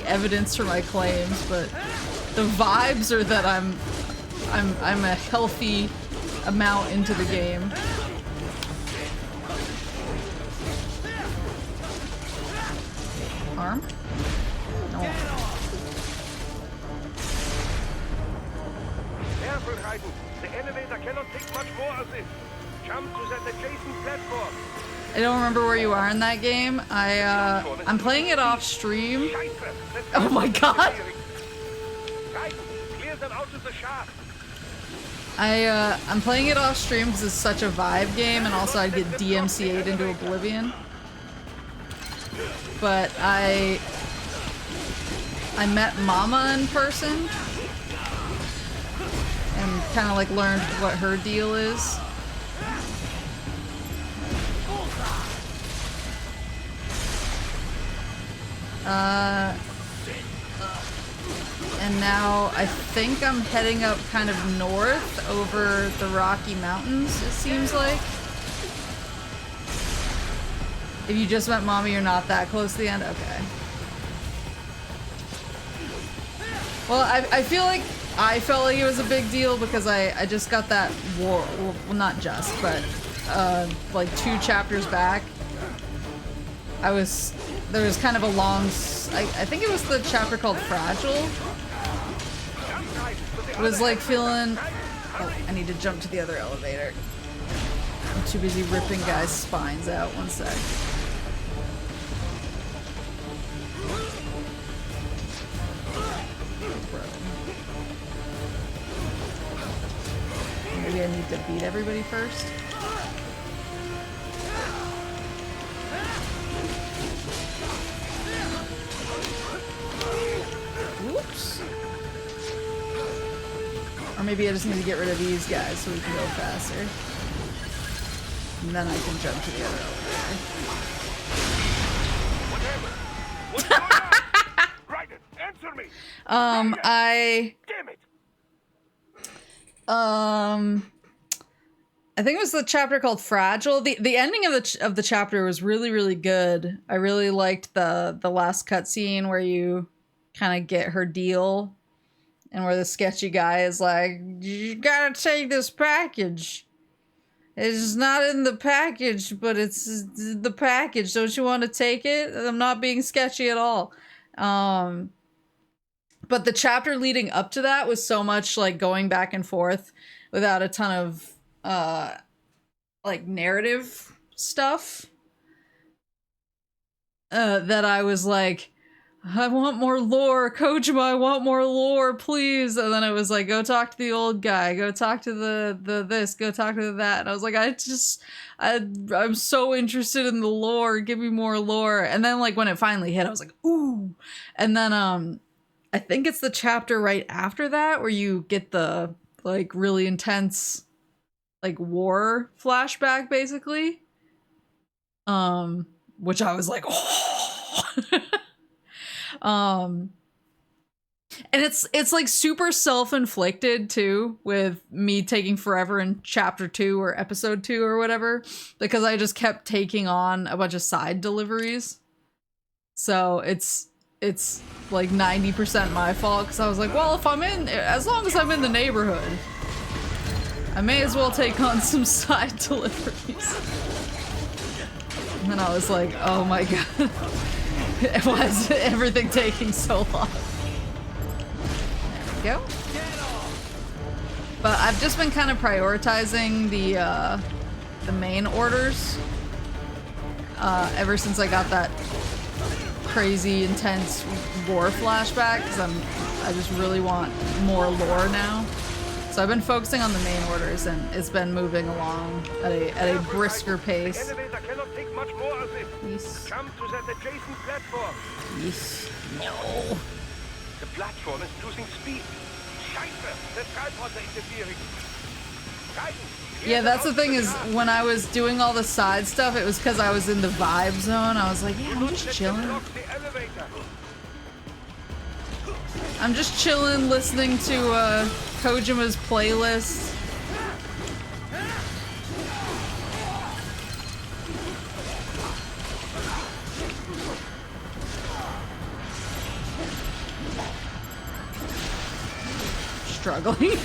evidence for my claims, but the vibes are that I'm a healthy amount into the game. Arm? No. Careful, Raiden. The elevator cannot take much more of this. Jump to that adjacent platform. I don't remember where you are in that game. I'm playing it off stream. Oh my god! I'm playing it off stream because it's such a vibe game, and also I'd get DMCA'd into oblivion. But I met Mama in person and kind of like learned what her deal is. And now I think I'm heading up kind of north over the Rocky Mountains, it seems like. If you just met Mommy, you're not that close to the end? Okay. Well, I feel like I felt like it was a big deal because I just got that war, well, not just, but like 2 chapters back. There was kind of a long, I think it was the chapter called Fragile. It was like feeling, oh, I need to jump to the other elevator. I'm too busy ripping guys' spines out. One sec. Maybe I need to beat everybody first. Whoops. Or maybe I just need to get rid of these guys so we can go faster. And then I can jump to the other elevator. What's going on? Raiden, answer me. Damn it. I think it was the chapter called Fragile. The ending of the chapter was really, really good. I really liked the last cutscene where you kind of get her deal and where the sketchy guy is like, you gotta take this package. It's not in the package, but it's the package. Don't you want to take it? I'm not being sketchy at all. But the chapter leading up to that was so much like going back and forth without a ton of like narrative stuff that I was like, I want more lore, Kojima, I want more lore, please. And then it was like, go talk to the old guy, go talk to the this, go talk to that. And I was like, I'm so interested in the lore, give me more lore. And then like when it finally hit, I was like, ooh. And then I think it's the chapter right after that where you get the like really intense like war flashback basically. Which I was like, oh. And it's like super self-inflicted too, with me taking forever in chapter 2 or episode 2 or whatever, because I just kept taking on a bunch of side deliveries. So it's like 90% my fault, because I was like, well, if I'm in, as long as I'm in the neighborhood, I may as well take on some side deliveries. And then I was like, oh my god, why is everything taking so long? There we go. But I've just been kind of prioritizing the main orders ever since I got that crazy intense war flashback, because I just really want more lore now. So I've been focusing on the main orders, and it's been moving along at a brisker pace. Yes. Come to that adjacent platform. Yes. No. The platform is losing speed. Scheiße, the tripods are interfering. Yeah, that's the thing, is when I was doing all the side stuff, it was because I was in the vibe zone. I was like, yeah, I'm just chilling. I'm just chilling, listening to Kojima's playlist. Struggling.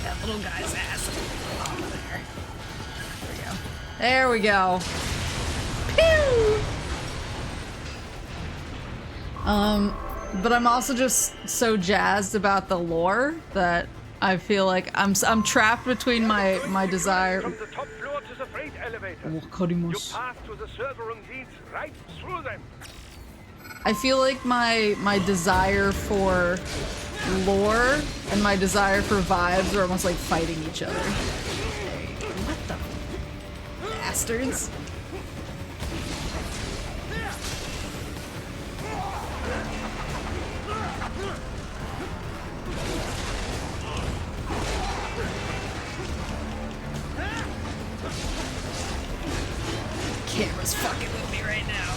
That little guy's ass. Oh, there we go. Pew! But I'm also just so jazzed about the lore that I feel like I'm trapped between my desire. From the top floor to the freight elevator. Your path to the server room leads right through them. I feel like my desire for lore and my desire for vibes are almost like fighting each other. What the bastards? Camera's fucking with me right now.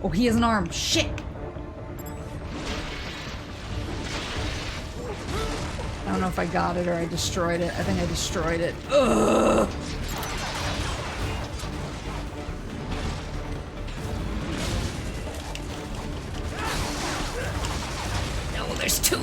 Oh, he has an arm. Shit. I don't know if I got it or I destroyed it. I think I destroyed it. Ugh. No, there's two.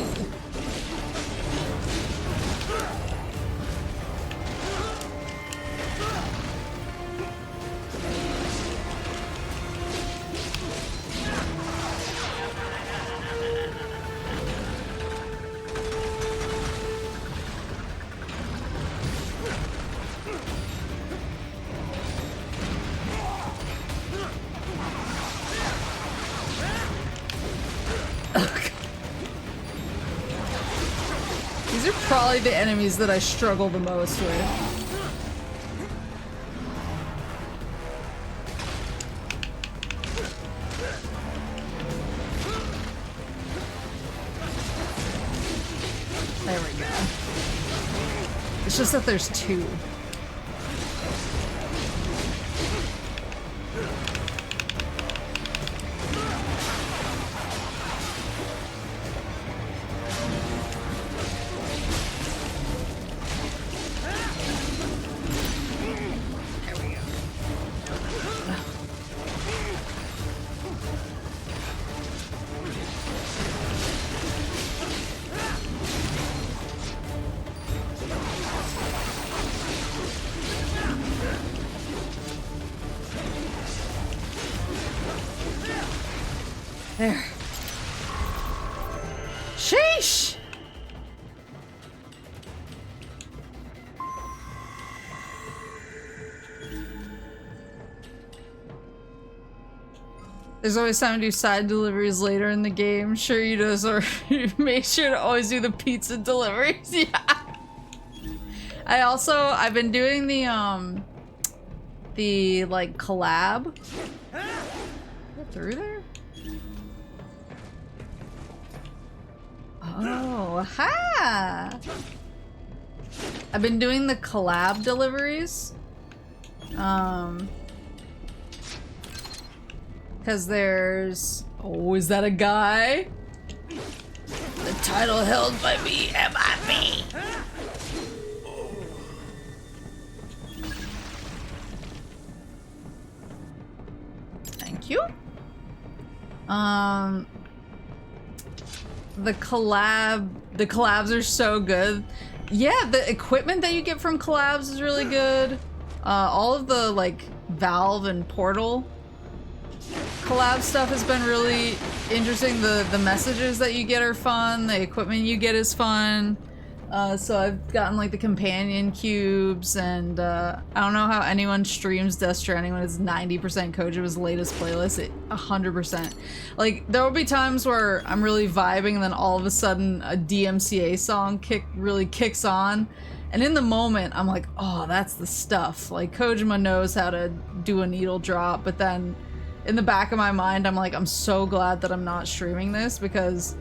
These are probably the enemies that I struggle the most with. There we go. It's just that there's two. There. Sheesh! There's always time to do side deliveries later in the game. Sure you does, or make sure to always do the pizza deliveries. Yeah. I've been doing the the like collab. Get through there? Oh, ha! I've been doing the collab deliveries. Because there's... Oh, is that a guy? The title held by me, MIB. Thank you. The collabs are so good. Yeah, the equipment that you get from collabs is really good. All of the like Valve and Portal collab stuff has been really interesting. The messages that you get are fun. The equipment you get is fun. So I've gotten like the companion cubes, and I don't know how anyone streams Death Stranding when it's 90% Kojima's latest playlist. 100%. Like there will be times where I'm really vibing, and then all of a sudden a DMCA song really kicks on, and in the moment I'm like, oh, that's the stuff. Like Kojima knows how to do a needle drop, but then in the back of my mind I'm like, I'm so glad that I'm not streaming this, because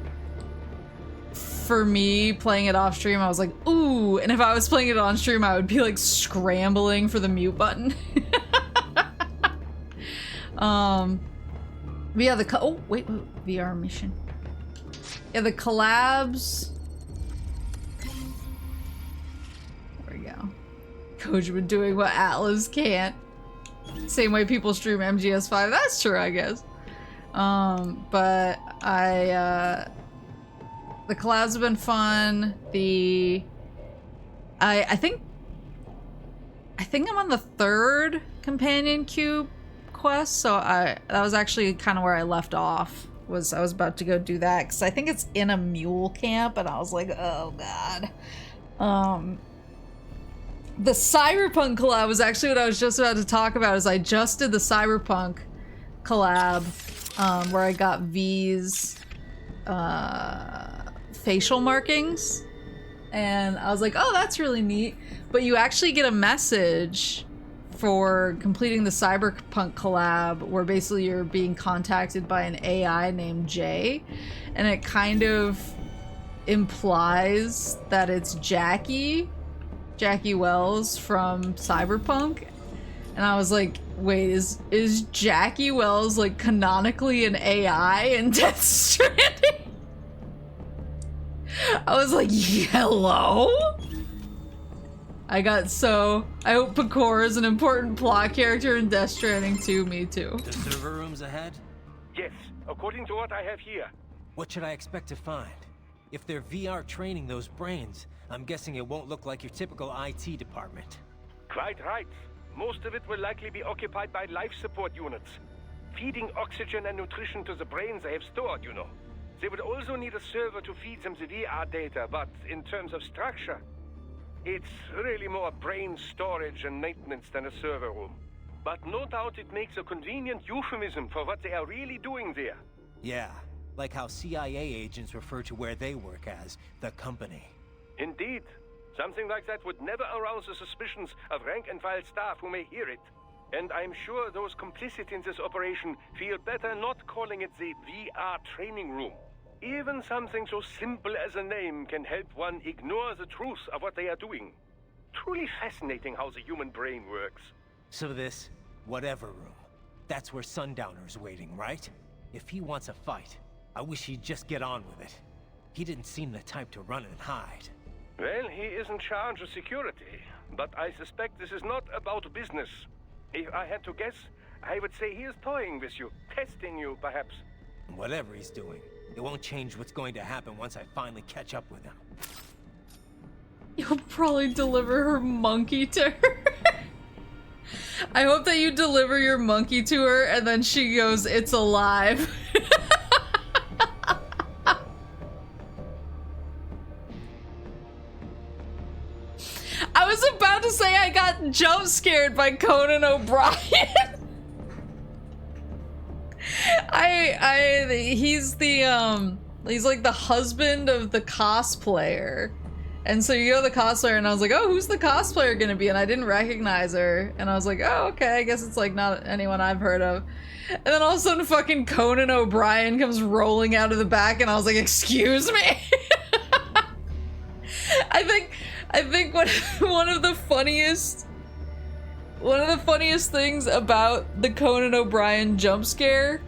for me, playing it off stream, I was like, ooh, and if I was playing it on stream, I would be like scrambling for the mute button. But yeah, oh, wait, VR mission. Yeah, the collabs. There we go. Kojima doing what Atlas can't. Same way people stream MGS5. That's true, I guess. But the collabs have been fun. I think I'm on the 3rd companion cube quest, so that was actually kind of where I left off. I was about to go do that because I think it's in a mule camp, and I was like, oh god. The Cyberpunk collab was actually what I was just about to talk about. Is I just did the Cyberpunk collab where I got V's facial markings, and I was like, oh, that's really neat. But you actually get a message for completing the Cyberpunk collab where basically you're being contacted by an AI named Jay, and it kind of implies that it's Jackie Wells from Cyberpunk. And I was like, wait, is Jackie Wells like canonically an AI in Death Stranding? I was like, hello? I hope Pecora is an important plot character in Death Stranding too. Me too. The server room's ahead? Yes, according to what I have here. What should I expect to find? If they're VR training those brains, I'm guessing it won't look like your typical IT department. Quite right. Most of it will likely be occupied by life support units, feeding oxygen and nutrition to the brains they have stored, you know. They would also need a server to feed them the VR data, but in terms of structure, it's really more brain storage and maintenance than a server room. But no doubt it makes a convenient euphemism for what they are really doing there. Yeah, like how CIA agents refer to where they work as the company. Indeed. Something like that would never arouse the suspicions of rank-and-file staff who may hear it. And I'm sure those complicit in this operation feel better not calling it the VR training room. Even something so simple as a name can help one ignore the truth of what they are doing. Truly fascinating how the human brain works. So this, whatever room, that's where Sundowner's waiting, right? If he wants a fight, I wish he'd just get on with it. He didn't seem the type to run and hide. Well, he is in charge of security, but I suspect this is not about business. If I had to guess, I would say he is toying with you, testing you, perhaps. Whatever he's doing, it won't change what's going to happen once I finally catch up with him. You'll probably deliver her monkey to her. I hope that you deliver your monkey to her and then she goes, it's alive. I was about to say I got jump scared by Conan O'Brien. he's like the husband of the cosplayer, And so you go to the cosplayer, and I was like, oh, who's the cosplayer gonna be? And I didn't recognize her. And I was like, oh, okay, I guess it's like not anyone I've heard of. And then all of a sudden fucking Conan O'Brien comes rolling out of the back, and I was like, excuse me? I think one of the funniest things about the Conan O'Brien jump scare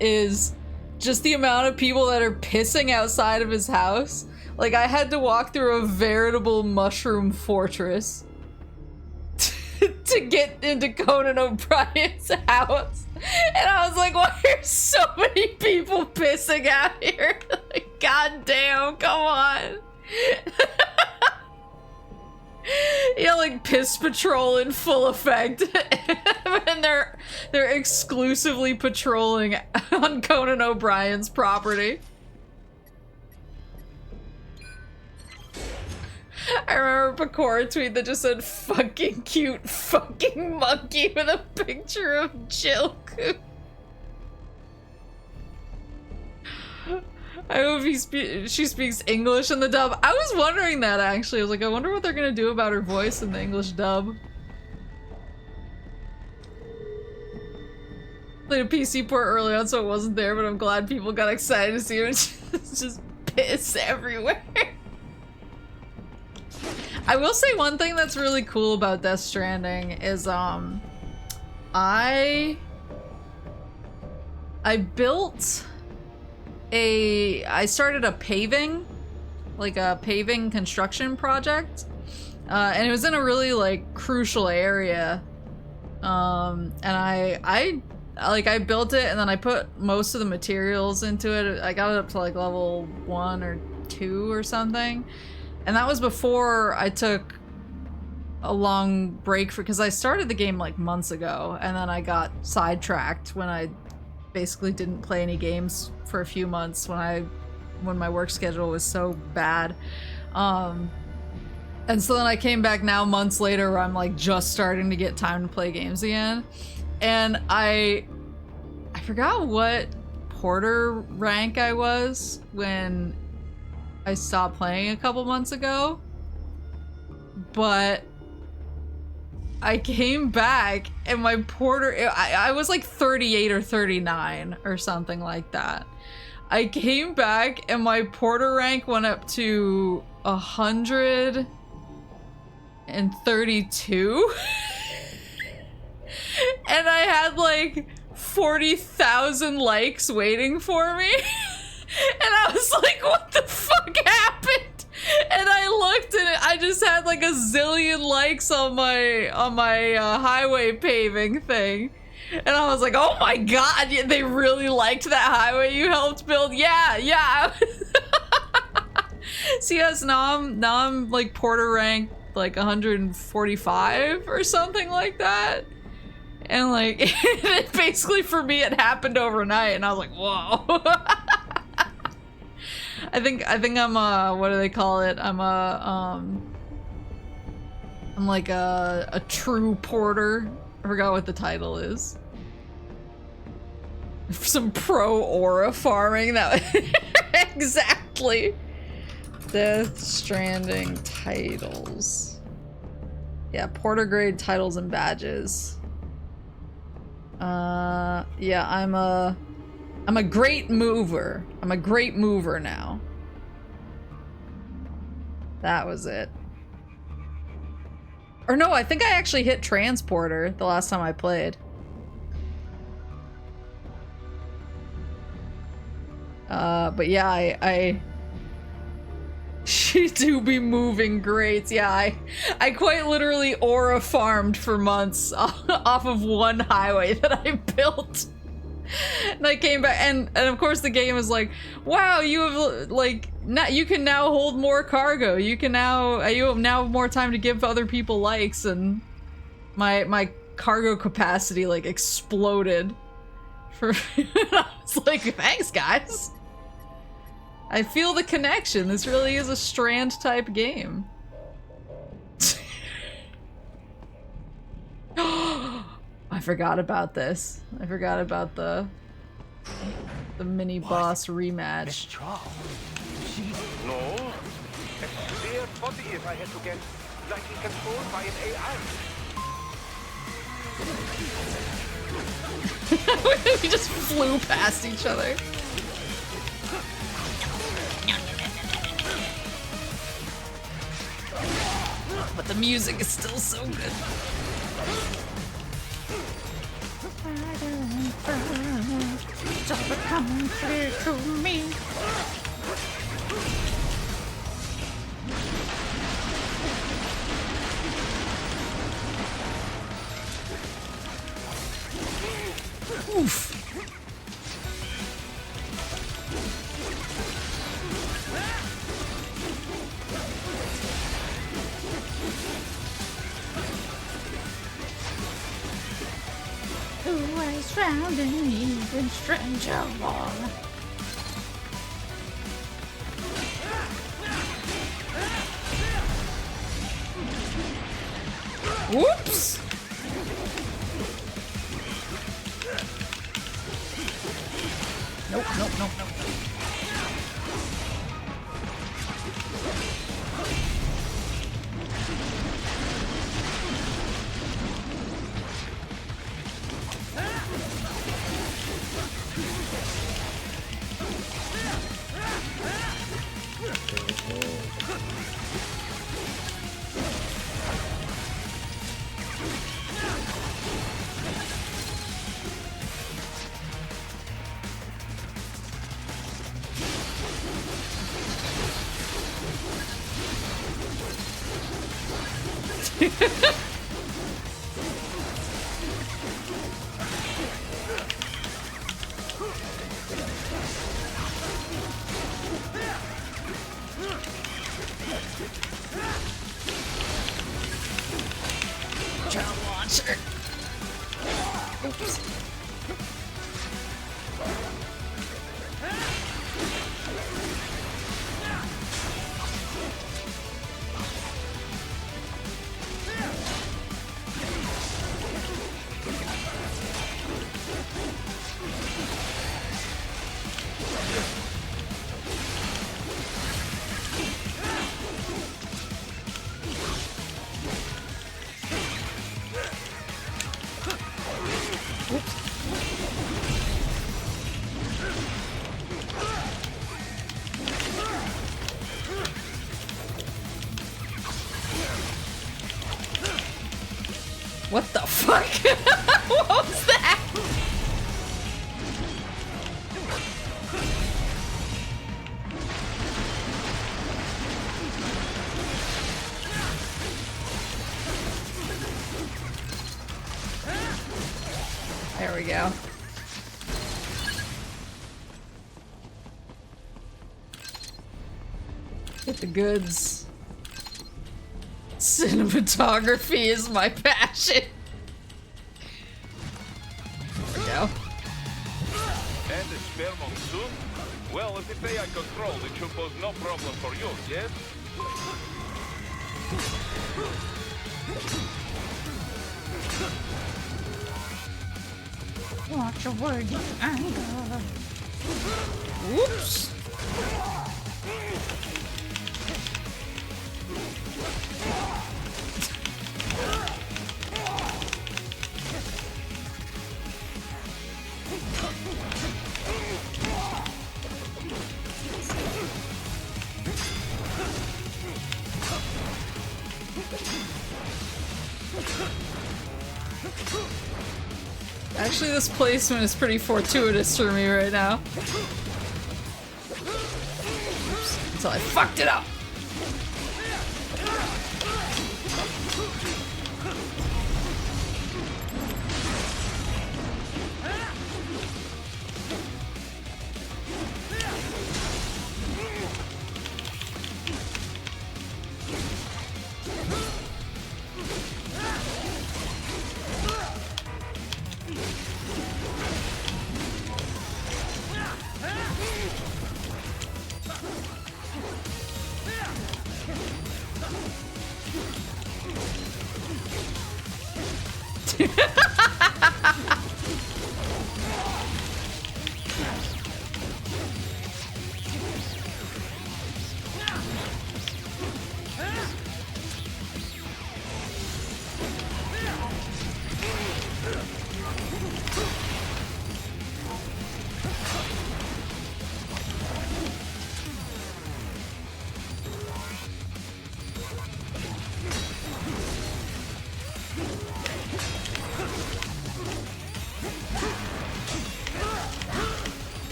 is just the amount of people that are pissing outside of his house. Like, I had to walk through a veritable mushroom fortress to get into Conan O'Brien's house. And I was like, why are so many people pissing out here? Like, god damn, come on. Yeah, like piss patrol in full effect. And they're exclusively patrolling on Conan O'Brien's property. I remember a Pecora tweet that just said fucking cute fucking monkey with a picture of Jilku. I hope she speaks English in the dub. I was wondering that actually. I was like, I wonder what they're gonna do about her voice in the English dub. Played a PC port early on, so it wasn't there, but I'm glad people got excited to see her. It's just piss everywhere. I will say one thing that's really cool about Death Stranding is I started a paving construction project, and it was in a really like crucial area, and I built it, and then I put most of the materials into it. I got it up to like level 1 or 2 or something, and that was before I took a long break because I started the game like months ago, and then I got sidetracked when I basically didn't play any games for a few months when my work schedule was so bad. And so then I came back now months later where I'm like just starting to get time to play games again. And I forgot what porter rank I was when I stopped playing a couple months ago, but I came back and my porter, I was like 38 or 39 or something like that. I came back and my porter rank went up to 132. And I had like 40,000 likes waiting for me. And I was like, what the fuck happened? And I looked and I just had like a zillion likes on my highway paving thing. And I was like, oh my god, they really liked that highway you helped build? Yeah. See, yes, now I'm like porter rank like 145 or something like that. And like, basically for me it happened overnight, and I was like, whoa. I think I'm what do they call it? I'm like a true porter. I forgot what the title is. Some pro aura farming, that exactly. Death Stranding titles. Yeah, porter grade titles and badges. Yeah, I'm a great mover. I'm a great mover now. That was it. Or no, I think I actually hit transporter the last time I played. But yeah, I she do be moving great. Yeah, I quite literally aura farmed for months off of one highway that I built. And I came back, and of course the game was like, wow, you have like, you can now hold more cargo. You have now more time to give other people likes, and my cargo capacity like exploded. I was like, thanks guys. I feel the connection. This really is a Strand type game. I forgot about this. I forgot about the mini boss rematch. No, third body if I had to guess. Likely controlled by an AI. We just flew past each other. But the music is still so good. Come to me. Oof. Who was found an even stranger war? Whoops! Nope, nope, nope, nope. Child launcher. Oops. What the fuck? What was that? There we go. Get the goods. Cinematography is my passion. There we go. And the spare monsoon? Well, if it's AI controlled, it should pose no problem for you, yes? Watch your word, anger. Whoops. Actually, this placement is pretty fortuitous for me right now. Oops, until I fucked it up.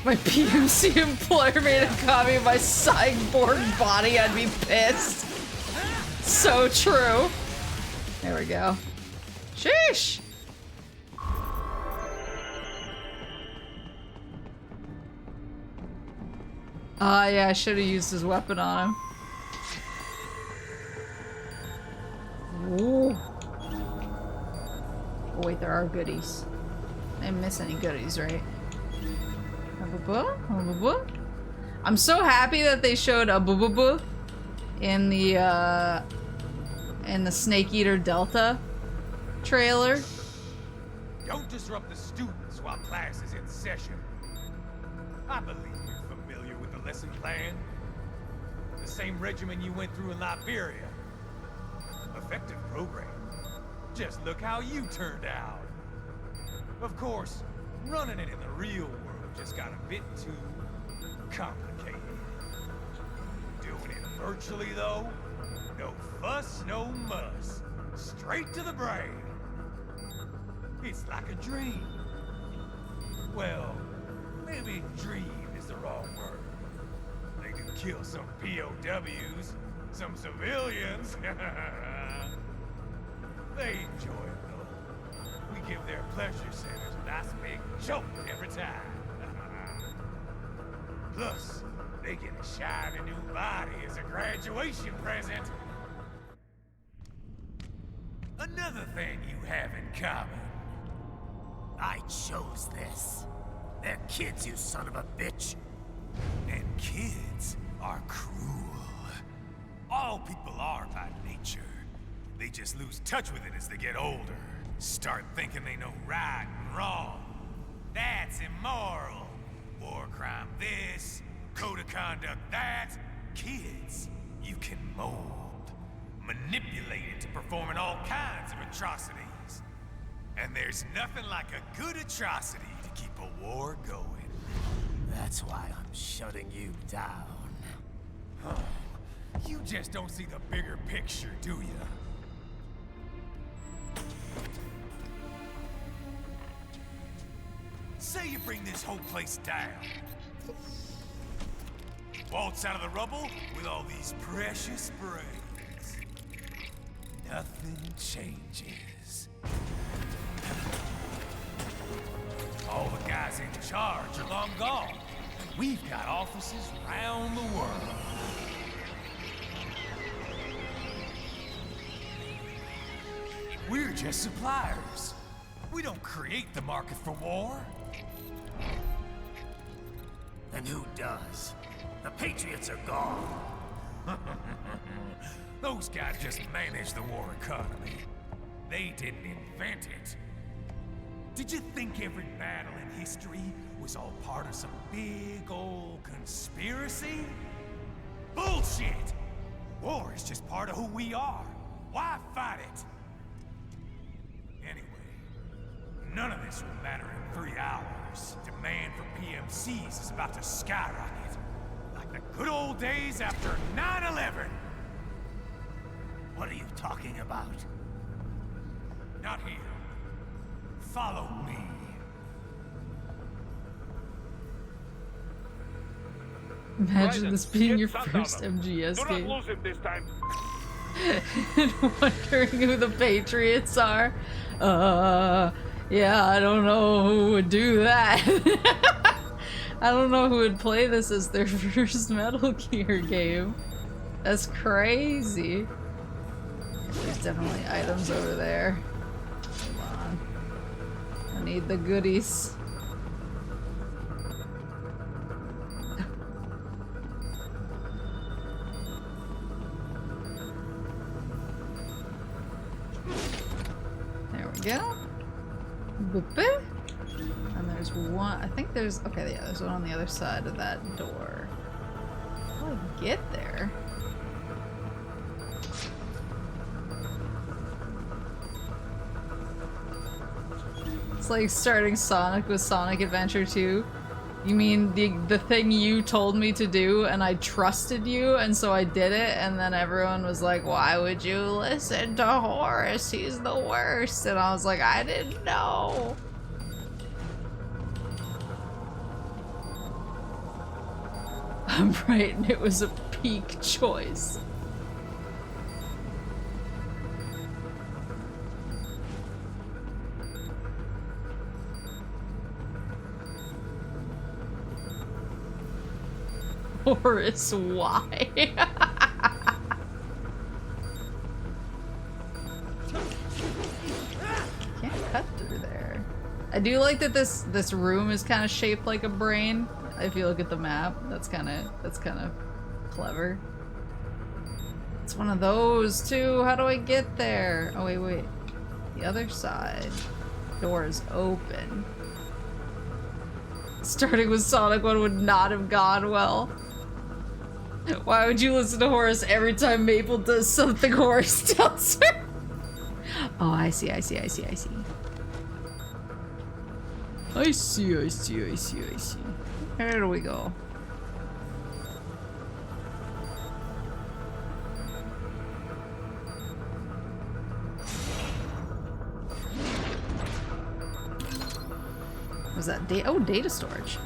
My PMC employer made a copy of my cyborg body, I'd be pissed. So true. There we go. Sheesh! Yeah, I should have used his weapon on him. Ooh. Oh wait, there are goodies. I didn't miss any goodies, right? I'm so happy that they showed a boo in the Snake Eater Delta trailer. Don't disrupt the students while class is in session. I believe you're familiar with the lesson plan. The same regimen you went through in Liberia. Effective program. Just look how you turned out. Of course, running it in the real world just got a bit too complicated. Doing it virtually though, no fuss, no muss. Straight to the brain. It's like a dream. Well, maybe dream is the wrong word. They do kill some POWs, some civilians. They enjoy it though. We give their pleasure centers a nice big jolt every time. Plus, they get a shiny new body as a graduation present. Another thing you have in common. I chose this. They're kids, you son of a bitch. And kids are cruel. All people are by nature. They just lose touch with it as they get older. Start thinking they know right and wrong. That's immoral. War crime this, code of conduct that. Kids, you can mold, manipulate into performing all kinds of atrocities. And there's nothing like a good atrocity to keep a war going. That's why I'm shutting you down. You just don't see the bigger picture, do you? Say you bring this whole place down. Waltz out of the rubble with all these precious brains. Nothing changes. All the guys in charge are long gone. We've got offices around the world. We're just suppliers. We don't create the market for war. And who does? The Patriots are gone. Those guys just manage the war economy. They didn't invent it. Did you think every battle in history was all part of some big old conspiracy? Bullshit! War is just part of who we are. Why fight it? Anyway, none of this will matter in 3 hours. Demand for PMCs is about to skyrocket. Like the good old days after 9/11. What are you talking about? Not here. Follow me. Imagine this being your first MGS Do not game. lose him this time. And wondering who the Patriots are. Yeah, I don't know who would do that. I don't know who would play this as their first Metal Gear game. That's crazy. There's definitely items over there. Come on. I need the goodies. There we go. Boop. And there's one, I think there's, okay, yeah, there's one on the other side of that door. How do I get there? It's like starting Sonic with Sonic Adventure 2. You mean the thing you told me to do and I trusted you and so I did it, and then everyone was like, why would you listen to Horace? He's the worst. And I was like, I didn't know. I'm right, and it was a peak choice. Horace, why? Can't cut through there. I do like that this room is kind of shaped like a brain. If you look at the map, that's kind of clever. It's one of those too. How do I get there? Oh wait. The other side. Door is open. Starting with Sonic 1 would not have gone well. Why would you listen to Horace every time Maple does something Horace tells her? Oh, I see. I see. Where do we go? Was that data? Oh, data storage.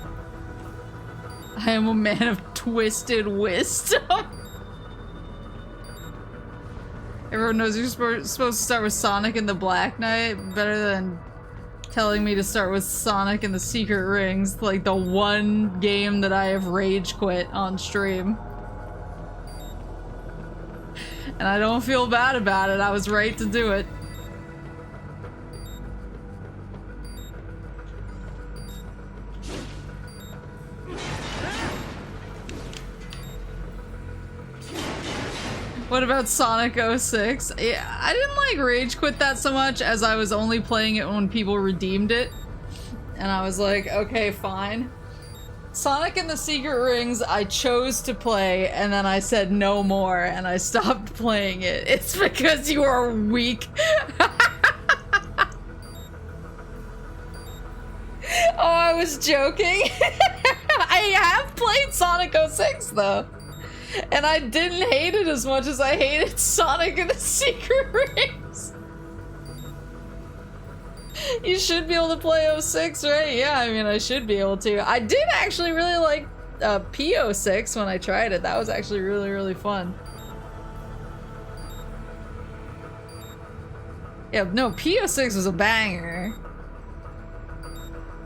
I am a man of twisted wisdom. Everyone knows you're supposed to start with Sonic and the Black Knight. Better than telling me to start with Sonic and the Secret Rings, like the one game that I have rage quit on stream. And I don't feel bad about it. I was right to do it. What about Sonic 06? Yeah, I didn't like rage quit that so much as I was only playing it when people redeemed it. And I was like, okay, fine. Sonic and the Secret Rings I chose to play, and then I said no more and I stopped playing it. It's because you are weak. Oh, I was joking. I have played Sonic 06 though. And I didn't hate it as much as I hated Sonic and the Secret Rings. You should be able to play 06, right? Yeah, I mean, I should be able to. I did actually really like P06 when I tried it. That was actually really, really fun. Yeah, no, P06 was a banger.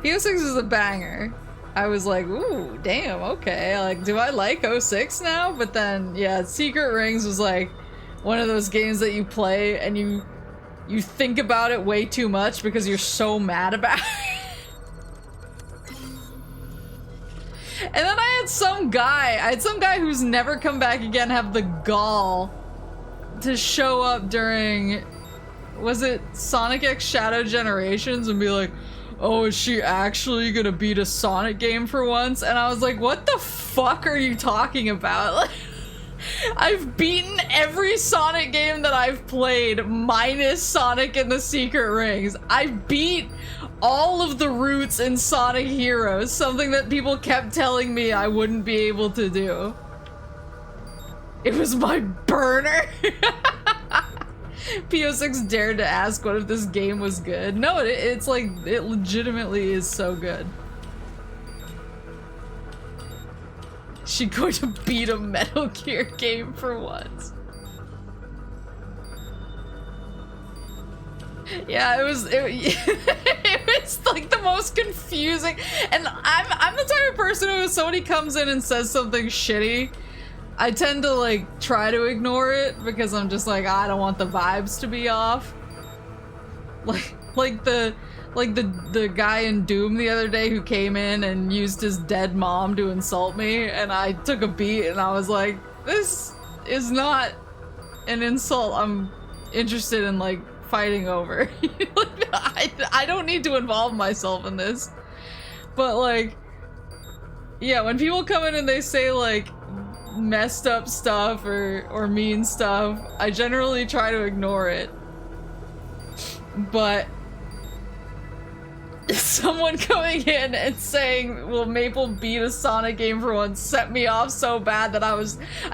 P06 was a banger. I was like, ooh, damn, okay. Like, do I like 06 now? But then, yeah, Secret Rings was like one of those games that you play and you think about it way too much because you're so mad about it. And then I had some guy who's never come back again have the gall to show up during, was it Sonic X Shadow Generations, and be like, oh, is she actually gonna beat a Sonic game for once? And I was like, what the fuck are you talking about? Like, I've beaten every Sonic game that I've played, minus Sonic and the Secret Rings. I beat all of the routes in Sonic Heroes, something that people kept telling me I wouldn't be able to do. It was my burner. P06 dared to ask what if this game was good. No, it's like, it legitimately is so good. She going to beat a Metal Gear game for once. Yeah, it was like the most confusing, and I'm the type of person who, if somebody comes in and says something shitty, I tend to like try to ignore it because I'm just like, I don't want the vibes to be off. Like the guy in Doom the other day who came in and used his dead mom to insult me, and I took a beat and I was like, this is not an insult I'm interested in like fighting over. I don't need to involve myself in this. But like, yeah, when people come in and they say like messed up stuff or mean stuff, I generally try to ignore it. But someone coming in and saying, will Maple beat a Sonic game for once, set me off so bad that I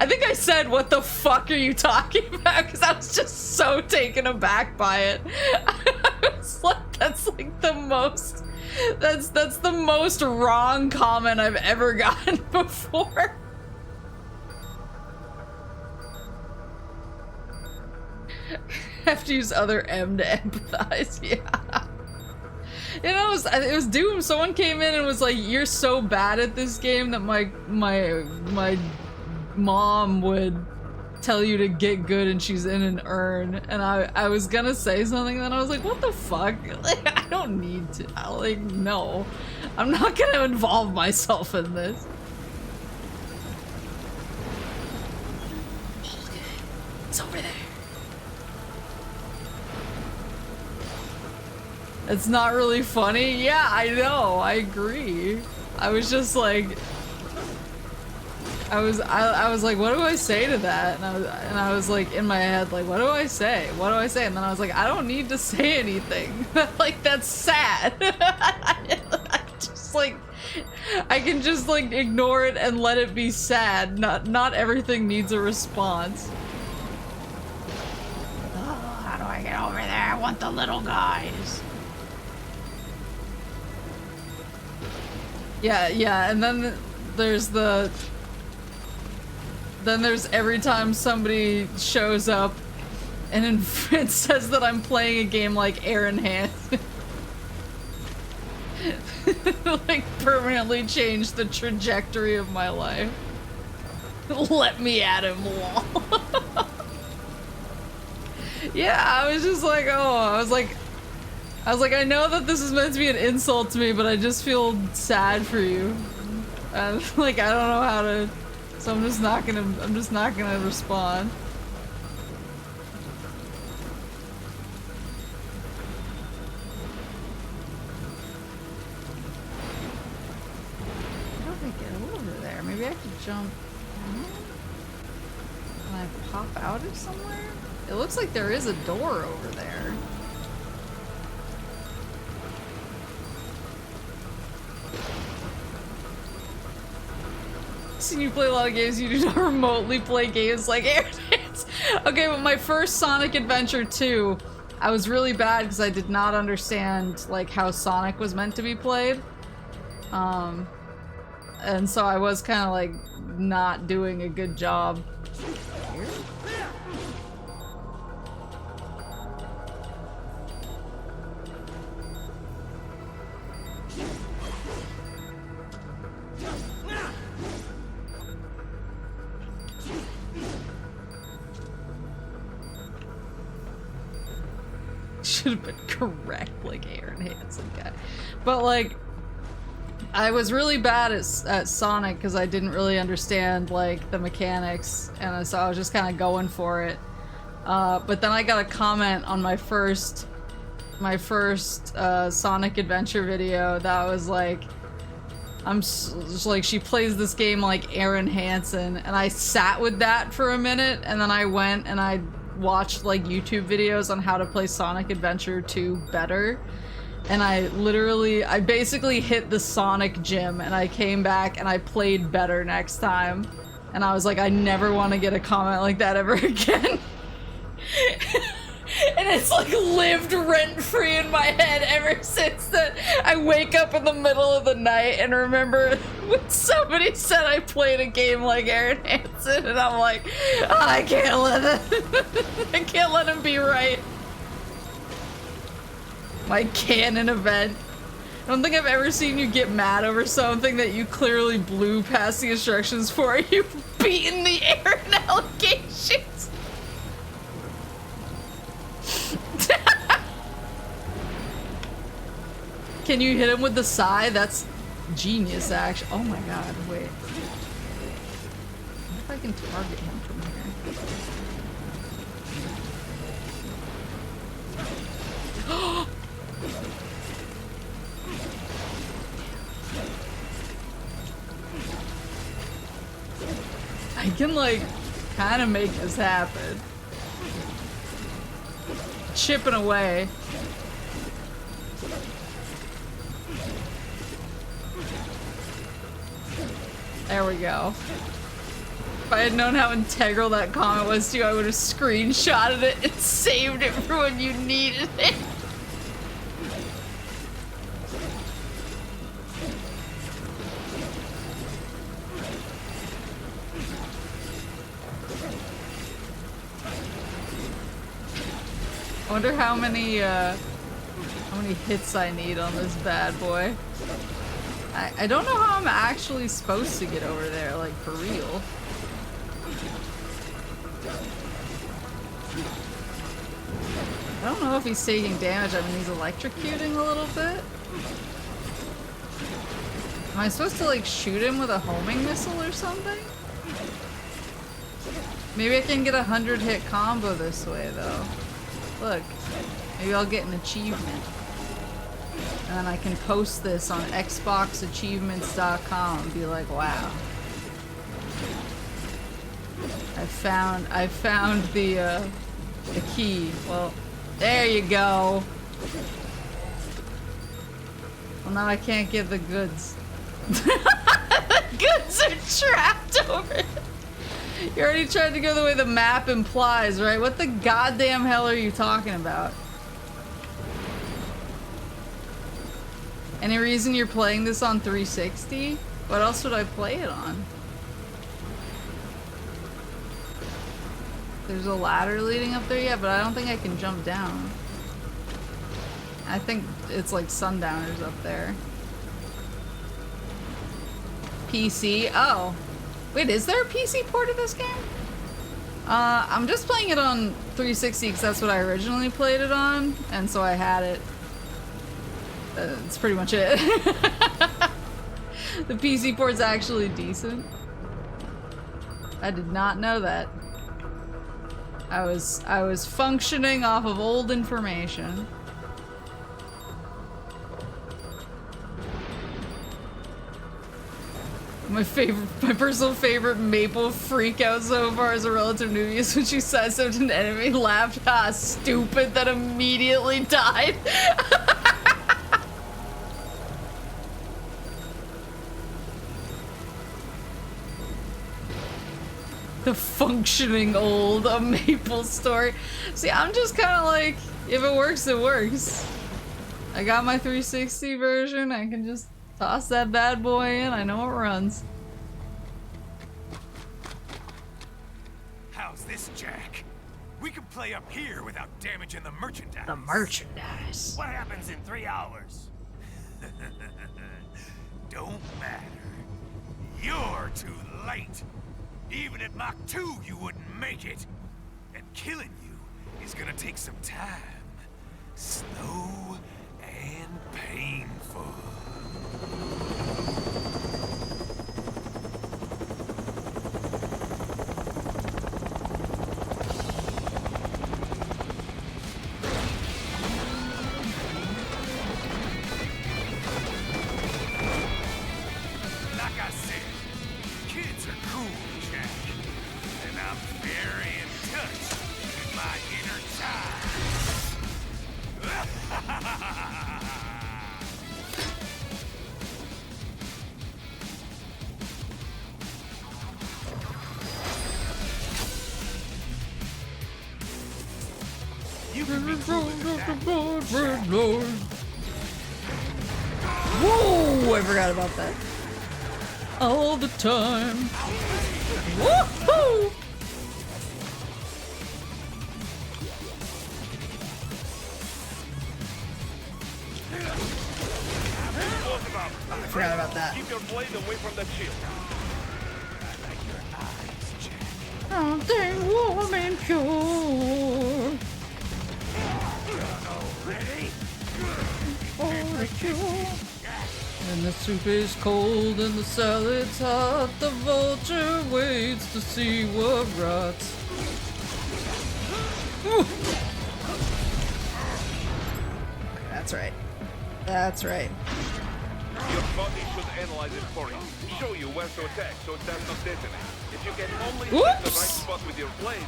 think I said, what the fuck are you talking about? Because I was just so taken aback by it. I was like, that's like the most, that's the most wrong comment I've ever gotten before. Have to use other M to empathize. Yeah. You know, it was Doom. Someone came in and was like, "You're so bad at this game that my mom would tell you to get good and she's in an urn." And I was gonna say something, then I was like, what the fuck? Like, I don't need to. Like, no. I'm not gonna involve myself in this. It's over there. It's not really funny? Yeah, I know. I agree. I was just like... I was like, what do I say to that? And I was like, in my head, like, what do I say? What do I say? And then I was like, I don't need to say anything. Like, that's sad. I just like... I can just like ignore it and let it be sad. Not everything needs a response. Oh, how do I get over there? I want the little guys. Yeah, and then there's every time somebody shows up and it says that I'm playing a game like Aaron Hansen. Like, permanently changed the trajectory of my life. Let me at him, lol. Yeah, I was just like, oh, I was like, I know that this is meant to be an insult to me, but I just feel sad for you. Like, I don't know how to, so I'm just not gonna respond. How do I get over there? Maybe I could jump down? Can I pop out of somewhere? It looks like there is a door over there. Seen you play a lot of games, you do not remotely play games like Air Dance. Okay, but my first Sonic Adventure 2, I was really bad because I did not understand like how Sonic was meant to be played. And so I was kind of like not doing a good job. Should have been correct, like Aaron Hansen guy. But like, I was really bad at Sonic because I didn't really understand like the mechanics, and so I was just kind of going for it. But then I got a comment on my first Sonic Adventure video that was like, just like, she plays this game like Aaron Hansen, and I sat with that for a minute, and then I went and I watched like YouTube videos on how to play Sonic Adventure 2 better, and I basically hit the Sonic gym, and I came back and I played better next time, and I was like, I never want to get a comment like that ever again. And it's like lived rent-free in my head ever since then. I wake up in the middle of the night and remember when somebody said I played a game like Aaron Hansen, and I'm like, oh, I can't let him be right. My canon event. I don't think I've ever seen you get mad over something that you clearly blew past the instructions for. You've beaten the Aaron allegations. Can you hit him with the sigh? That's genius, actually. Oh my god, wait. What if I can target him from here? I can, like, kind of make this happen. Chipping away. There we go. If I had known how integral that comment was to you, I would have screenshotted it and saved it for when you needed it. I wonder how many hits I need on this bad boy. I don't know how I'm actually supposed to get over there, like, for real. I don't know if he's taking damage. I mean, he's electrocuting a little bit. Am I supposed to, like, shoot him with a homing missile or something? Maybe I can get a 100-hit combo this way, though. Look. Maybe I'll get an achievement. And then I can post this on xboxachievements.com and be like, wow. I found the key. Well, there you go. Well, now I can't get the goods. The goods are trapped over it. You already tried to go the way the map implies, right? What the goddamn hell are you talking about? Any reason you're playing this on 360? What else would I play it on? There's a ladder leading up there, yeah, but I don't think I can jump down. I think it's like Sundowners up there. PC? Oh. Wait, is there a PC port of this game? I'm just playing it on 360 because that's what I originally played it on, and so I had it. That's pretty much it. The PC port's actually decent. I did not know that. I was functioning off of old information. My personal favorite Maple freak out so far as a relative newbie is when she sidestepped an enemy, laughed, ah, stupid, then immediately died. The functioning old Maple story. See, I'm just kind of like, if it works, it works. I got my 360 version, I can just toss that bad boy in, I know it runs. How's this, Jack? We can play up here without damaging the merchandise. The merchandise. What happens in 3 hours? Don't matter. You're too late. Even at Mach 2, you wouldn't make it. And killing you is gonna take some time. Slow and painful. Like I said, kids are cool, Jack. And I'm very in touch with my inner child. You can be cool with that. Whoa! I forgot about that. All the time. Woohoo! I forgot about that. Keep your blade away from the shield. Something warm and pure. For the cure. And the soup is cold and the salad's hot. The vulture waits to see what rots. Ooh. That's right. That's right. Your body should analyze it for you. Show you where to attack so it does not detonate. If you can only hit the right spot with your blade,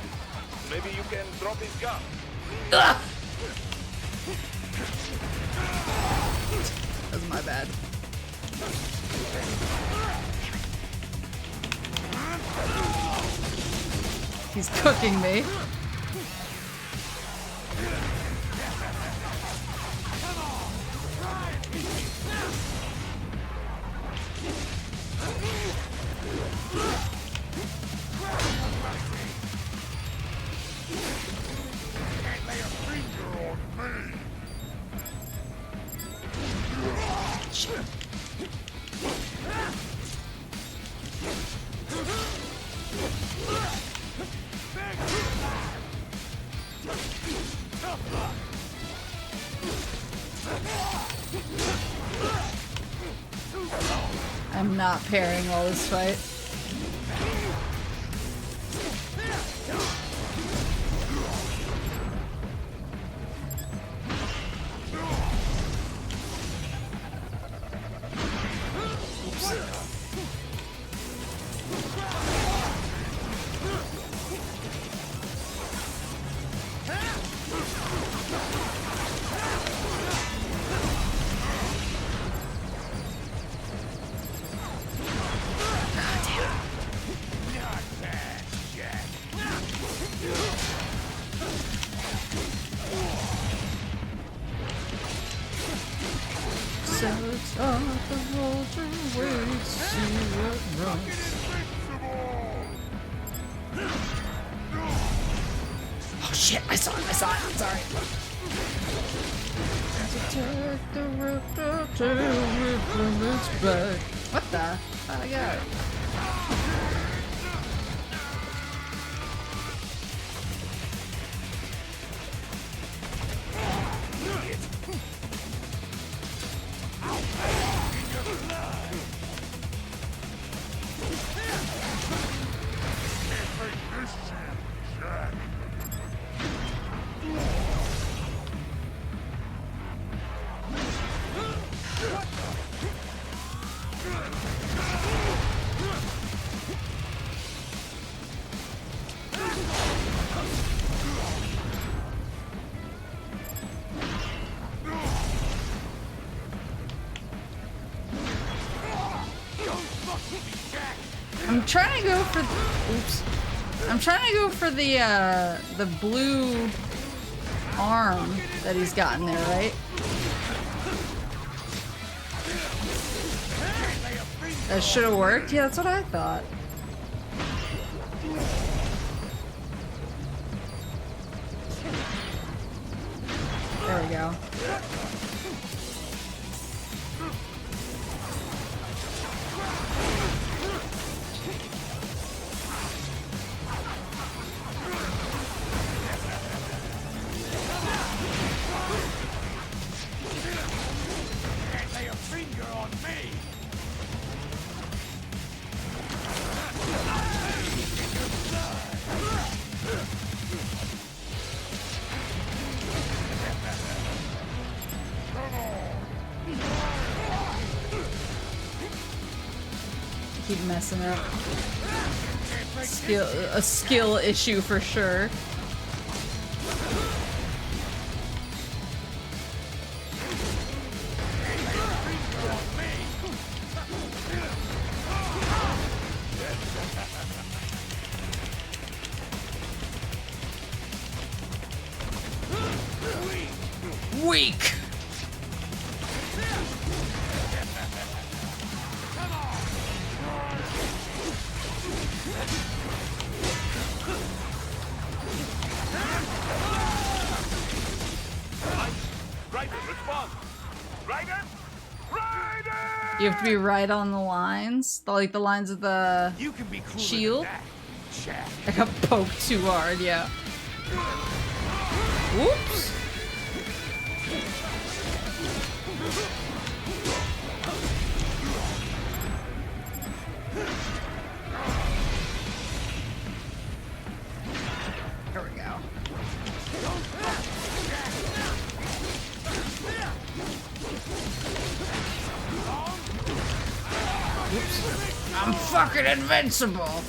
maybe you can drop his gun. Ugh. That's my bad. He's cooking me. not pairing while this fight. Oh shit, I saw it, I'm sorry. What the? How'd I go? I'm trying to go for I'm trying to go for the blue arm that he's got in there, right? That should have worked. Yeah, that's what I thought. There we go. Keep messing up. A skill issue for sure. Weak. You have to be right on the lines, like the lines of the shield. I got poked too hard, yeah. Whoops. There we go. Oops. I'm fucking invincible.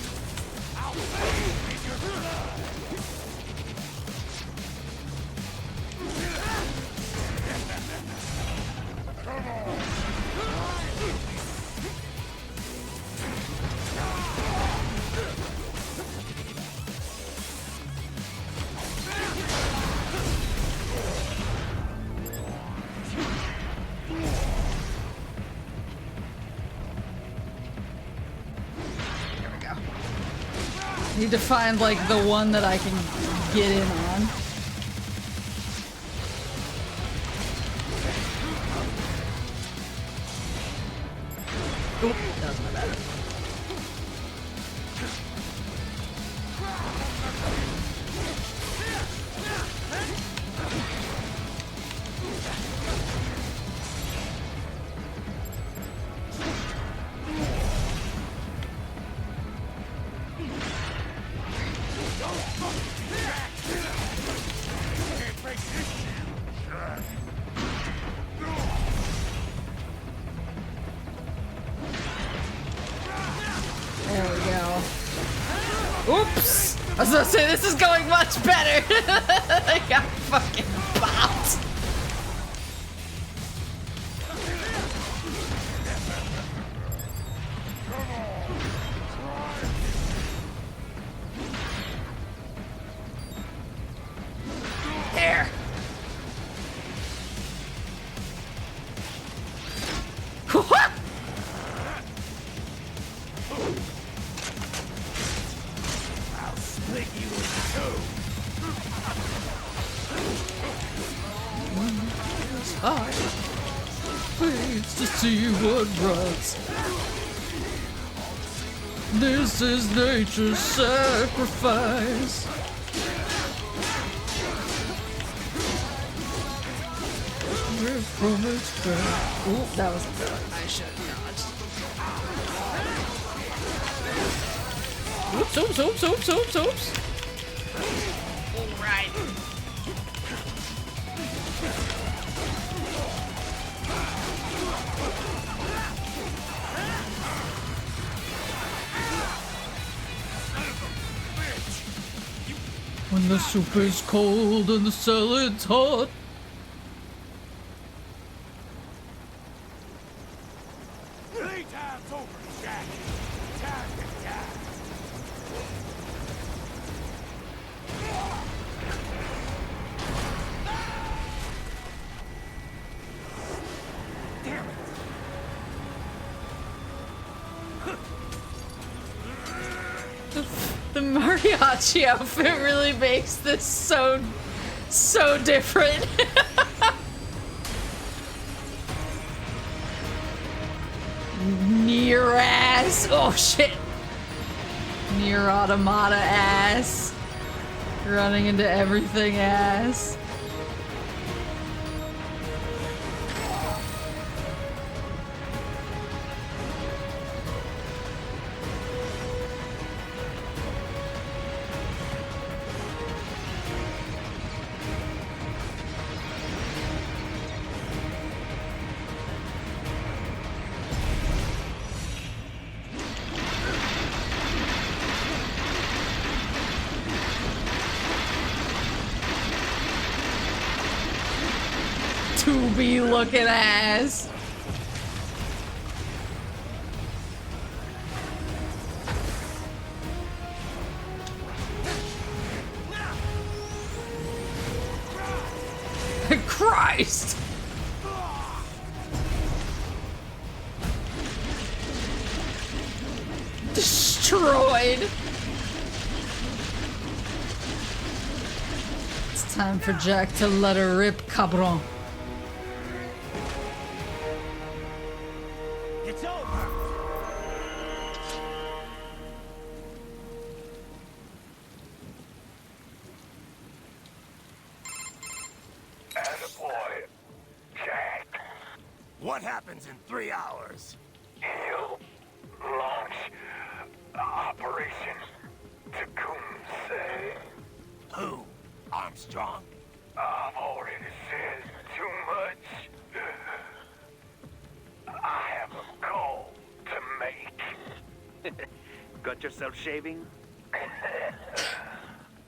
Need to find like the one that I can get in on. Oop, that was my bad. was gonna say, this is going much better. I got fucking bopped. There. I'll split you in two. I waits to see what runs. This is nature's sacrifice. From its back. Ooh, that was a good one. I should have dodged. Oops, oops, oops, oops, oops, oops. Alright. When the soup is cold and the salad's hot. Three times over, Jack. Time to die. Damn it. The mariachi outfit really makes this so different. Near ass. Oh shit. Near automata ass. Running into everything ass. To-be looking ass. Christ! Destroyed. It's time for Jack to let her rip, cabron. It's over. Attaboy, Jack. What happens in 3 hours? He'll launch Operation Tecumseh. Who? Armstrong? I've already said too much. I have a call to make. Got yourself shaving?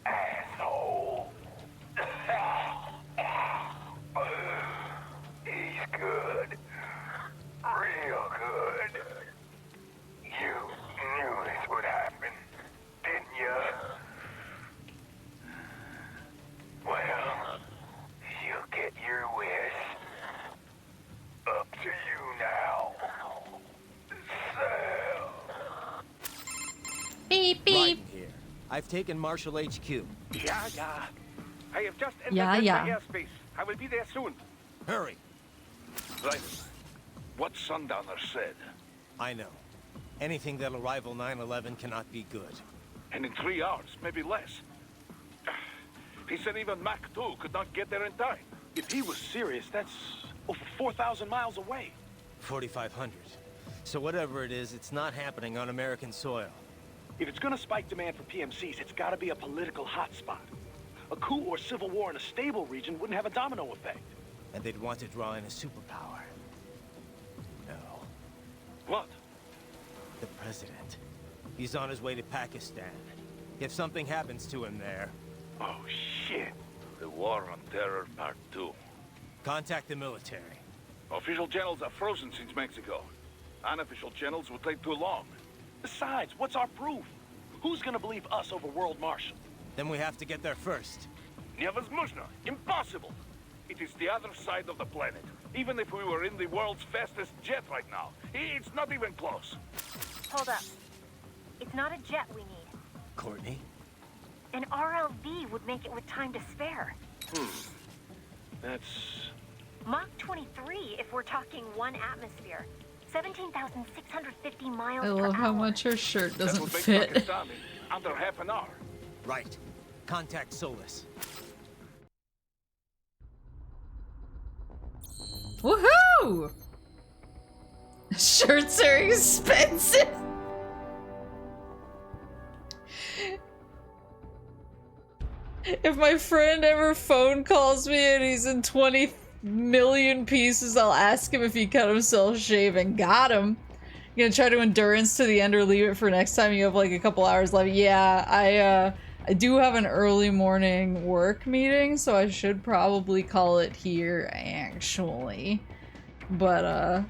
Asshole. He's good. Real good. You knew this would happen, didn't you? Well, you get your wish. Up to you now. Sam. Beep beep. Right here. I've taken Marshall HQ. Yeah. I have just entered Yeah. airspace. I will be there soon. Hurry. Right. What Sundowner said. I know. Anything that'll rival 9/11 cannot be good. And in 3 hours, maybe less. He said even Mach 2 could not get there in time. If he was serious, that's over 4,000 miles away. 4,500. So whatever it is, it's not happening on American soil. If it's gonna spike demand for PMCs, it's gotta be a political hotspot. A coup or civil war in a stable region wouldn't have a domino effect. And they'd want to draw in a superpower. No. What? The president. He's on his way to Pakistan. if something happens to him there. Oh, shit. The War on Terror Part 2. Contact the military. Official channels are frozen since Mexico. Unofficial channels will take too long. Besides, what's our proof? Who's gonna believe us over World Marshal? Then we have to get there first. Невозможно. Impossible. It is the other side of the planet. Even if we were in the world's fastest jet right now, it's not even close. Hold up. It's not a jet we need. Courtney? An RLV would make it with time to spare. That's... Mach 23 if we're talking 1 atmosphere. 17,650 miles I per love how hour. much her shirt That doesn't would make fit. Pakistan in under half an hour. Right. Contact Solus. Woohoo! Shirts are expensive. If my friend ever phone calls me and he's in 20 million pieces, I'll ask him if he cut himself shaving. Got him. You gonna try to endurance to the end or leave it for next time you have like a couple hours left? Yeah, I do have an early morning work meeting, so I should probably call it here, actually. But,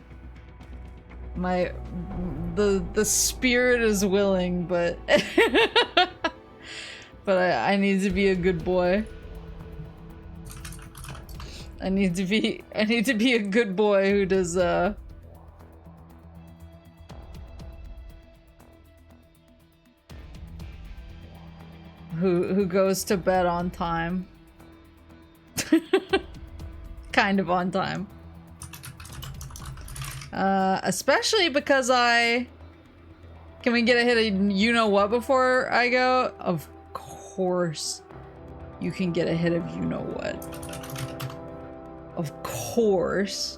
the spirit is willing, but... but I need to be a good boy. I need to be a good boy who does, who goes to bed on time. Kind of on time. Especially because can we get a hit of you-know-what before I go? Of course you can get a hit of you-know-what. Of course.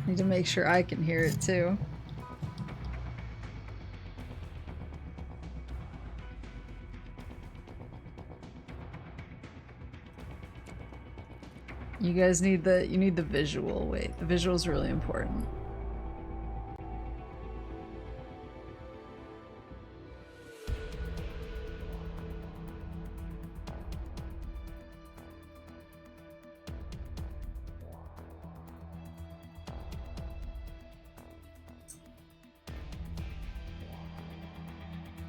Need to make sure I can hear it too. You guys need you need the visual. Wait, the visual is really important.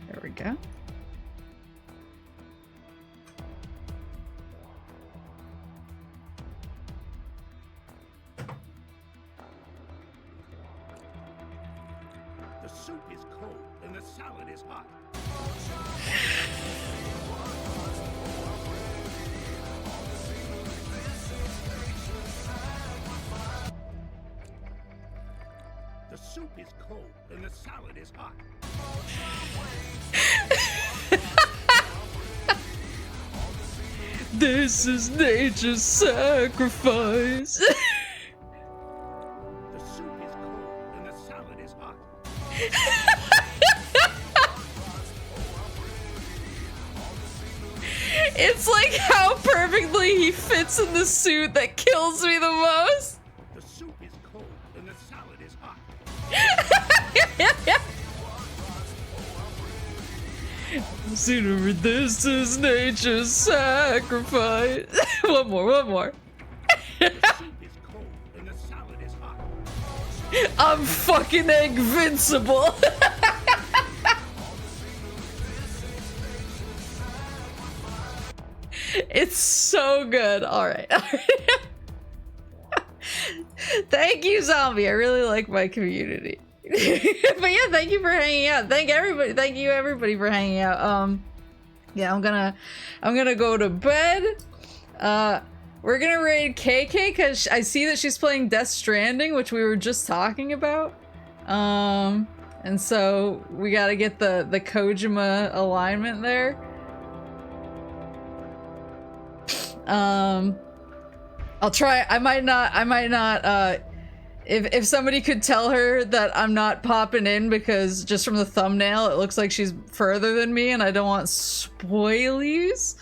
There we go. The soup is cold and the salad is hot. The soup is cold and the salad is hot. This is nature's sacrifice. The soup is cold and the salad is hot. It's like how perfectly he fits in the suit that kills me the most. The soup is cold and the salad is hot. Sooner, this is nature's sacrifice. One more. The soup is cold and the salad is hot. I'm fucking invincible. It's so good. All right. Thank you, Zombie. I really like my community. But yeah, thank you for hanging out. Thank you everybody for hanging out. Yeah, I'm gonna go to bed. We're gonna raid KK because I see that she's playing Death Stranding, which we were just talking about. And And so we gotta get the Kojima alignment there. I'll try. I might not, if somebody could tell her that I'm not popping in because just from the thumbnail it looks like she's further than me and I don't want spoilies.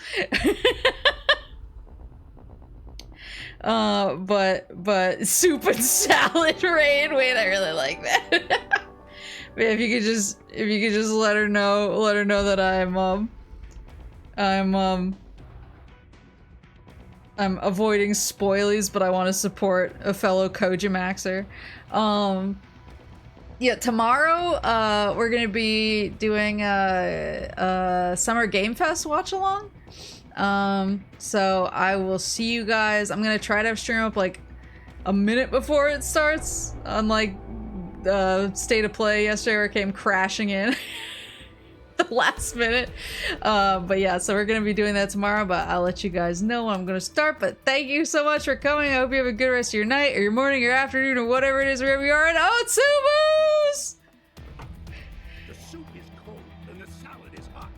But soup and salad raid. Wait, I really like that. But if you could just let her know that I'm avoiding spoilies, but I want to support a fellow Kojimaxer. Yeah, tomorrow we're gonna be doing a Summer Game Fest watch along. So I will see you guys. I'm gonna try to have stream up like a minute before it starts, unlike State of Play yesterday where it came crashing in the last minute. But yeah, so we're gonna be doing that tomorrow, but I'll let you guys know when I'm gonna start. But thank you so much for coming. I hope you have a good rest of your night or your morning, your afternoon, or whatever it is wherever you are in Vtubers! The soup is cold and the salad is hot.